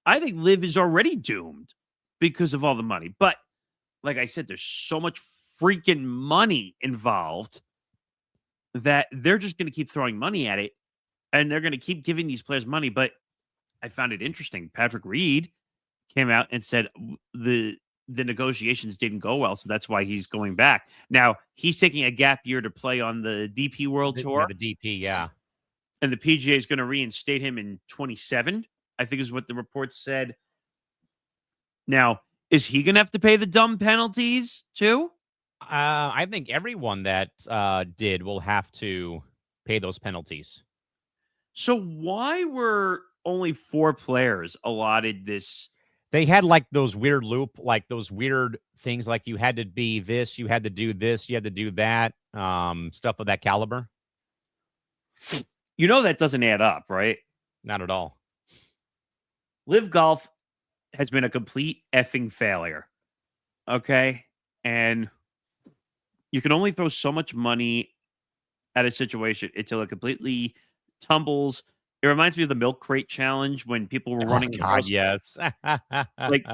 I think Liv is already doomed because of all the money. But like I said, there's so much freaking money involved that they're just going to keep throwing money at it, and they're going to keep giving these players money. But I found it interesting. Patrick Reed came out and said the negotiations didn't go well, so that's why he's going back. Now, he's taking a gap year to play on the DP World Tour. Yeah, the DP, yeah. And the PGA is going to reinstate him in 27. I think is what the report said. Now, is he going to have to pay the dumb penalties too? I think everyone that did will have to pay those penalties. So why were only 4 players allotted this? They had like those weird those weird things, like you had to be this, you had to do this, you had to do that, stuff of that caliber. You know that doesn't add up, right? Not at all. Live Golf has been a complete effing failure. Okay? And you can only throw so much money at a situation until it completely tumbles. It reminds me of the milk crate challenge when people were running across. Yes. Like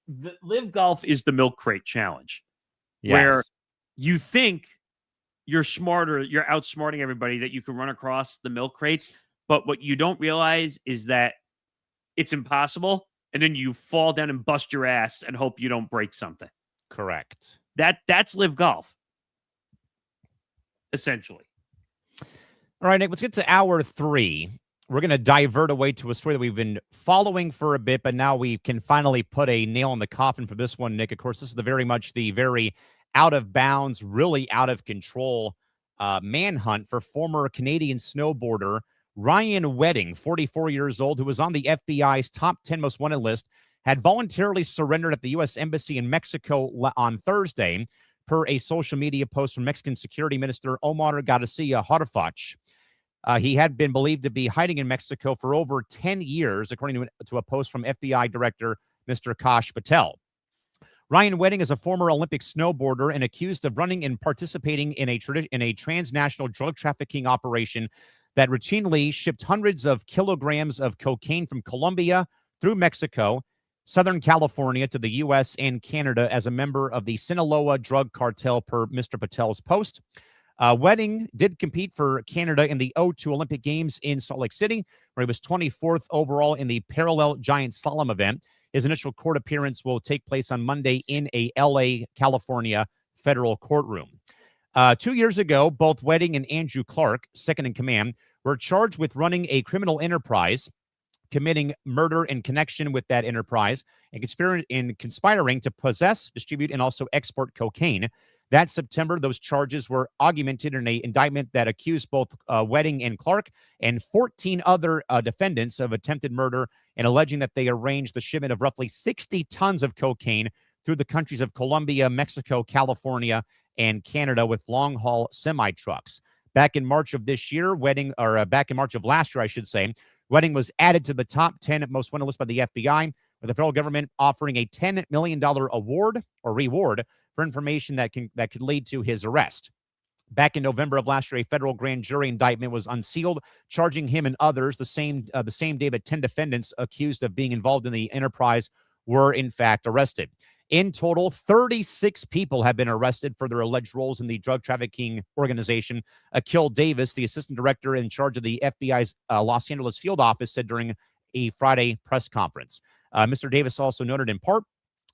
the Live Golf is the milk crate challenge, where Yes. you think you're smarter, you're outsmarting everybody, that you can run across the milk crates, but what you don't realize is that it's impossible, and then you fall down and bust your ass and hope you don't break something. Correct. That's Live Golf, essentially. All right, Nick, let's get to hour 3. We're going to divert away to a story that we've been following for a bit, but now we can finally put a nail in the coffin for this one, Nick. Of course, this is the very out of bounds, really out of control manhunt for former Canadian snowboarder Ryan Wedding, 44 years old, who was on the FBI's top 10 most wanted list, had voluntarily surrendered at the U.S. Embassy in Mexico on Thursday, per a social media post from Mexican Security Minister Omar Garcia Harfuch. He had been believed to be hiding in Mexico for over 10 years, according to a post from FBI Director Mr. Kash Patel. Ryan Wedding is a former Olympic snowboarder and accused of running and participating in a transnational drug trafficking operation that routinely shipped hundreds of kilograms of cocaine from Colombia through Mexico, Southern California to the U.S. and Canada as a member of the Sinaloa drug cartel, per Mr. Patel's post. Wedding did compete for Canada in the O2 Olympic Games in Salt Lake City, where he was 24th overall in the parallel giant slalom event. His initial court appearance will take place on Monday in a L.A., California federal courtroom. 2 years ago, both Wedding and Andrew Clark, second in command, were charged with running a criminal enterprise, committing murder in connection with that enterprise, and conspiring to possess, distribute, and also export cocaine. That September, those charges were augmented in an indictment that accused both Wedding and Clark and 14 other defendants of attempted murder, and alleging that they arranged the shipment of roughly 60 tons of cocaine through the countries of Colombia, Mexico, California, and Canada with long-haul semi-trucks. Back in March of this year, back in March of last year, I should say, Wedding was added to the top 10 most wanted list by the FBI, with the federal government offering a $10 million reward for information that could lead to his arrest. Back in November of last year, a federal grand jury indictment was unsealed, charging him and others the same day that 10 defendants accused of being involved in the enterprise were in fact arrested. In total, 36 people have been arrested for their alleged roles in the drug trafficking organization. Akil Davis, the assistant director in charge of the FBI's Los Angeles field office, said during a Friday press conference. Mr. Davis also noted in part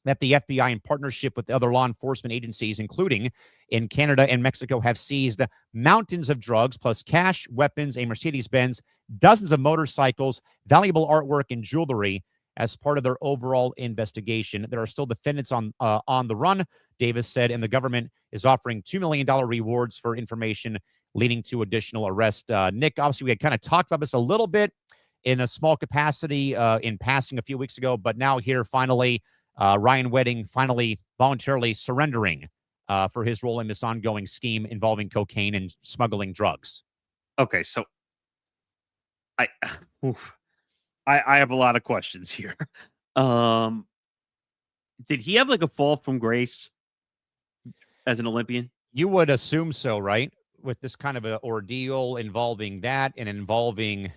that the FBI, in partnership with other law enforcement agencies, including in Canada and Mexico, have seized mountains of drugs, plus cash, weapons, a Mercedes-Benz, dozens of motorcycles, valuable artwork, and jewelry as part of their overall investigation. There are still defendants on the run, Davis said, and the government is offering $2 million rewards for information leading to additional arrest. Nick, obviously, we had kind of talked about this a little bit in a small capacity in passing a few weeks ago, but now here, finally, Ryan Wedding finally voluntarily surrendering for his role in this ongoing scheme involving cocaine and smuggling drugs. Okay, so I have a lot of questions here. Did he have like a fall from grace as an Olympian? You would assume so, right? With this kind of an ordeal involving that and involving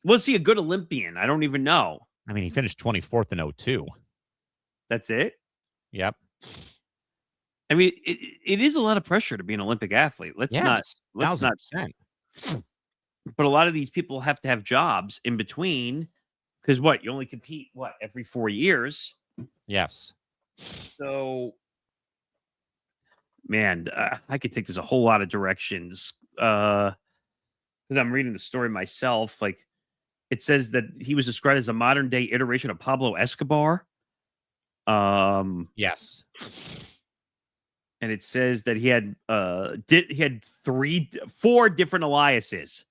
Was he a good Olympian? I don't even know. I mean, he finished 24th in O2. That's it? Yep. I mean, it is a lot of pressure to be an Olympic athlete. Let's not. 1,000%. But a lot of these people have to have jobs in between, because you only compete every 4 years. Yes. So, man, I could take this a whole lot of directions. Because I'm reading the story myself. Like, It says that he was described as a modern day iteration of Pablo Escobar. Yes. And it says that he had four different aliases.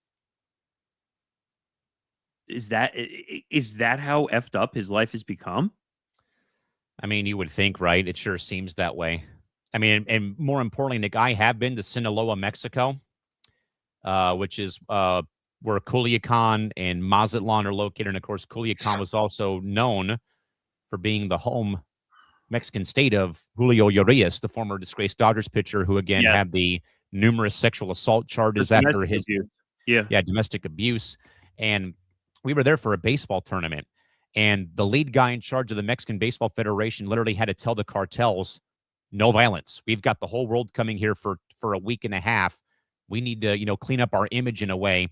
Is that how effed up his life has become? I mean, you would think, right? It sure seems that way. I mean, and more importantly, Nick, I have been to Sinaloa, Mexico, which is where Culiacan and Mazatlan are located. And of course, Culiacan was also known for being the home Mexican state of Julio Urias, the former disgraced Dodgers pitcher, who again had the numerous sexual assault charges after his domestic abuse. And we were there for a baseball tournament, and the lead guy in charge of the Mexican Baseball Federation literally had to tell the cartels, no violence. We've got the whole world coming here for a week and a half. We need to, clean up our image in a way.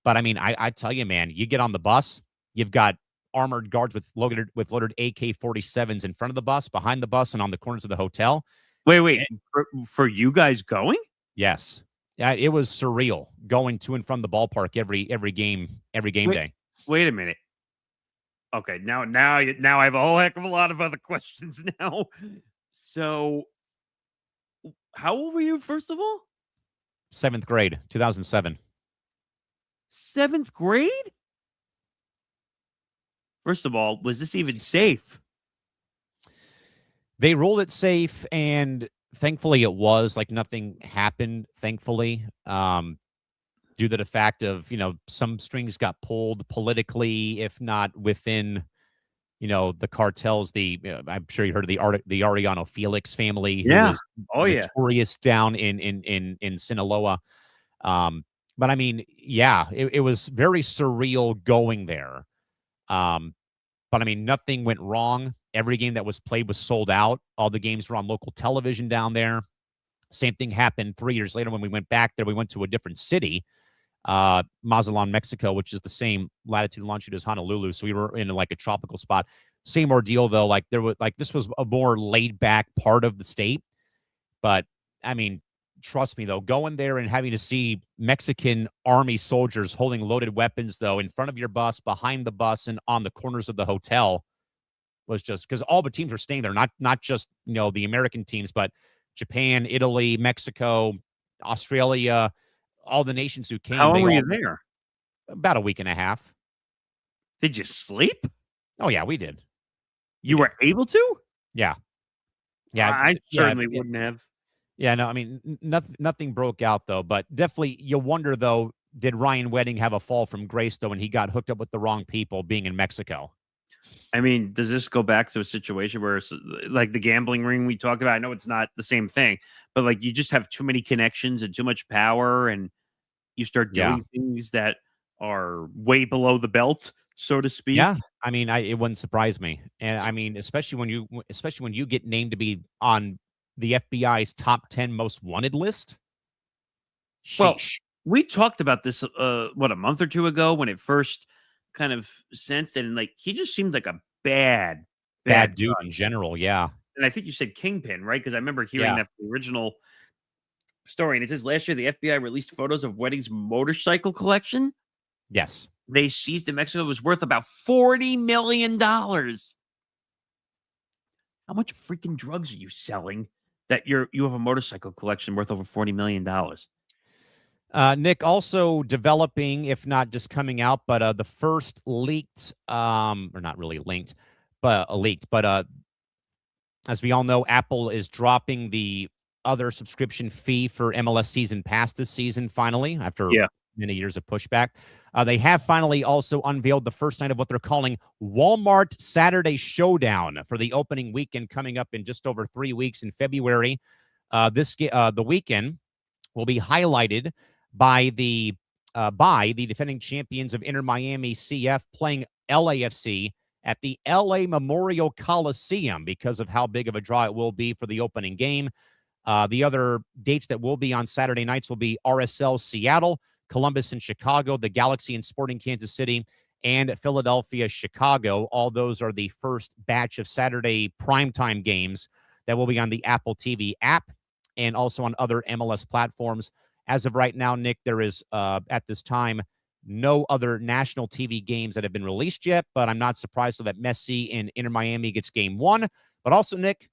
But I mean, I tell you, man, you get on the bus, you've got armored guards with loaded AK-47s in front of the bus, behind the bus, and on the corners of the hotel. Wait, for you guys going? Yes. Yeah, it was surreal going to and from the ballpark every game day. Wait a minute. Okay, now I have a whole heck of a lot of other questions now. So, how old were you, first of all? 7th grade, 2007. 7th grade? First of all, was this even safe? They ruled it safe, and thankfully it was. Like, nothing happened, thankfully, due to the fact of, some strings got pulled politically, if not within, the cartels. I'm sure you heard of the Arellano Felix family, who was notorious down in Sinaloa. But I mean, it was very surreal going there. But I mean, nothing went wrong. Every game that was played was sold out. All the games were on local television down there. Same thing happened 3 years later when we went back there. We went to a different city, Mazatlan, Mexico, which is the same latitude and longitude as Honolulu. So we were in like a tropical spot. Same ordeal though. Like this was a more laid back part of the state. But I mean, trust me though, going there and having to see Mexican army soldiers holding loaded weapons though in front of your bus, behind the bus, and on the corners of the hotel was just because all the teams were staying there, not just the American teams, but Japan, Italy, Mexico, Australia, all the nations who came. How long were you there? About a week and a half. Did you sleep? Oh yeah, we did. You were able to? Yeah. I certainly wouldn't have. Yeah, no, I mean, nothing broke out, though, but definitely you wonder, though, did Ryan Wedding have a fall from grace, though, when he got hooked up with the wrong people being in Mexico? I mean, does this go back to a situation where it's like the gambling ring we talked about? I know it's not the same thing, but like you just have too many connections and too much power, and you start doing things that are way below the belt, so to speak. Yeah, I mean, it wouldn't surprise me, and I mean, especially when you get named to be on the FBI's top 10 most wanted list. Sheesh. Well, we talked about this, a month or two ago when it first kind of sensed it, and like he just seemed like a bad dude in general. Yeah. And I think you said Kingpin, right? Because I remember hearing that from the original story. And it says last year the FBI released photos of Wedding's motorcycle collection. Yes. They seized in Mexico. It was worth about $40 million. How much freaking drugs are you selling that you have a motorcycle collection worth over $40 million? Nick, also developing, if not just coming out, but the first leaked, or not really linked, but leaked. But as we all know, Apple is dropping the other subscription fee for MLS Season Pass this season, finally, after many years of pushback. They have finally also unveiled the first night of what they're calling Walmart Saturday Showdown for the opening weekend coming up in just over 3 weeks in February. The weekend will be highlighted by the defending champions of Inter Miami CF playing LAFC at the LA Memorial Coliseum because of how big of a draw it will be for the opening game. The other dates that will be on Saturday nights will be RSL Seattle, Columbus and Chicago, the Galaxy and Sporting Kansas City, and Philadelphia, Chicago. All those are the first batch of Saturday primetime games that will be on the Apple TV app and also on other MLS platforms. As of right now, Nick, there is, at this time, no other national TV games that have been released yet, but I'm not surprised that Messi and Inter Miami gets game one. But also, Nick,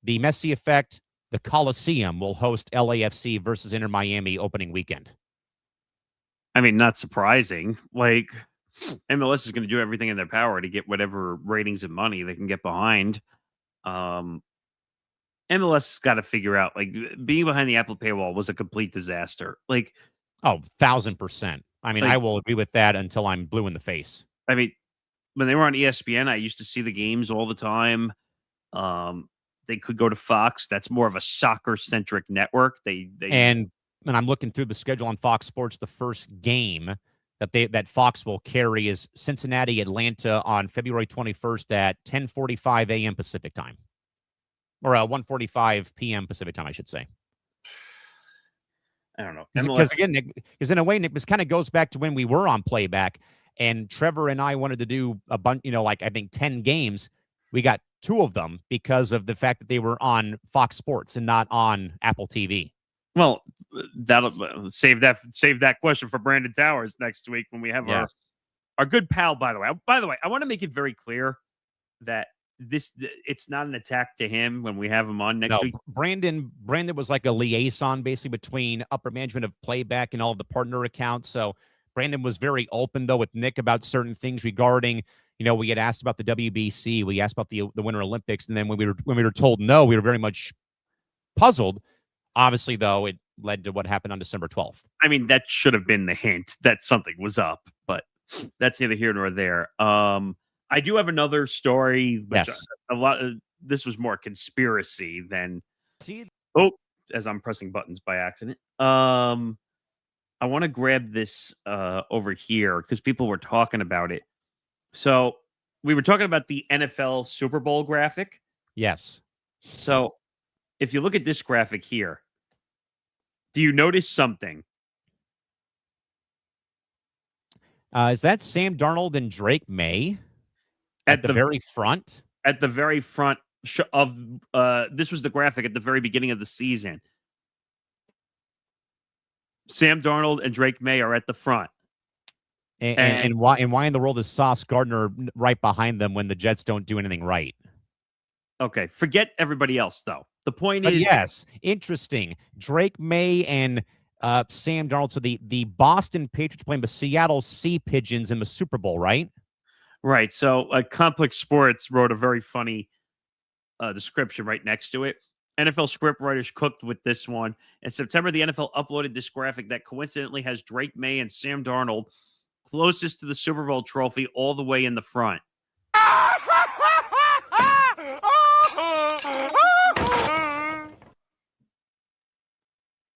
the Messi effect, the Coliseum will host LAFC versus Inter Miami opening weekend. I mean, not surprising. Like, MLS is going to do everything in their power to get whatever ratings and money they can get behind. MLS has got to figure out, like, being behind the Apple paywall was a complete disaster. Like, oh, 1,000%. I mean, like, I will agree with that until I'm blue in the face. I mean, when they were on ESPN, I used to see the games all the time. They could go to Fox. That's more of a soccer-centric network. And I'm looking through the schedule on Fox Sports. The first game that Fox will carry is Cincinnati, Atlanta on February 21st at 10:45 a.m. Pacific time. Or 1:45 p.m. Pacific time, I should say. I don't know. Because again, Nick, because in a way, Nick, this kind of goes back to when we were on Playback, and Trevor and I wanted to do a bunch, like I think 10 games. We got 2 of them because of the fact that they were on Fox Sports and not on Apple TV. Well, that'll save that question for Brandon Towers next week when we have our good pal. By the way, I want to make it very clear that it's not an attack to him when we have him on next week. Brandon was like a liaison basically between upper management of Playback and all of the partner accounts. So Brandon was very open though with Nick about certain things regarding, we had asked about the WBC, we asked about the Winter Olympics, and then when we were told no, we were very much puzzled. Obviously, though, it led to what happened on December 12th. I mean, that should have been the hint that something was up, but that's neither here nor there. I do have another story. Which this was more conspiracy than. As I'm pressing buttons by accident. I want to grab this over here because people were talking about it. So we were talking about the NFL Super Bowl graphic. Yes. So if you look at this graphic here, do you notice something? Is that Sam Darnold and Drake May at the very front? At the very front of this was the graphic at the very beginning of the season. Sam Darnold and Drake May are at the front. And why in the world is Sauce Gardner right behind them when the Jets don't do anything right? Okay, forget everybody else, though. The point is... Yes, interesting. Drake May and Sam Darnold. So the Boston Patriots playing the Seattle Sea Pigeons in the Super Bowl, right? Right. So Complex Sports wrote a very funny description right next to it. NFL scriptwriters cooked with this one. In September, the NFL uploaded this graphic that coincidentally has Drake May and Sam Darnold closest to the Super Bowl trophy all the way in the front.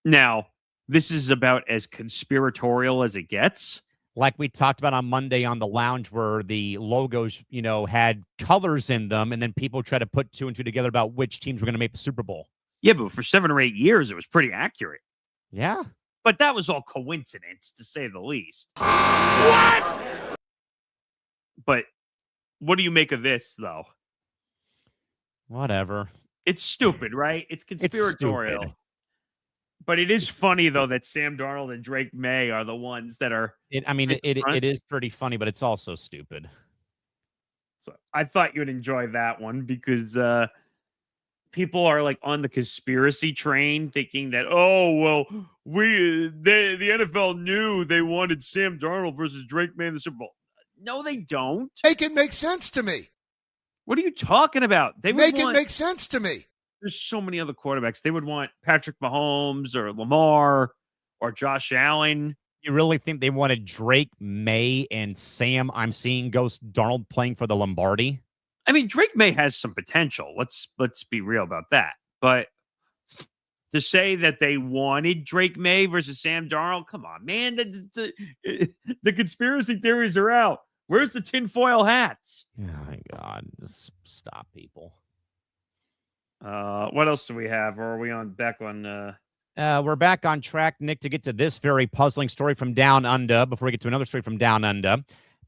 Now, this is about as conspiratorial as it gets. Like we talked about on Monday on the lounge where the logos, had colors in them, and then people try to put 2 and 2 together about which teams were going to make the Super Bowl. Yeah, but for 7 or 8 years, it was pretty accurate. Yeah. But that was all coincidence, to say the least. What? But what do you make of this, though? Whatever. It's stupid, right? It's conspiratorial. It's but it is funny, though, that Sam Darnold and Drake May are the ones that are... It is pretty funny, but it's also stupid. So I thought you'd enjoy that one because people are like on the conspiracy train thinking that, the NFL knew they wanted Sam Darnold versus Drake May in the Super Bowl. No, they don't. Make it make sense to me. What are you talking about? They Make it make sense to me. There's so many other quarterbacks. They would want Patrick Mahomes or Lamar or Josh Allen. You really think they wanted Drake May and Sam Ghost Darnold playing for the Lombardi? I mean, Drake May has some potential. Let's be real about that. But to say that they wanted Drake May versus Sam Darnold, come on, man. The conspiracy theories are out. Where's the tinfoil hats? Oh, my God. Just stop, people. What else do we have? Or are we back on... We're back on track, Nick, to get to this very puzzling story from Down Under before we get to another story from Down Under.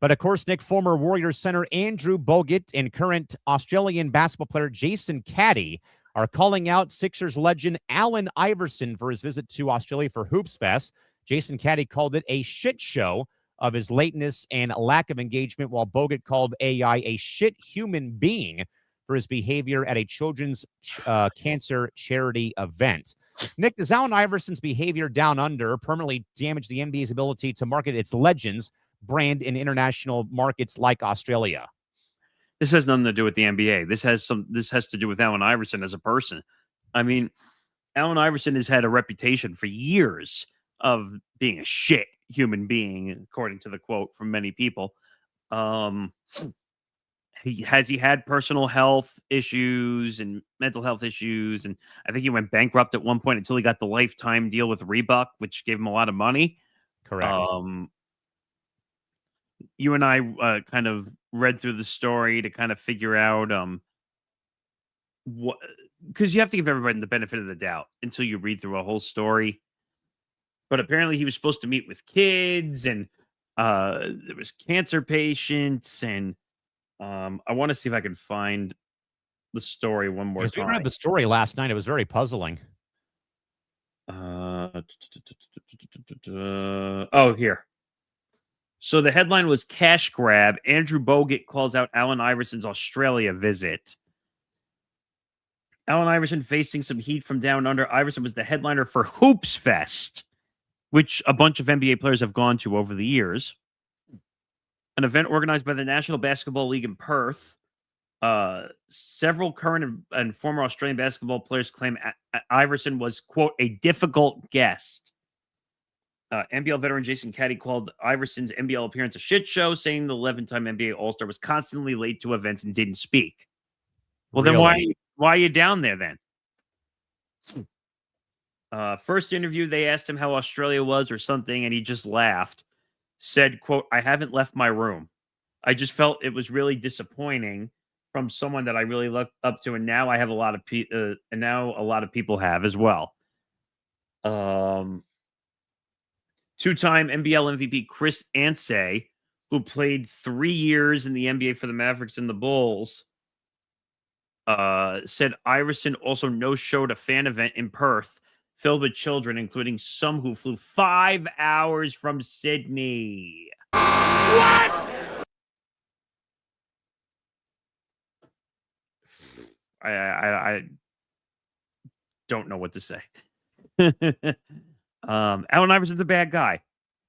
But, of course, Nick, former Warriors center Andrew Bogut and current Australian basketball player Jason Caddy are calling out Sixers legend Allen Iverson for his visit to Australia for Hoops Fest. Jason Caddy called it a shit show of his lateness and lack of engagement, while Bogut called AI a shit human being for his behavior at a children's cancer charity event. Nick, does Allen Iverson's behavior down under permanently damage the NBA's ability to market its legends brand in international markets like Australia? This has nothing to do with the NBA. This has to do with Allen Iverson as a person. I mean, Allen Iverson has had a reputation for years of being a shit human being, according to the quote from many people. He had personal health issues and mental health issues, and I think he went bankrupt at one point until he got the lifetime deal with Reebok, which gave him a lot of money. Correct. You and I kind of read through the story to kind of figure out what, because you have to give everybody the benefit of the doubt until you read through a whole story. But apparently he was supposed to meet with kids, and there was cancer patients, and I want to see if I can find the story one more time. We read the story last night. It was very puzzling. Oh, here. So the headline was Cash Grab. Andrew Bogut calls out Allen Iverson's Australia visit. Allen Iverson facing some heat from down under. Iverson was the headliner for Hoops Fest, which a bunch of NBA players have gone to over the years. An event organized by the National Basketball League in Perth. Several current and former Australian basketball players claim Iverson was, quote, a difficult guest. NBL veteran Jason Caddy called Iverson's NBL appearance a shit show, saying the 11-time NBA All-Star was constantly late to events and didn't speak. Well, Really? then why are you down there then? First interview, they asked him how Australia was or something, and he just laughed. Said, quote, I haven't left my room. I just felt it was really disappointing from someone that I really looked up to, and now I have a lot of people have as well. Two-time NBL MVP Chris Ansay, who played 3 years in the NBA for the Mavericks and the Bulls, said Iverson also no-showed a fan event in Perth filled with children, including some who flew 5 hours from Sydney. What? I don't know what to say. Allen Iverson's a bad guy.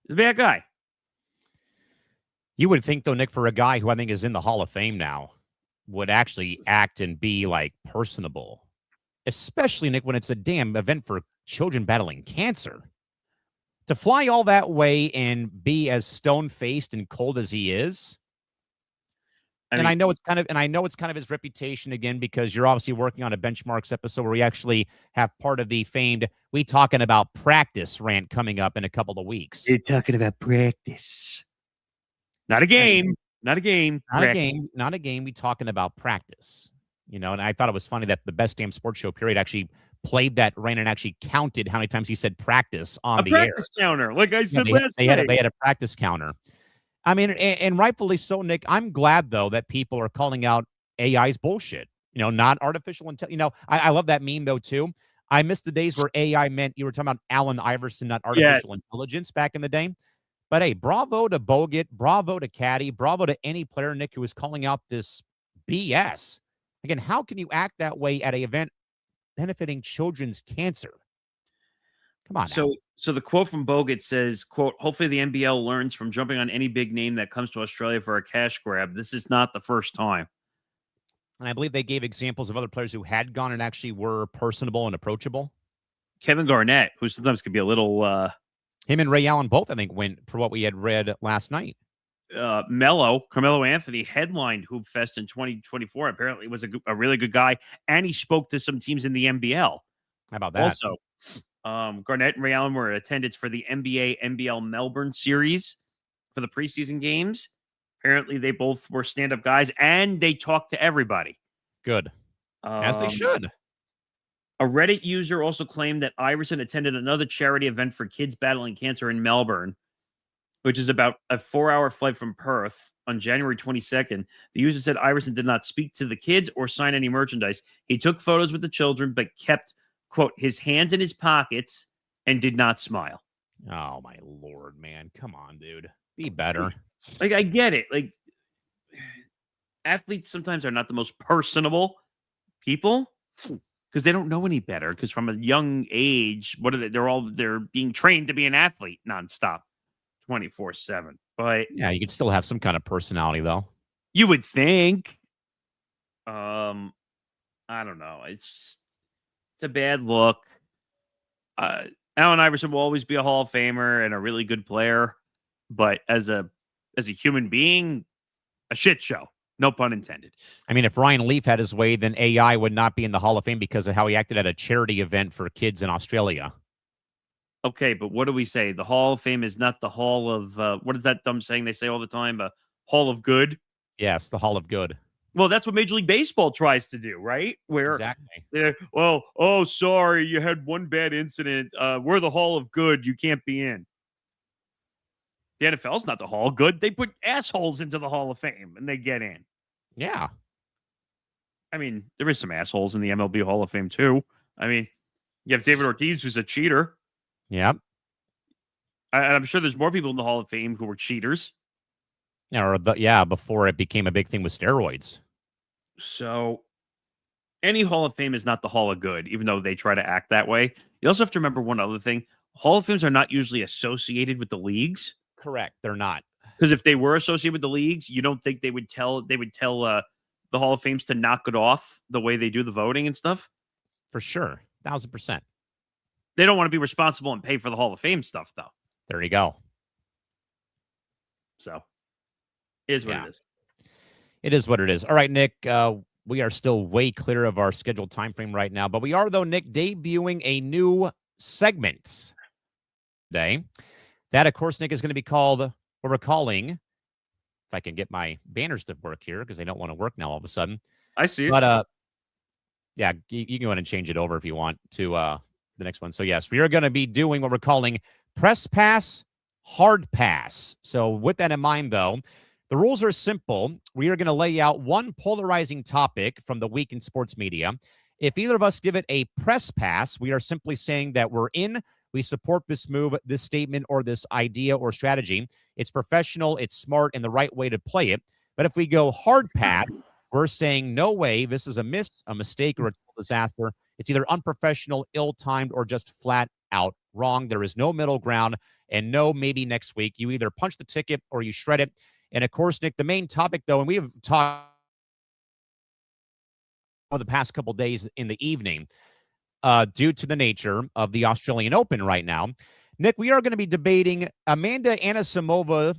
He's a bad guy. You would think, though, Nick, for a guy who I think is in the Hall of Fame now, would actually act and be, like, personable. Especially, Nick, when it's a damn event for children battling cancer. To fly all that way and be as stone-faced and cold as he is. I know it's kind of his reputation again, because you're obviously working on a Benchmarks episode where we actually have part of the famed "we talking about practice" rant coming up in a couple of weeks. You're talking about practice, not a game, not a game, not a game. We talking about practice, and I thought it was funny that the Best Damn Sports Show period actually played that rant and actually counted how many times he said practice on the air. A practice counter, like I said last night. They had a practice counter. I mean, and rightfully so, Nick. I'm glad, though, that people are calling out AI's bullshit, not artificial intelligence. I love that meme, though, too. I miss the days where AI meant you were talking about Allen Iverson, not artificial intelligence back in the day. But, hey, bravo to Bogut, bravo to Caddy, bravo to any player, Nick, who is calling out this BS. Again, how can you act that way at an event benefiting children's cancer? Come on now. So the quote from Bogut says, quote, hopefully the NBL learns from jumping on any big name that comes to Australia for a cash grab. This is not the first time. And I believe they gave examples of other players who had gone and actually were personable and approachable. Kevin Garnett, who sometimes could be a little... him and Ray Allen both, I think, went for what we had read last night. Carmelo Anthony headlined Hoop Fest in 2024. Apparently was a really good guy, and he spoke to some teams in the NBL. How about that? Also, Garnett and Ray Allen were in attendance for the NBA NBL Melbourne series for the preseason games. Apparently, they both were stand-up guys, and they talked to everybody. Good. As they should. A Reddit user also claimed that Iverson attended another charity event for kids battling cancer in Melbourne, which is about a 4-hour flight from Perth, on January 22nd. The user said Iverson did not speak to the kids or sign any merchandise. He took photos with the children, but kept, quote, his hands in his pockets and did not smile. Oh, my Lord, man. Come on, dude. Be better. Like, I get it. Like, athletes sometimes are not the most personable people because they don't know any better. Because from a young age, what are they? They're being trained to be an athlete nonstop, 24/7. But Yeah, you could still have some kind of personality, though. you would think, I don't know. It's a bad look. Allen Iverson will always be a Hall of Famer and a really good player, but as a human being, a shit show. No pun intended. I mean, if Ryan Leaf had his way, then AI would not be in the Hall of Fame because of how he acted at a charity event for kids in Australia. Okay, but what do we say? The Hall of Fame is not the Hall of what is that dumb saying they say all the time? Hall of Good. Yes, the Hall of Good. Well, that's what Major League Baseball tries to do, right? Where exactly. Well, oh, sorry, you had one bad incident. We're the Hall of Good. You can't be in. The NFL's not the Hall of Good. They put assholes into the Hall of Fame and they get in. Yeah. I mean, there is some assholes in the MLB Hall of Fame too. I mean, you have David Ortiz, who's a cheater. Yep. I'm sure there's more people in the Hall of Fame who were cheaters. Yeah, before it became a big thing with steroids. So any Hall of Fame is not the Hall of Good, even though they try to act that way. You also have to remember one other thing. Hall of Fames are not usually associated with the leagues. Correct. They're not. Because if they were associated with the leagues, you don't think they would tell the Hall of Fames to knock it off the way they do the voting and stuff? For sure. 1,000%. They don't want to be responsible and pay for the Hall of Fame stuff, though. There you go. So, it is what it is. It is what it is. All right, Nick, we are still way clear of our scheduled time frame right now, but we are, though, Nick, debuting a new segment today. That, of course, Nick, is going to be called, what we're calling, if I can get my banners to work here, because they don't want to work now all of a sudden. I see it. But, yeah, you can go ahead and change it over if you want to the next one. So, yes, we are going to be doing what we're calling Press Pass, Hard Pass. So, with that in mind, though, the rules are simple. We are going to lay out one polarizing topic from the week in sports media. If either of us give it a press pass, we are simply saying that we're in, we support this move, this statement, or this idea or strategy. It's professional, it's smart, and the right way to play it. But if we go hard pass, we're saying, no way, this is a miss, a mistake, or a total disaster. It's either unprofessional, ill-timed, or just flat out wrong. There is no middle ground, and no maybe next week. You either punch the ticket or you shred it. And, of course, Nick, the main topic, though, and we have talked over the past couple days in the evening, due to the nature of the Australian Open right now. Nick, we are going to be debating Amanda Anisimova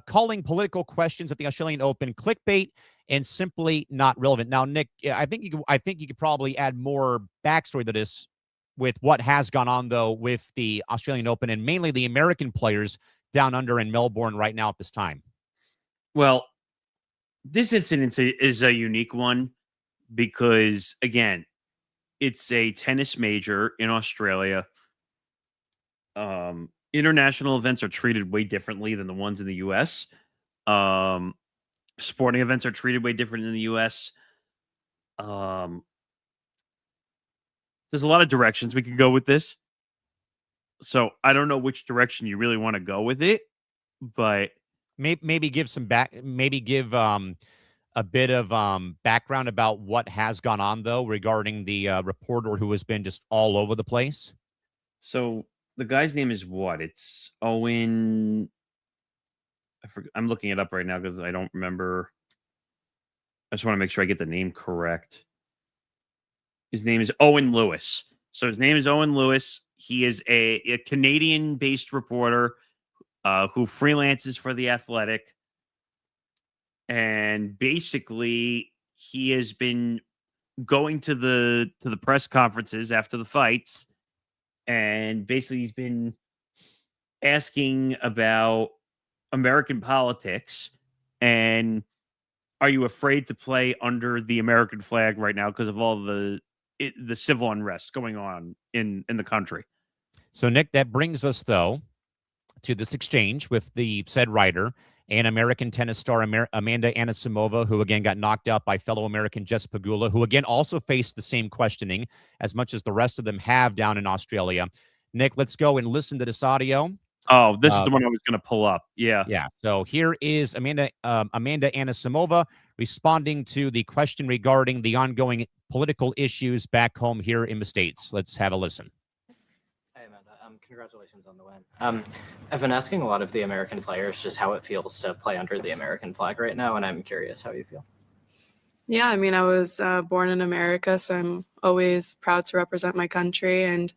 calling political questions at the Australian Open clickbait and simply not relevant. Now, Nick, I think you could probably add more backstory to this with what has gone on, though, with the Australian Open and mainly the American players down under in Melbourne right now at this time. Well, this incident is a unique one because, again, it's a tennis major in Australia. International events are treated way differently than the ones in the U.S. Sporting events are treated way different in the U.S. There's a lot of directions we could go with this. So I don't know which direction you really want to go with it, but maybe give a bit of background about what has gone on, though, regarding the reporter who has been just all over the place. So the guy's name is what? It's Owen. I'm looking it up right now because I don't remember. I just want to make sure I get the name correct. His name is Owen Lewis. So his name is Owen Lewis. He is a Canadian-based reporter who freelances for The Athletic. And basically, he has been going to the press conferences after the fights, and basically he's been asking about American politics and are you afraid to play under the American flag right now because of all the civil unrest going on in the country? So, Nick, that brings us, though, to this exchange with the said writer and American tennis star Amanda Anisimova, who, again, got knocked out by fellow American Jess Pegula, who, again, also faced the same questioning as much as the rest of them have down in Australia. Nick, let's go and listen to this audio. Oh, this is the one I was going to pull up. Yeah. Yeah. So here is Amanda Anisimova responding to the question regarding the ongoing political issues back home here in the States. Let's have a listen. Hey, Amanda. Congratulations on the win. I've been asking a lot of the American players just how it feels to play under the American flag right now, and I'm curious how you feel. Yeah, I mean, I was born in America, so I'm always proud to represent my country. And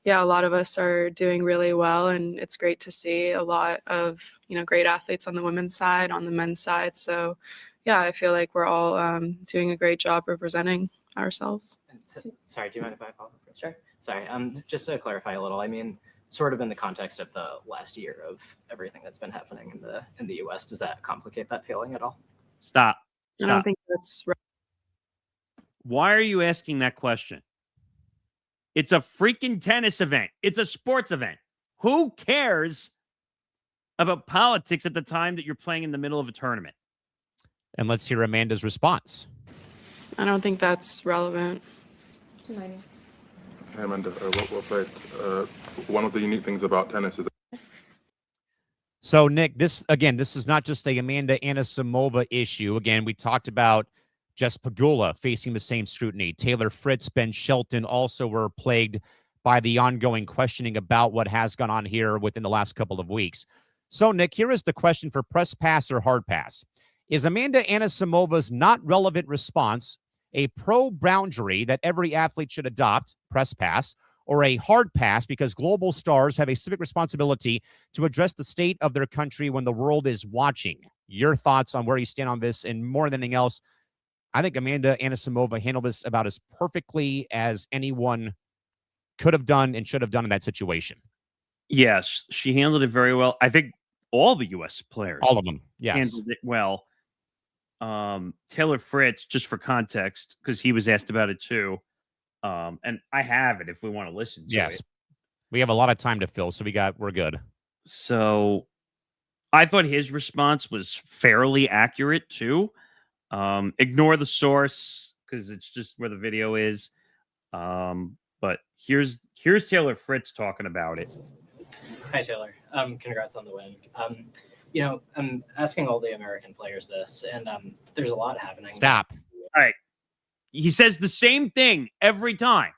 yeah, a lot of us are doing really well, and it's great to see a lot of, great athletes on the women's side, on the men's side. So yeah, I feel like we're all doing a great job representing ourselves. Sorry, do you mind if I follow up? Sure. Sorry, just to clarify a little, I mean, sort of in the context of the last year of everything that's been happening in the U.S., does that complicate that feeling at all? Stop. I don't think that's right. Why are you asking that question? It's a freaking tennis event. It's a sports event. Who cares about politics at the time that you're playing in the middle of a tournament? And let's hear Amanda's response. I don't think that's relevant. Hey Amanda, well played. One of the unique things about tennis is. So, Nick, this is not just a Amanda Anisimova issue. Again, we talked about Jess Pegula facing the same scrutiny. Taylor Fritz, Ben Shelton also were plagued by the ongoing questioning about what has gone on here within the last couple of weeks. So, Nick, here is the question for press pass or hard pass. Is Amanda Anisimova's not relevant response a pro-boundary that every athlete should adopt, press pass, or a hard pass because global stars have a civic responsibility to address the state of their country when the world is watching? Your thoughts on where you stand on this, and more than anything else, I think Amanda Anisimova handled this about as perfectly as anyone could have done and should have done in that situation. Yes, she handled it very well. I think all the U.S. players, all of them, yes, handled it well. Taylor Fritz, just for context, because he was asked about it too. And I have it if we want to listen to it. We have a lot of time to fill, so we're good. So I thought his response was fairly accurate too. Ignore the source because it's just where the video is. But here's Taylor Fritz talking about it. Hi, Taylor. Congrats on the win. I'm asking all the American players this, and there's a lot happening. Stop. All right. He says the same thing every time.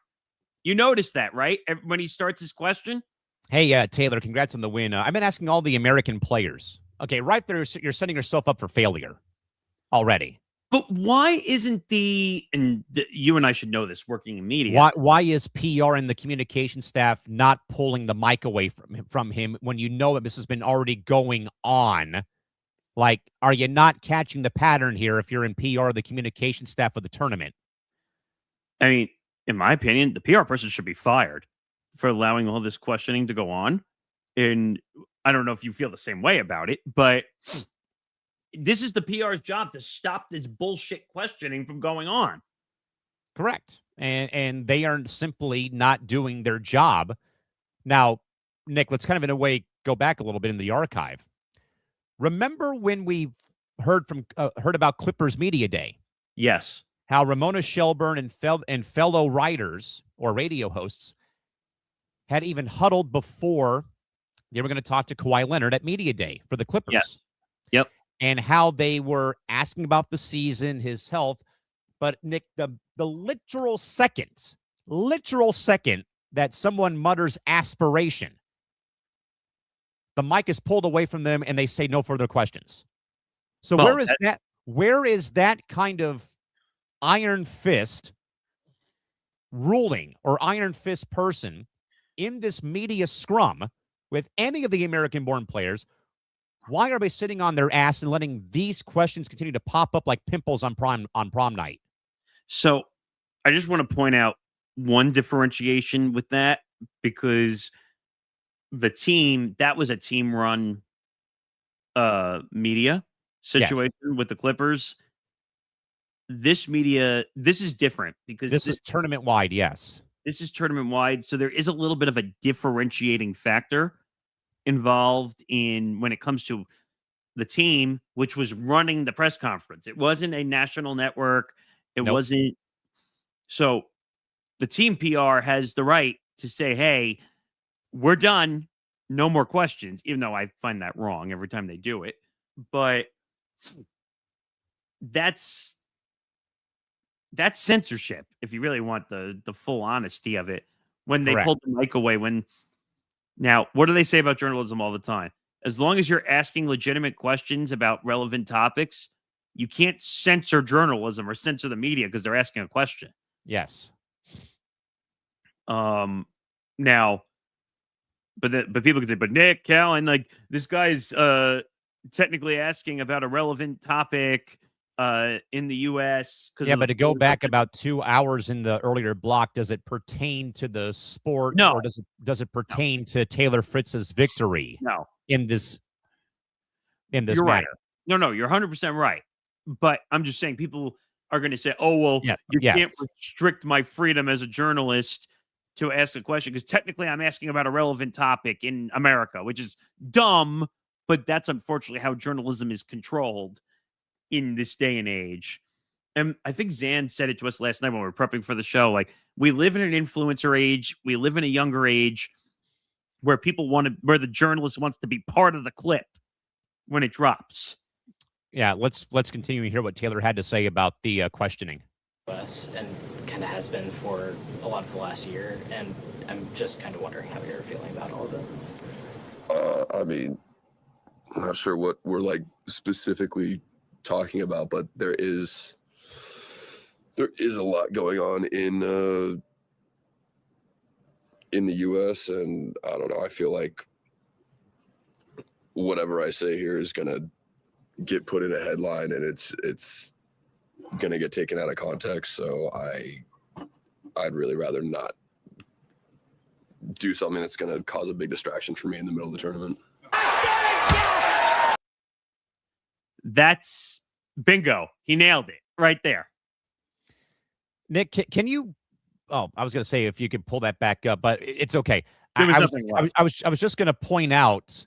You notice that, right? When he starts his question. Hey, Taylor, congrats on the win. I've been asking all the American players. Okay, right there, you're setting yourself up for failure already. But why isn't you and I should know this, working in media. Why is PR and the communication staff not pulling the mic away from him when you know that this has been already going on? Like, are you not catching the pattern here if you're in PR or the communication staff of the tournament? I mean, in my opinion, the PR person should be fired for allowing all this questioning to go on. And I don't know if you feel the same way about it, but this is the PR's job to stop this bullshit questioning from going on. Correct. And they are simply not doing their job. Now, Nick, let's kind of in a way go back a little bit in the archive. Remember when we heard about Clippers Media Day? Yes. How Ramona Shelburne and fellow writers or radio hosts had even huddled before they were going to talk to Kawhi Leonard at Media Day for the Clippers. Yes. Yep. And how they were asking about the season, his health. But, Nick, the literal second that someone mutters aspiration, the mic is pulled away from them and they say no further questions. So where is that kind of iron fist ruling or iron fist person in this media scrum with any of the American-born players? Why are they sitting on their ass and letting these questions continue to pop up like pimples on prom night? So I just want to point out one differentiation with that, because that was a team-run media situation with the Clippers. This is different because this is tournament-wide, yes. This is tournament-wide, so there is a little bit of a differentiating factor involved in when it comes to the team, which was running the press conference. It wasn't a national network. It wasn't. So the team PR has the right to say, hey, we're done. No more questions, even though I find that wrong every time they do it. But that's censorship, if you really want the full honesty of it. When they Correct. pulled the mic away, now, what do they say about journalism all the time? As long as you're asking legitimate questions about relevant topics, you can't censor journalism or censor the media because they're asking a question. Yes. Now, but people can say, but Nick, Callan, like this guy's technically asking about a relevant topic in the U.S. Yeah, but to go back about 2 hours in the earlier block, does it pertain to the sport, No. or does it pertain to Taylor Fritz's victory? No. In this You're matter. right. No, you're 100% right. But I'm just saying people are going to say, oh, well, you can't restrict my freedom as a journalist to ask a question because technically I'm asking about a relevant topic in America, which is dumb, but that's unfortunately how journalism is controlled in this day and age. And I think Zan said it to us last night when we were prepping for the show. Like, we live in an influencer age. We live in a younger age where where the journalist wants to be part of the clip when it drops. Yeah, let's continue to hear what Taylor had to say about the questioning. US and kind of has been for a lot of the last year, and I'm just kind of wondering how you're feeling about all of it. I mean, I'm not sure what we're like specifically talking about, but there is a lot going on in the US, and I don't know, I feel like whatever I say here is gonna get put in a headline, and it's gonna get taken out of context. So I'd really rather not do something that's gonna cause a big distraction for me in the middle of the tournament. That's bingo. He nailed it right there. Nick, can you? Oh, I was going to say if you could pull that back up, but it's okay. There was I nothing left. I was just going to point out.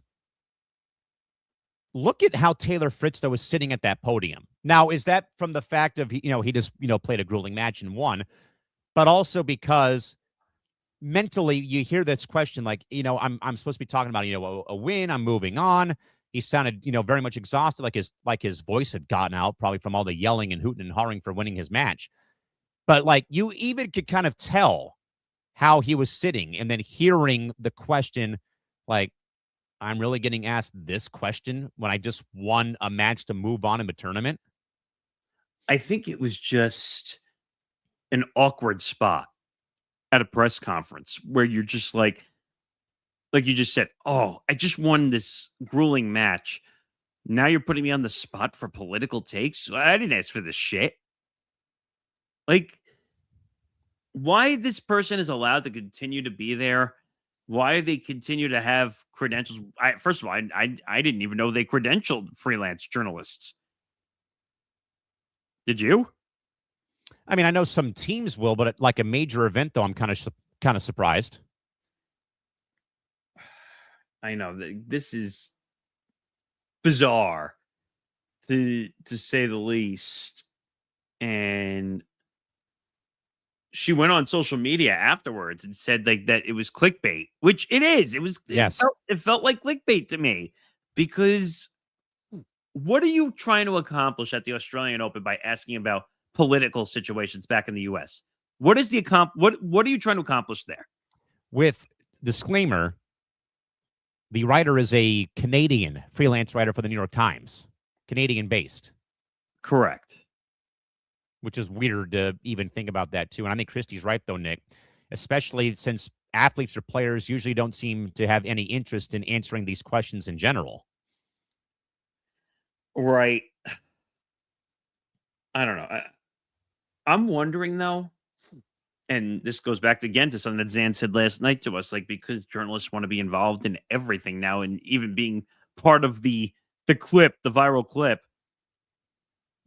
Look at how Taylor Fritz though was sitting at that podium. Now, is that from the fact of he just played a grueling match and won, but also because mentally you hear this question like I'm supposed to be talking about a win. I'm moving on. He sounded very much exhausted, like his voice had gotten out probably from all the yelling and hooting and hollering for winning his match. But like you even could kind of tell how he was sitting and then hearing the question, like, I'm really getting asked this question when I just won a match to move on in the tournament. I think it was just an awkward spot at a press conference where you're just like you just said, oh, I just won this grueling match. Now you're putting me on the spot for political takes. I didn't ask for this shit. Like, why this person is allowed to continue to be there? Why they continue to have credentials? First of all, I didn't even know they credentialed freelance journalists. Did you? I mean, I know some teams will, but at like a major event, though, I'm kind of surprised. I know this is bizarre, to say the least. And she went on social media afterwards and said like that it was clickbait, which it is. It was. Yes. It felt like clickbait to me because what are you trying to accomplish at the Australian Open by asking about political situations back in the U.S.? What is what are you trying to accomplish there? With disclaimer, the writer is a Canadian freelance writer for the New York Times, Canadian-based. Correct. Which is weird to even think about that, too. And I think Christie's right, though, Nick, especially since athletes or players usually don't seem to have any interest in answering these questions in general. Right. I don't know. I'm wondering, though, and this goes back again to something that Zan said last night to us, like, because journalists want to be involved in everything now and even being part of the clip, the viral clip.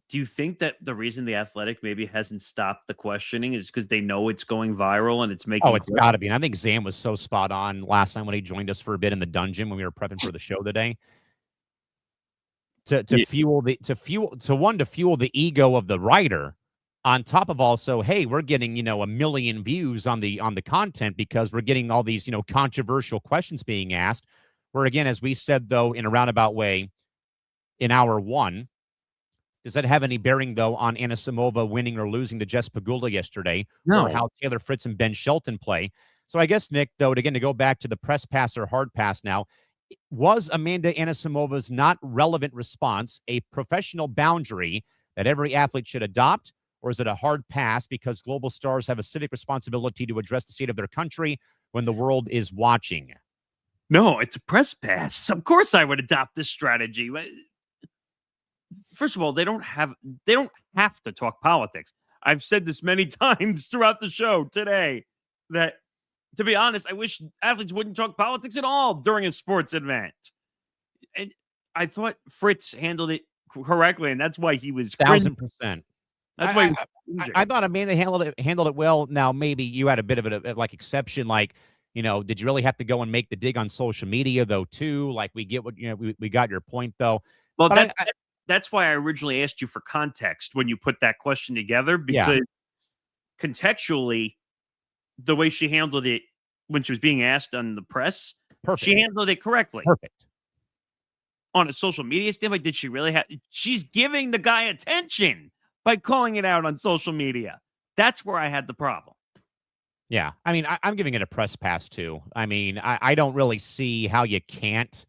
Do you think that the reason The Athletic maybe hasn't stopped the questioning is because they know it's going viral and it's making... Oh, it's got to be. And I think Zan was so spot on last time when he joined us for a bit in the dungeon when we were prepping for the show today. To fuel the ego of the writer, On top of also, hey, we're getting, 1 million views on the content because we're getting all these, controversial questions being asked. Where again, as we said though, in a roundabout way, in hour one, does that have any bearing though on Anisimova winning or losing to Jess Pegula yesterday, No. or how Taylor Fritz and Ben Shelton play? So I guess, Nick, though, to go back to the press pass or hard pass now, was Amanda Anisimova's not relevant response a professional boundary that every athlete should adopt, or is it a hard pass because global stars have a civic responsibility to address the state of their country when the world is watching? No, it's a press pass. Of course I would adopt this strategy. First of all, they don't have to talk politics. I've said this many times throughout the show today that, to be honest, I wish athletes wouldn't talk politics at all during a sports event. And I thought Fritz handled it correctly, and that's why he was 1,000%. That's why I thought Amanda handled it well. Now, maybe you had a bit of a exception, like, did you really have to go and make the dig on social media though too? Like, we get what we got your point though. Well, but that's why I originally asked you for context when you put that question together, because contextually, the way she handled it when she was being asked on the press, she handled it correctly. Perfect. On a social media standpoint, did she really have? She's giving the guy attention by calling it out on social media. That's where I had the problem. Yeah. I mean, I'm giving it a press pass too. I mean, I don't really see how you can't.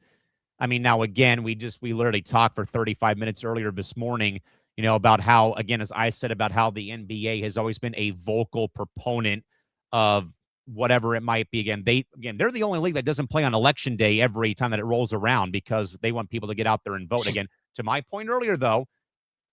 I mean, now, again, we literally talked for 35 minutes earlier this morning, about how, again, as I said, about how the NBA has always been a vocal proponent of whatever it might be. Again, they're the only league that doesn't play on election day every time that it rolls around because they want people to get out there and vote. Again, to my point earlier, though,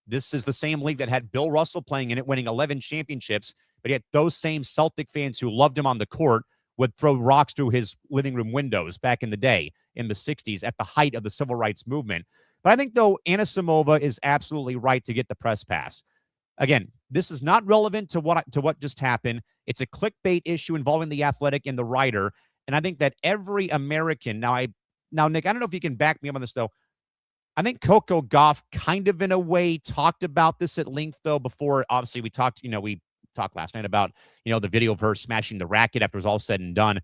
this is the same league that had Bill Russell playing in it, winning 11 championships, but yet those same Celtic fans who loved him on the court would throw rocks through his living room windows back in the day in the 60s at the height of the civil rights movement. But I think, though, Anisimova is absolutely right to get the press pass. Again, this is not relevant to what just happened. It's a clickbait issue involving the Athletic and the writer. And I think that every American now, Nick, I don't know if you can back me up on this, though. I think Coco Gauff kind of in a way talked about this at length, though, before obviously we talked last night about, the video of her smashing the racket after it was all said and done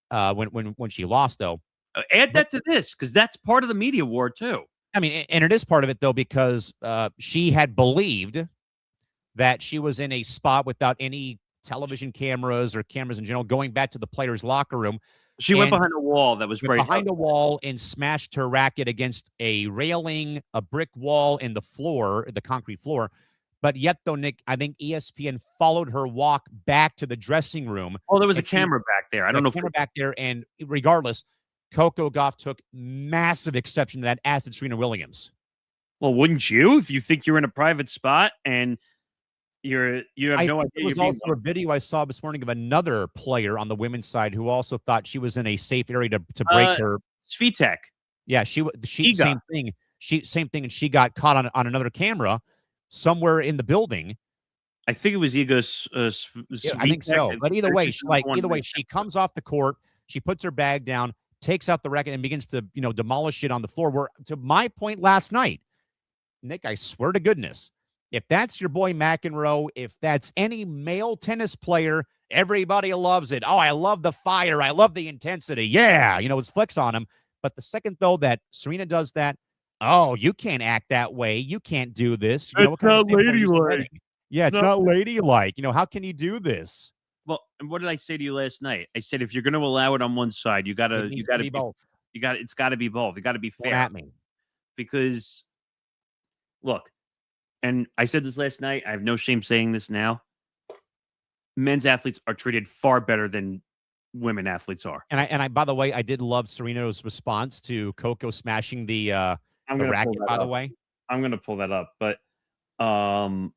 when she lost, though. Add that to this, because that's part of the media war, too. I mean, and it is part of it, though, because she had believed that she was in a spot without any television cameras or cameras in general, going back to the players' locker room. She went behind a wall that was behind a wall and smashed her racket against a railing, a brick wall, and the floor, the concrete floor. But yet, though, Nick, I think ESPN followed her walk back to the dressing room. Oh, there was a camera back there. I don't know if camera back there, and regardless, Coco Gauff took massive exception to that, as did Serena Williams. Well, wouldn't you? If you think you're in a private spot and you have no idea. There was also a video I saw this morning of another player on the women's side who also thought she was in a safe area to break her. Svitek. Yeah, she same thing. Same thing, and she got caught on another camera somewhere in the building. I think it was Igor. I think so. But either way, she comes off the court. She puts her bag down, takes out the racket, and begins to demolish it on the floor. Where, to my point last night, Nick, I swear to goodness, if that's your boy McEnroe, if that's any male tennis player, everybody loves it. Oh, I love the fire. I love the intensity. Yeah, it's flicks on him. But the second, though, that Serena does that, oh, you can't act that way. You can't do this. It's not ladylike. Yeah, it's not ladylike. How can you do this? Well, and what did I say to you last night? I said, if you're going to allow it on one side, it's got to be both. You got to be fair. At me. Because, look, and I said this last night, I have no shame saying this now. Men's athletes are treated far better than women athletes are. And I by the way, I did love Serena's response to Coco smashing the racket, by the way. I'm going to pull that up, but well,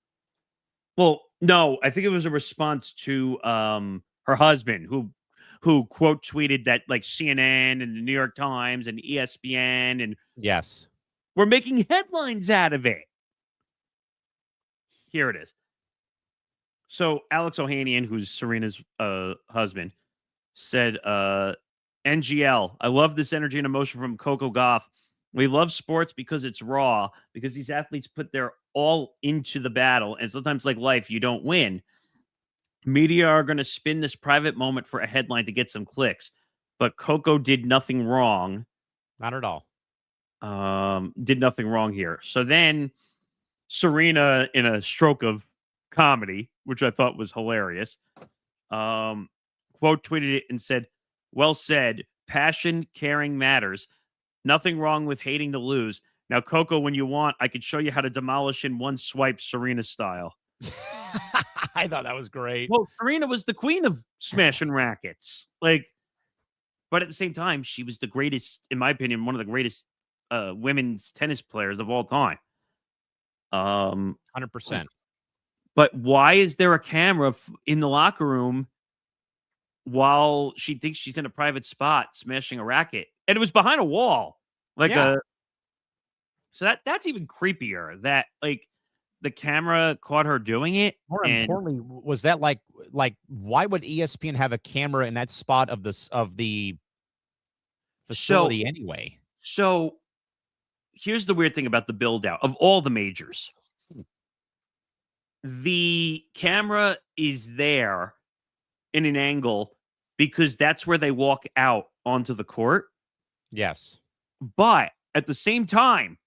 no, I think it was a response to her husband who quote tweeted that, like, CNN and the New York Times and ESPN and yes, we're making headlines out of it. Here it is. So Alex Ohanian, who's Serena's husband, said, NGL, I love this energy and emotion from Coco Gauff. We love sports because it's raw, because these athletes put their all into the battle. And sometimes, like life, you don't win. Media are going to spin this private moment for a headline to get some clicks. But Coco did nothing wrong. Not at all. Did nothing wrong here. So then Serena, in a stroke of comedy, which I thought was hilarious, quote tweeted it and said, "Well said. Passion, caring matters. Nothing wrong with hating to lose. Now, Coco, when you want, I could show you how to demolish in one swipe, Serena style." I thought that was great. Well, Serena was the queen of smashing rackets. Like, but at the same time, she was the greatest, in my opinion, one of the greatest women's tennis players of all time. 100%. But why is there a camera in the locker room while she thinks she's in a private spot smashing a racket? And it was behind a wall. So that's even creepier, that like the camera caught her doing it. More importantly, was that like why would ESPN have a camera in that spot of the facility anyway? So here's the weird thing about the build out of all the majors. The camera is there in an angle because that's where they walk out onto the court. Yes. But at the same time,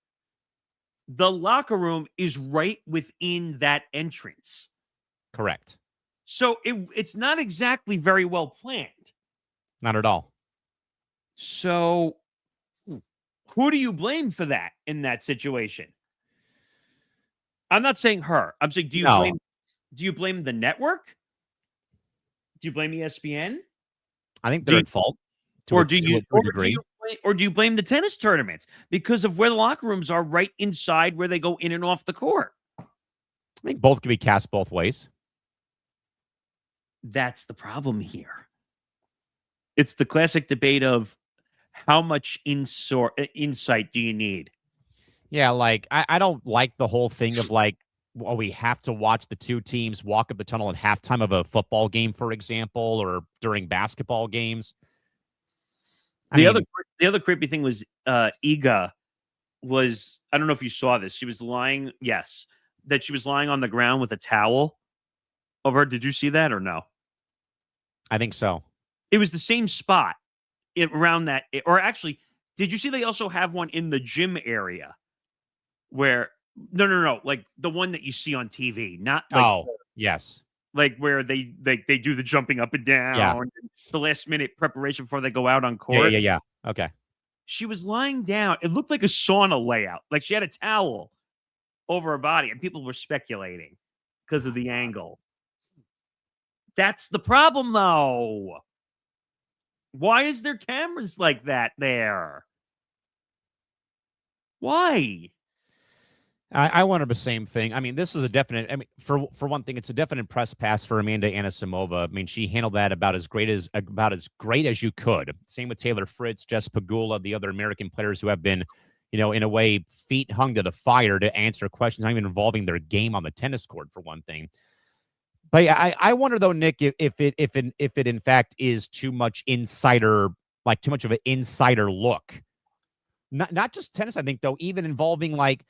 the locker room is right within that entrance. Correct. So it's not exactly very well planned. Not at all. So who do you blame for that in that situation? I'm not saying her. I'm saying, do you blame the network? Do you blame ESPN? I think they're at fault. Or do you blame the tennis tournaments because of where the locker rooms are right inside where they go in and off the court? I think both can be cast both ways. That's the problem here. It's the classic debate of how much insight do you need? Yeah, like I don't like the whole thing of like, well, we have to watch the two teams walk up the tunnel at halftime of a football game, for example, or during basketball games. The other creepy thing was Iga was, I don't know if you saw this. She was lying. Yes, that she was lying on the ground with a towel over her. Did you see that or no? I think so. It was the same spot around that. Or actually, did you see they also have one in the gym area where, no, like the one that you see on TV, not like, yes. Like where they do the jumping up and down, and the last minute preparation before they go out on court. Yeah. Okay. She was lying down. It looked like a sauna layout. Like she had a towel over her body, and people were speculating because of the angle. That's the problem, though. Why is there cameras like that there? Why? I wonder the same thing. I mean, this is a definite. I mean, for one thing, it's a definite press pass for Amanda Anisimova. I mean, she handled that about as great as you could. Same with Taylor Fritz, Jess Pagula, the other American players who have been, in a way, feet hung to the fire to answer questions, not even involving their game on the tennis court, for one thing. But yeah, I wonder though, Nick, if it in fact is too much insider, like too much of an insider look. Not just tennis, I think though, even involving like.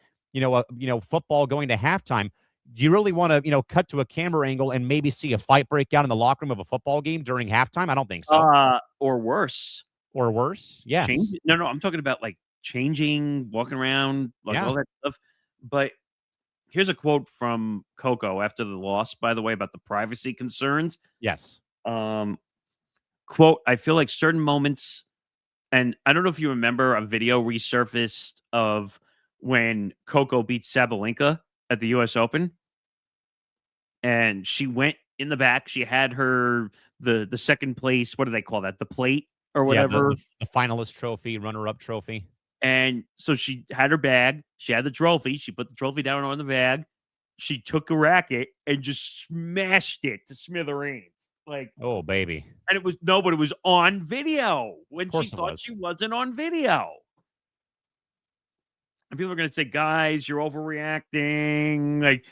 Football going to halftime. Do you really want to, cut to a camera angle and maybe see a fight break out in the locker room of a football game during halftime? I don't think so. Or worse. Or worse? Yes. No, I'm talking about like changing, walking around, like all that stuff. But here's a quote from Coco after the loss, by the way, about the privacy concerns. Yes. Quote, I feel like certain moments, and I don't know if you remember a video resurfaced of when Coco beat Sabalenka at the U.S. Open, and she went in the back. She had her the second place. What do they call that? The plate or whatever. The finalist trophy, runner-up trophy. And so she had her bag. She had the trophy. She put the trophy down on the bag. She took a racket and just smashed it to smithereens. Like, oh baby! And it was but it was on video when she thought she wasn't on video. And people are going to say, guys, you're overreacting. Like,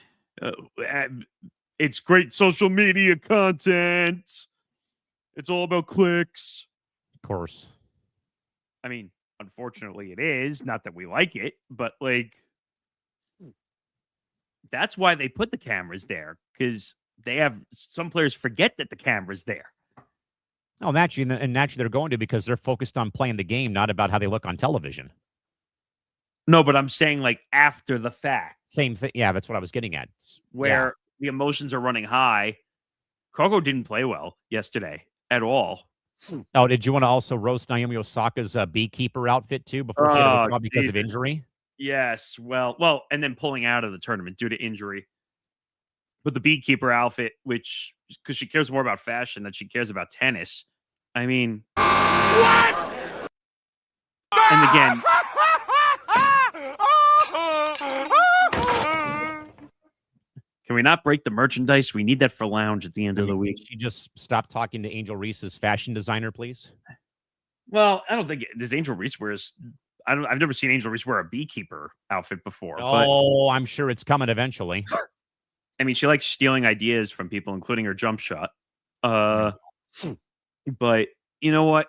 it's great social media content. It's all about clicks. Of course. I mean, Unfortunately, it is. Not that we like it, but like that's why they put the cameras there, because they have some players forget that the camera's there. Oh, naturally, and naturally they're going to, because they're focused on playing the game, not about how they look on television. No, but I'm saying like after the fact. Same thing. Yeah, that's what I was getting at. Where the emotions are running high. Kogo didn't play well yesterday at all. Oh, did you want to also roast Naomi Osaka's beekeeper outfit too before she had to withdraw because of injury? Yes. Well, and then pulling out of the tournament due to injury. But the beekeeper outfit, which, because she cares more about fashion than she cares about tennis. I mean, What? and again, can we not break the merchandise? We need that for lounge at the end of the week. She just stopped talking to Angel Reese's fashion designer, please. Well, I don't think does Angel Reese wears. I've never seen Angel Reese wear a beekeeper outfit before. Oh, I'm sure it's coming eventually. I mean, she likes stealing ideas from people, including her jump shot. But you know what?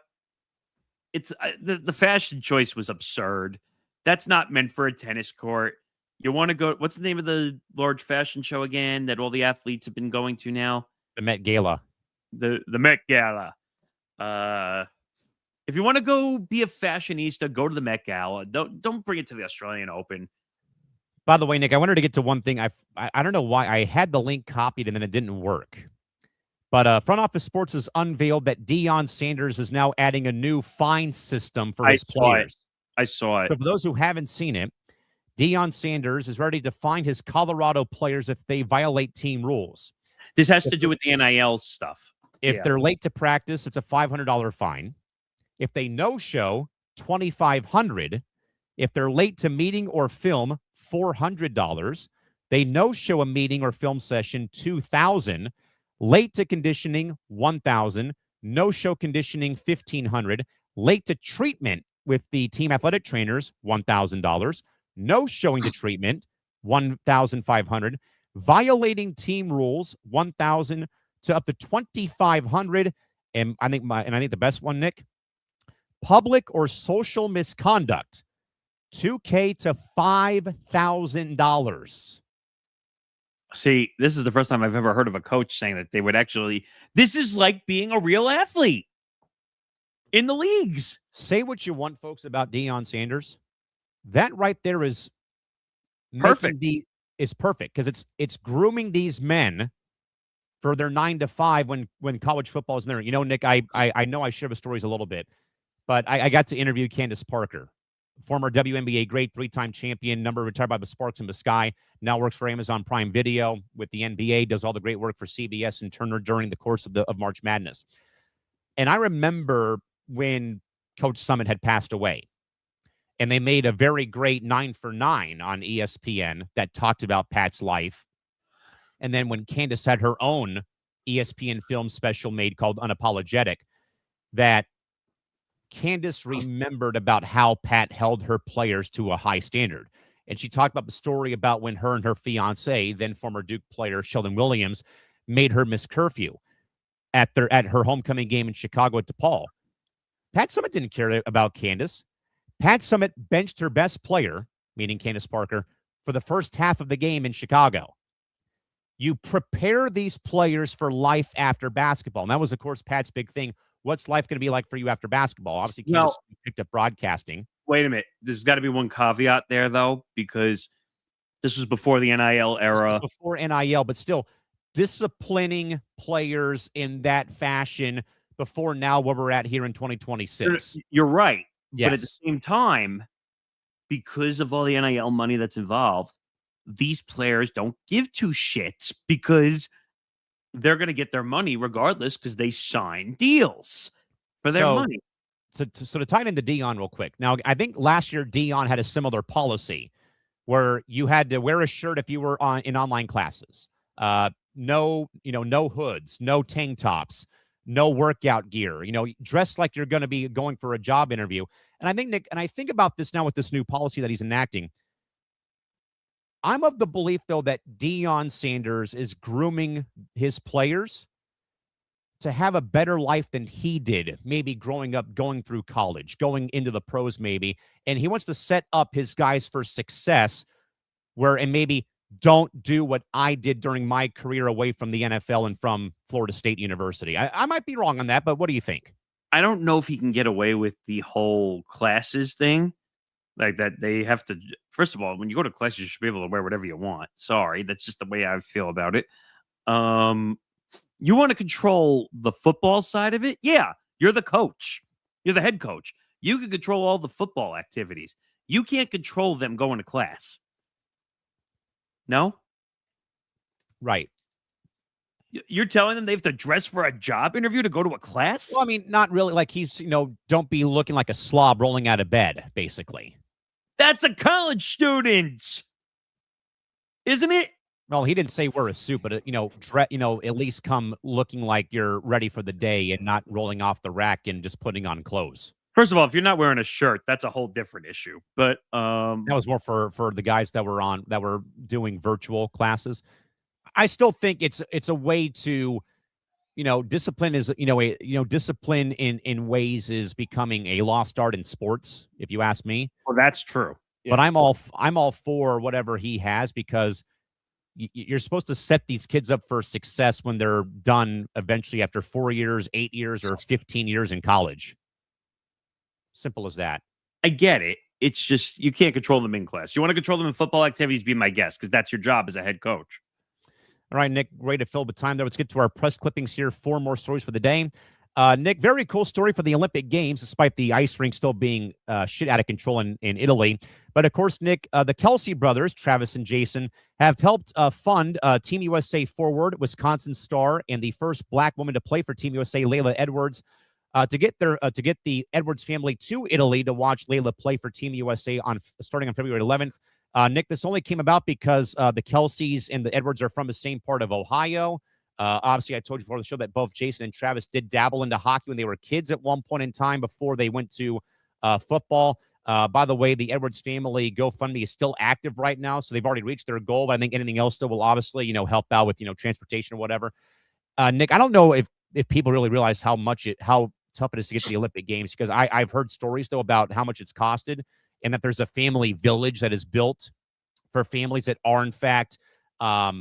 It's the fashion choice was absurd. That's not meant for a tennis court. You want to go? What's the name of the large fashion show again that all the athletes have been going to now? The Met Gala. The Met Gala. If you want to go be a fashionista, go to the Met Gala. Don't bring it to the Australian Open. By the way, Nick, I wanted to get to one thing. I don't know why I had the link copied and then it didn't work. But Front Office Sports has unveiled that Deion Sanders is now adding a new fine system for his players. I saw it. So for those who haven't seen it, Deion Sanders is ready to fine his Colorado players if they violate team rules. This has to do with the NIL stuff. If they're late to practice, it's a $500 fine. If they no-show, $2,500. If they're late to meeting or film, $400. They no-show a meeting or film session, $2,000. Late to conditioning, $1,000. No-show conditioning, $1,500. Late to treatment with the team athletic trainers, $1,000. No showing to treatment, $1,500. Violating team rules, $1,000 to up to $2,500. And I think the best one, Nick, public or social misconduct, $2,000 to $5,000. See, this is the first time I've ever heard of a coach saying that they would actually. This is like being a real athlete in the leagues. Say what you want, folks, about Deion Sanders. That right there is perfect. Is perfect because it's grooming these men for their 9 to 5 when college football is there. You know, Nick, I know I share the stories a little bit, but I got to interview Candace Parker, former WNBA great, 3-time champion, retired by the Sparks in the Sky, now works for Amazon Prime Video with the NBA, does all the great work for CBS and Turner during the course of March Madness. And I remember when Coach Summit had passed away, and they made a very great 9 for 9 on ESPN that talked about Pat's life. And then when Candace had her own ESPN film special made called Unapologetic, that Candace remembered about how Pat held her players to a high standard. And she talked about the story about when her and her fiance, then former Duke player Sheldon Williams, made her miss curfew at her homecoming game in Chicago at DePaul. Pat Summit didn't care about Candace. Pat Summit benched her best player, meaning Candace Parker, for the first half of the game in Chicago. You prepare these players for life after basketball. And that was, of course, Pat's big thing. What's life going to be like for you after basketball? Obviously, Candace picked up broadcasting. Wait a minute. There's got to be one caveat there, though, because this was before the NIL era. This was before NIL, but still disciplining players in that fashion before now where we're at here in 2026. You're right. Yes. But at the same time, because of all the NIL money that's involved, these players don't give two shits because they're going to get their money regardless because they sign deals for their money. So to tie it into Deion real quick. Now, I think last year Deion had a similar policy where you had to wear a shirt if you were in online classes. No hoods, no tank tops, no workout gear, dress like you're going to be going for a job interview. And I think, Nick, and I think about this now with this new policy that he's enacting. I'm of the belief, though, that Deion Sanders is grooming his players to have a better life than he did, maybe growing up, going through college, going into the pros maybe, and he wants to set up his guys for success and maybe don't do what I did during my career away from the NFL and from Florida State University. I might be wrong on that, but what do you think? I don't know if he can get away with the whole classes thing. Like that they have to, first of all, when you go to classes, you should be able to wear whatever you want. Sorry, that's just the way I feel about it. You want to control the football side of it? Yeah, you're the coach. You're the head coach. You can control all the football activities. You can't control them going to class. No? Right. You're telling them they have to dress for a job interview to go to a class? Well, I mean, not really. Like he's, don't be looking like a slob rolling out of bed, basically. That's a college student, isn't it? Well, he didn't say wear a suit, but at least come looking like you're ready for the day and not rolling off the rack and just putting on clothes. First of all, if you're not wearing a shirt, that's a whole different issue. But that was more for the guys that were doing virtual classes. I still think it's a way to, discipline is, discipline in ways is becoming a lost art in sports, if you ask me. Well, that's true. But I'm all for whatever he has, because you're supposed to set these kids up for success when they're done eventually after 4 years, 8 years, or 15 years in college. Simple as that. I get it. It's just you can't control them in class. You want to control them in football activities, be my guest, because that's your job as a head coach. All right, Nick, ready to fill the time there. Let's get to our press clippings here. 4 more stories for the day. Nick, very cool story for the Olympic Games, despite the ice rink still being shit out of control in Italy. But, of course, Nick, the Kelsey brothers, Travis and Jason, have helped fund Team USA forward, Wisconsin star, and the first black woman to play for Team USA, Layla Edwards, to get the Edwards family to Italy to watch Layla play for Team USA starting on February 11th. Nick, this only came about because the Kelseys and the Edwards are from the same part of Ohio. Obviously, I told you before the show that both Jason and Travis did dabble into hockey when they were kids at one point in time before they went to football. By the way, the Edwards family GoFundMe is still active right now, so they've already reached their goal. But I think anything else still will obviously, help out with, transportation or whatever. Nick, I don't know if people really realize how tough it is to get to the Olympic Games, because I've heard stories though about how much it's costed, and that there's a family village that is built for families that are in fact at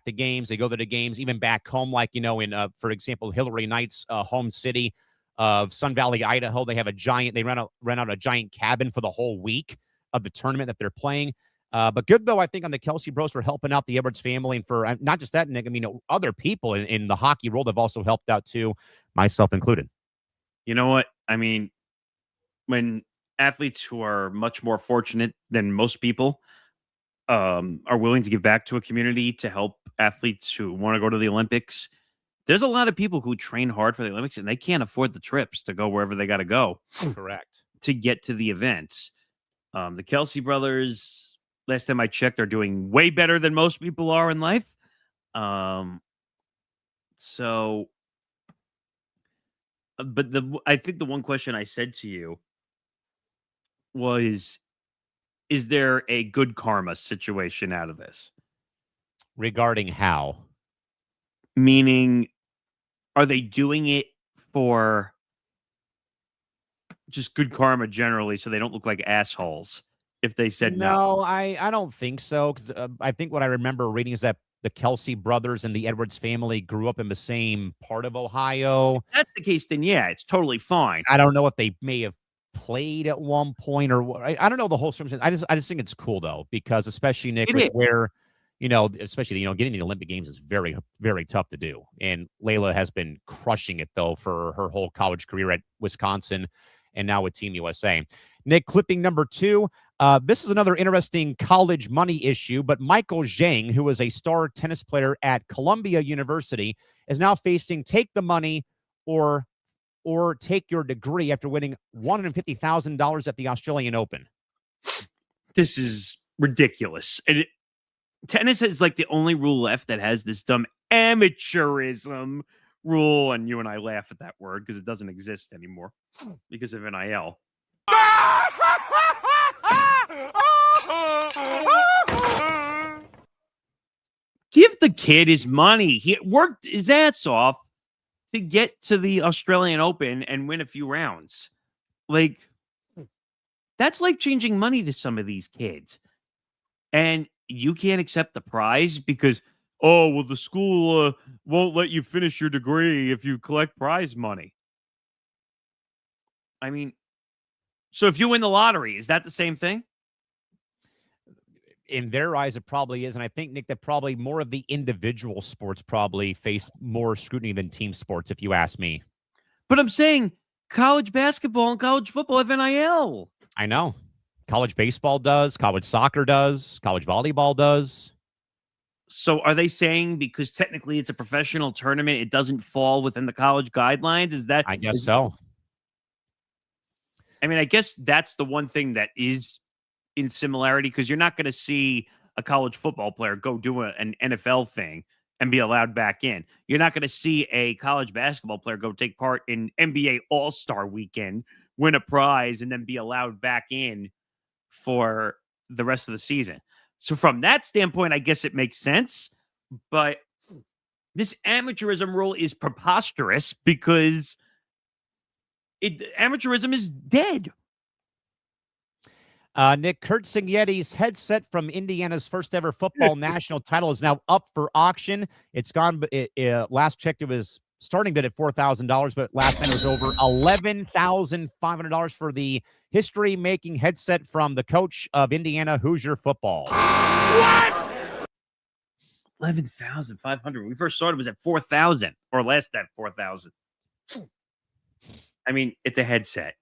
the games. They go to the games, even back home, like, in, for example, Hillary Knight's home city of Sun Valley, Idaho. They have they rent out a giant cabin for the whole week of the tournament that they're playing. But good, though, I think, on the Kelsey bros for helping out the Edwards family. And for not just that, Nick, I mean, other people in the hockey world have also helped out too, myself included. You know what? I mean, when athletes who are much more fortunate than most people are willing to give back to a community to help athletes who want to go to the Olympics, there's a lot of people who train hard for the Olympics and they can't afford the trips to go wherever they got to go. Correct. To get to the events. The Kelsey brothers, last time I checked, are doing way better than most people are in life. But I think the one question I said to you was, is there a good karma situation out of this? Regarding how? Meaning, are they doing it for just good karma generally so they don't look like assholes if they said no? No, I don't think so. Because I think what I remember reading is that the Kelsey brothers and the Edwards family grew up in the same part of Ohio. If that's the case, then yeah, it's totally fine. I don't know if they may have played at one point or I don't know the whole circumstance. I just think it's cool though, because especially Nick, with where especially getting the Olympic Games is very, very tough to do. And Layla has been crushing it though for her whole college career at Wisconsin and now with Team USA. Nick, clipping number 2. This is another interesting college money issue, but Michael Zhang, who was a star tennis player at Columbia University, is now facing take the money or take your degree after winning $150,000 at the Australian Open. This is ridiculous. And tennis is like the only rule left that has this dumb amateurism rule. And you and I laugh at that word because it doesn't exist anymore because of NIL. Give the kid his money. He worked his ass off to get to the Australian Open and win a few rounds. Like, that's life-changing money to some of these kids. And you can't accept the prize because, oh, well, the school won't let you finish your degree if you collect prize money. I mean, so if you win the lottery, is that the same thing? In their eyes, it probably is. And I think, Nick, that probably more of the individual sports probably face more scrutiny than team sports, if you ask me. But I'm saying college basketball and college football have NIL. I know. College baseball does. College soccer does. College volleyball does. So are they saying because technically it's a professional tournament, it doesn't fall within the college guidelines? Is that? I guess so. I mean, I guess that's the one thing that is in similarity, because you're not going to see a college football player go do an NFL thing and be allowed back in. You're not going to see a college basketball player go take part in NBA All-Star Weekend, win a prize, and then be allowed back in for the rest of the season. So from that standpoint, I guess it makes sense. But this amateurism rule is preposterous because amateurism is dead. Nick, Kurt Signetti's headset from Indiana's first ever football national title is now up for auction. It's gone. Last checked, it was starting bid at $4,000, but last night it was over $11,500 for the history-making headset from the coach of Indiana Hoosier football. What? 11,500. When we first started, it was at 4,000 or less than 4,000. I mean, it's a headset.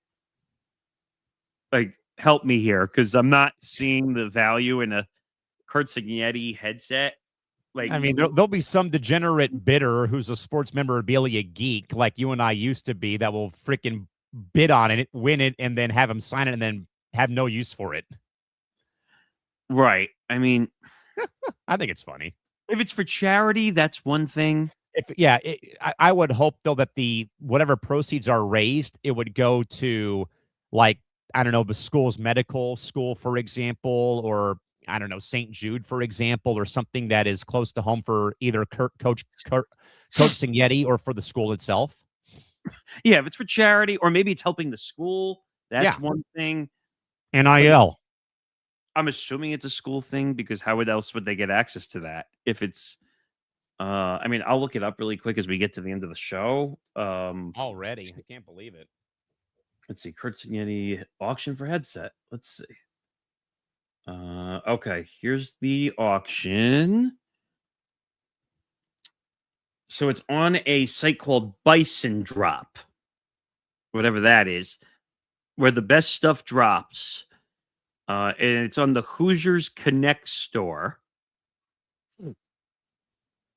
Like, help me here, because I'm not seeing the value in a Kurt Signetti headset. Like, I mean, there'll be some degenerate bidder who's a sports memorabilia geek like you and I used to be that will freaking bid on it, win it, and then have him sign it and then have no use for it. right. I mean, I think it's funny. if it's for charity, that's one thing. I would hope though that the whatever proceeds are raised, it would go to, like, I don't know, the school's medical school, for example, or I don't know, St. Jude, for example, or something that is close to home for either Coach Signetti or for the school itself. Yeah, if it's for charity, or maybe it's helping the school, that's Yeah. one thing. NIL. I'm assuming it's a school thing, because how else would they get access to that if it's I mean, I'll look it up really quick as we get to the end of the show. Already. I can't believe it. Let's see, Kurt Signetti auction for headset. Let's see. Okay, here's the auction. So it's on a site called Bison Drop, whatever that is, where the best stuff drops. And it's on the Hoosiers Connect store.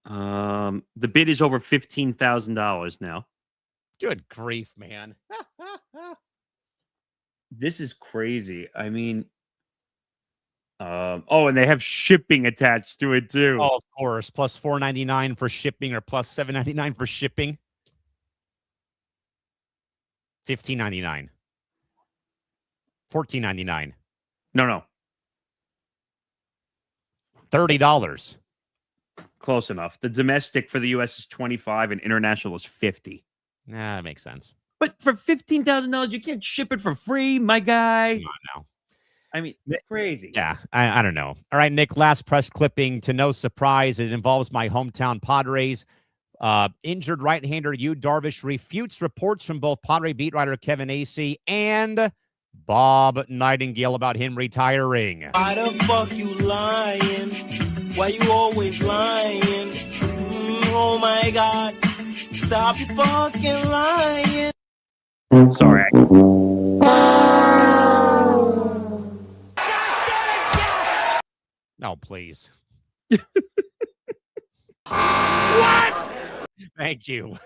The bid is over $15,000 now. Good grief, man. This is crazy. I mean, oh, and they have shipping attached to it too. Oh, of course. Plus $4.99 for shipping, or plus $7.99 for shipping. $15.99. $14.99. No. $30. Close enough. The domestic for the US is 25 and international is 50. Nah, that makes sense. But for $15,000, you can't ship it for free, my guy. No. I mean, crazy. Yeah, I don't know. All right, Nick, last press clipping. To no surprise, it involves my hometown Padres. Injured right-hander Yu Darvish refutes reports from both Padre beat writer Kevin Acee and Bob Nightingale about him retiring. Why the fuck you lying? Why you always lying? Oh my God. Stop fucking lying. Sorry. No, please. What? Thank you.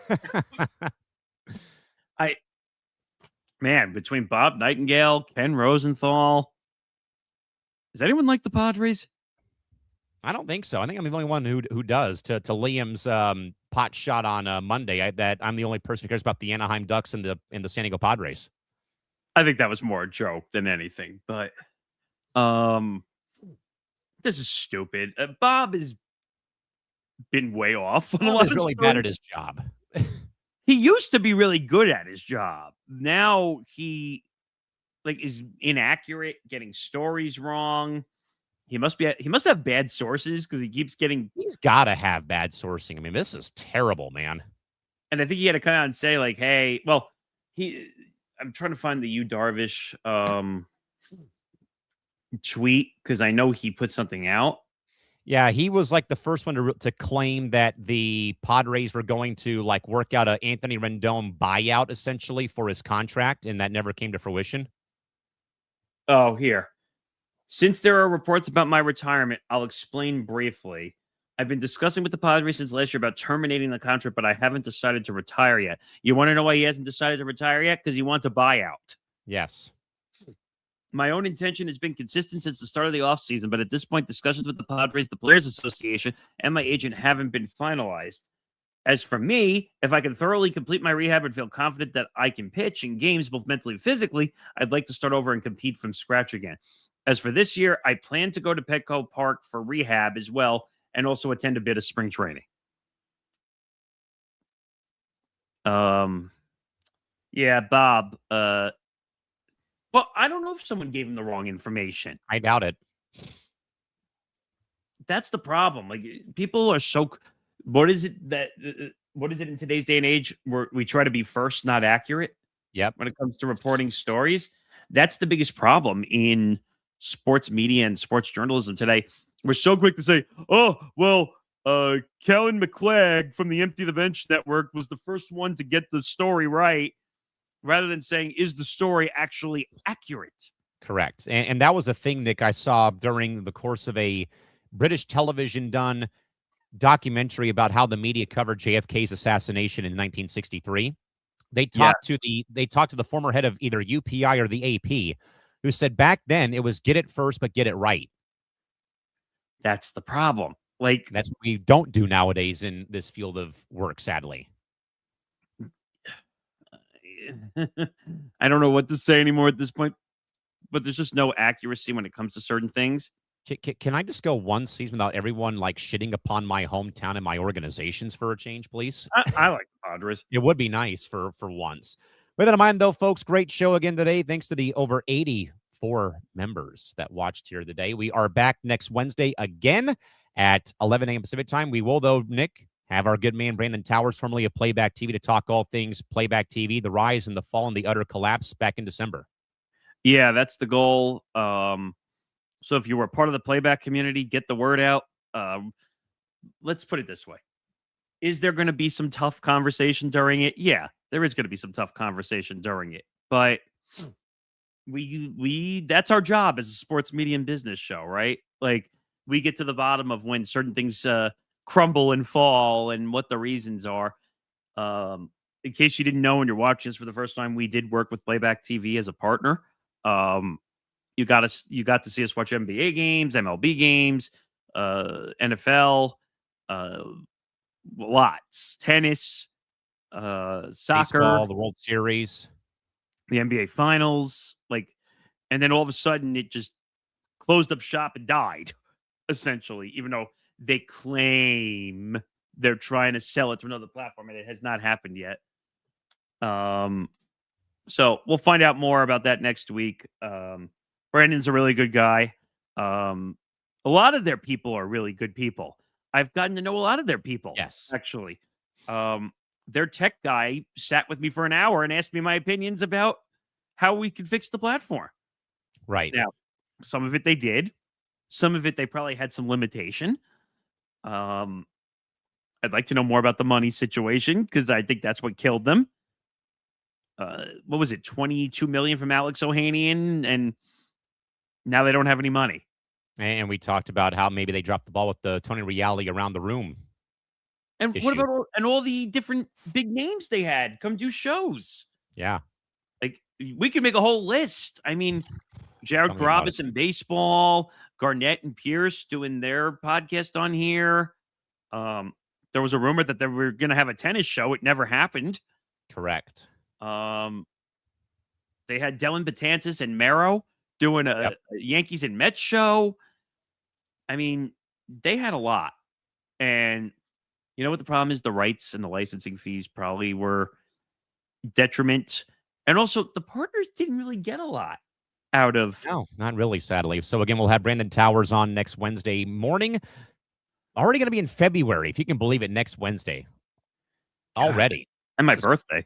Man, between Bob Nightingale, Ken Rosenthal, does anyone like the Padres? I don't think so. I think I'm the only one who does. To Liam's pot shot on Monday, that I'm the only person who cares about the Anaheim Ducks and the San Diego Padres. I think that was more a joke than anything, but this is stupid. Bob has been way off on a lot He's of really stories. bad at his job. He used to be really good at his job. Now he is inaccurate, getting stories wrong. He must have bad sources because he keeps getting. He's got to have bad sourcing. I mean, this is terrible, man. And I think he had to come out and say, like, hey, well, I'm trying to find the Yu Darvish tweet because I know he put something out. Yeah, he was like the first one to claim that the Padres were going to like work out a Anthony Rendon buyout essentially for his contract, and that never came to fruition. Oh, here. Since there are reports about my retirement, I'll explain briefly. I've been discussing with the Padres since last year about terminating the contract, but I haven't decided to retire yet. You want to know why he hasn't decided to retire yet? Because he wants a buyout. Yes. My own intention has been consistent since the start of the offseason, but at this point, discussions with the Padres, the Players Association, and my agent haven't been finalized. As for me, if I can thoroughly complete my rehab and feel confident that I can pitch in games both mentally and physically, I'd like to start over and compete from scratch again. As for this year, I plan to go to Petco Park for rehab as well and also attend a bit of spring training. Yeah, Bob, well, I don't know if someone gave him the wrong information. I doubt it. That's the problem. Like, people are so. What is it in today's day and age where we try to be first, not accurate? Yep. When it comes to reporting stories, that's the biggest problem in sports media and sports journalism today. We're so quick to say, "Oh, well, Callan McClurg from the Empty the Bench Network was the first one to get the story right," rather than saying, "Is the story actually accurate?" Correct. And that was a thing, Nick, I saw during the course of a British television done documentary about how the media covered JFK's assassination in 1963. They talked to the former head of either UPI or the AP, who said back then it was get it first, but get it right. That's the problem. Like, that's what we don't do nowadays in this field of work, sadly. I don't know what to say anymore at this point, but there's just no accuracy when it comes to certain things. Can I just go one season without everyone like shitting upon my hometown and my organizations for a change, please? I like the Padres. It would be nice for once. With that in mind, though, folks, great show again today. Thanks to the over 84 members that watched here today. We are back next Wednesday again at 11 a.m. Pacific time. We will, though, Nick, have our good man Brandon Towers, formerly of Playback TV, to talk all things Playback TV, the rise and the fall and the utter collapse back in December. Yeah, that's the goal. So if you were part of the Playback community, get the word out. Let's put it this way. Is there going to be some tough conversation during it? Yeah, there is going to be some tough conversation during it. But we that's our job as a sports media and business show, right? Like, we get to the bottom of when certain things crumble and fall and what the reasons are. In case you didn't know and you're watching this for the first time, we did work with Playback TV as a partner. You got to see us watch NBA games, MLB games, NFL, lots, tennis, soccer, baseball, the World Series, the NBA Finals, and then all of a sudden it just closed up shop and died, essentially. Even though they claim they're trying to sell it to another platform, and it has not happened yet. So we'll find out more about that next week. Brandon's a really good guy. A lot of their people are really good people. I've gotten to know a lot of their people. Yes, actually. Their tech guy sat with me for an hour and asked me my opinions about how we could fix the platform. Right. Now, some of it they did. Some of it they probably had some limitation. I'd like to know more about the money situation because I think that's what killed them. What was it? $22 million from Alex Ohanian, and now they don't have any money. And we talked about how maybe they dropped the ball with the Tony Reali around the room. And issue. What about all the different big names they had come do shows? Yeah. We could make a whole list. I mean, Jared Carabas in baseball, Garnett and Pierce doing their podcast on here. There was a rumor that they were going to have a tennis show. It never happened. Correct. They had Dylan Betances and Merrow doing a Yankees and Mets show. I mean, they had a lot. And You know what the problem is? The rights and the licensing fees probably were detriment. And also, the partners didn't really get a lot out of. No, not really, sadly. So again, we'll have Brandon Towers on next Wednesday morning. Already going to be in February, if you can believe it, next Wednesday. God. Already. And my birthday.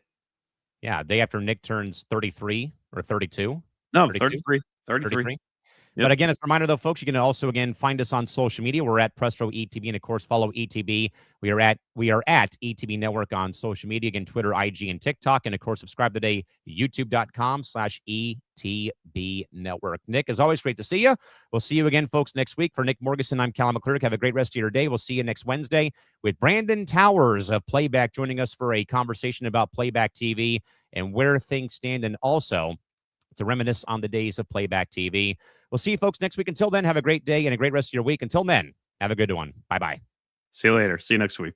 Yeah, day after Nick turns 33 or 32. No, 32? 33. Yep. But again, as a reminder, though, folks, you can also, again, find us on social media. We're at Presto ETB, and, of course, follow ETB. We are at ETB Network on social media, again, Twitter, IG, and TikTok. And, of course, subscribe today, youtube.com/ETB Network. Nick, as always, great to see you. We'll see you again, folks, next week. For Nick Morgasen, I'm Callan McClurg. Have a great rest of your day. We'll see you next Wednesday with Brandon Towers of Playback joining us for a conversation about Playback TV and where things stand, and also to reminisce on the days of Playback TV. We'll see you folks next week. Until then, have a great day and a great rest of your week. Until then, have a good one. Bye-bye. See you later. See you next week.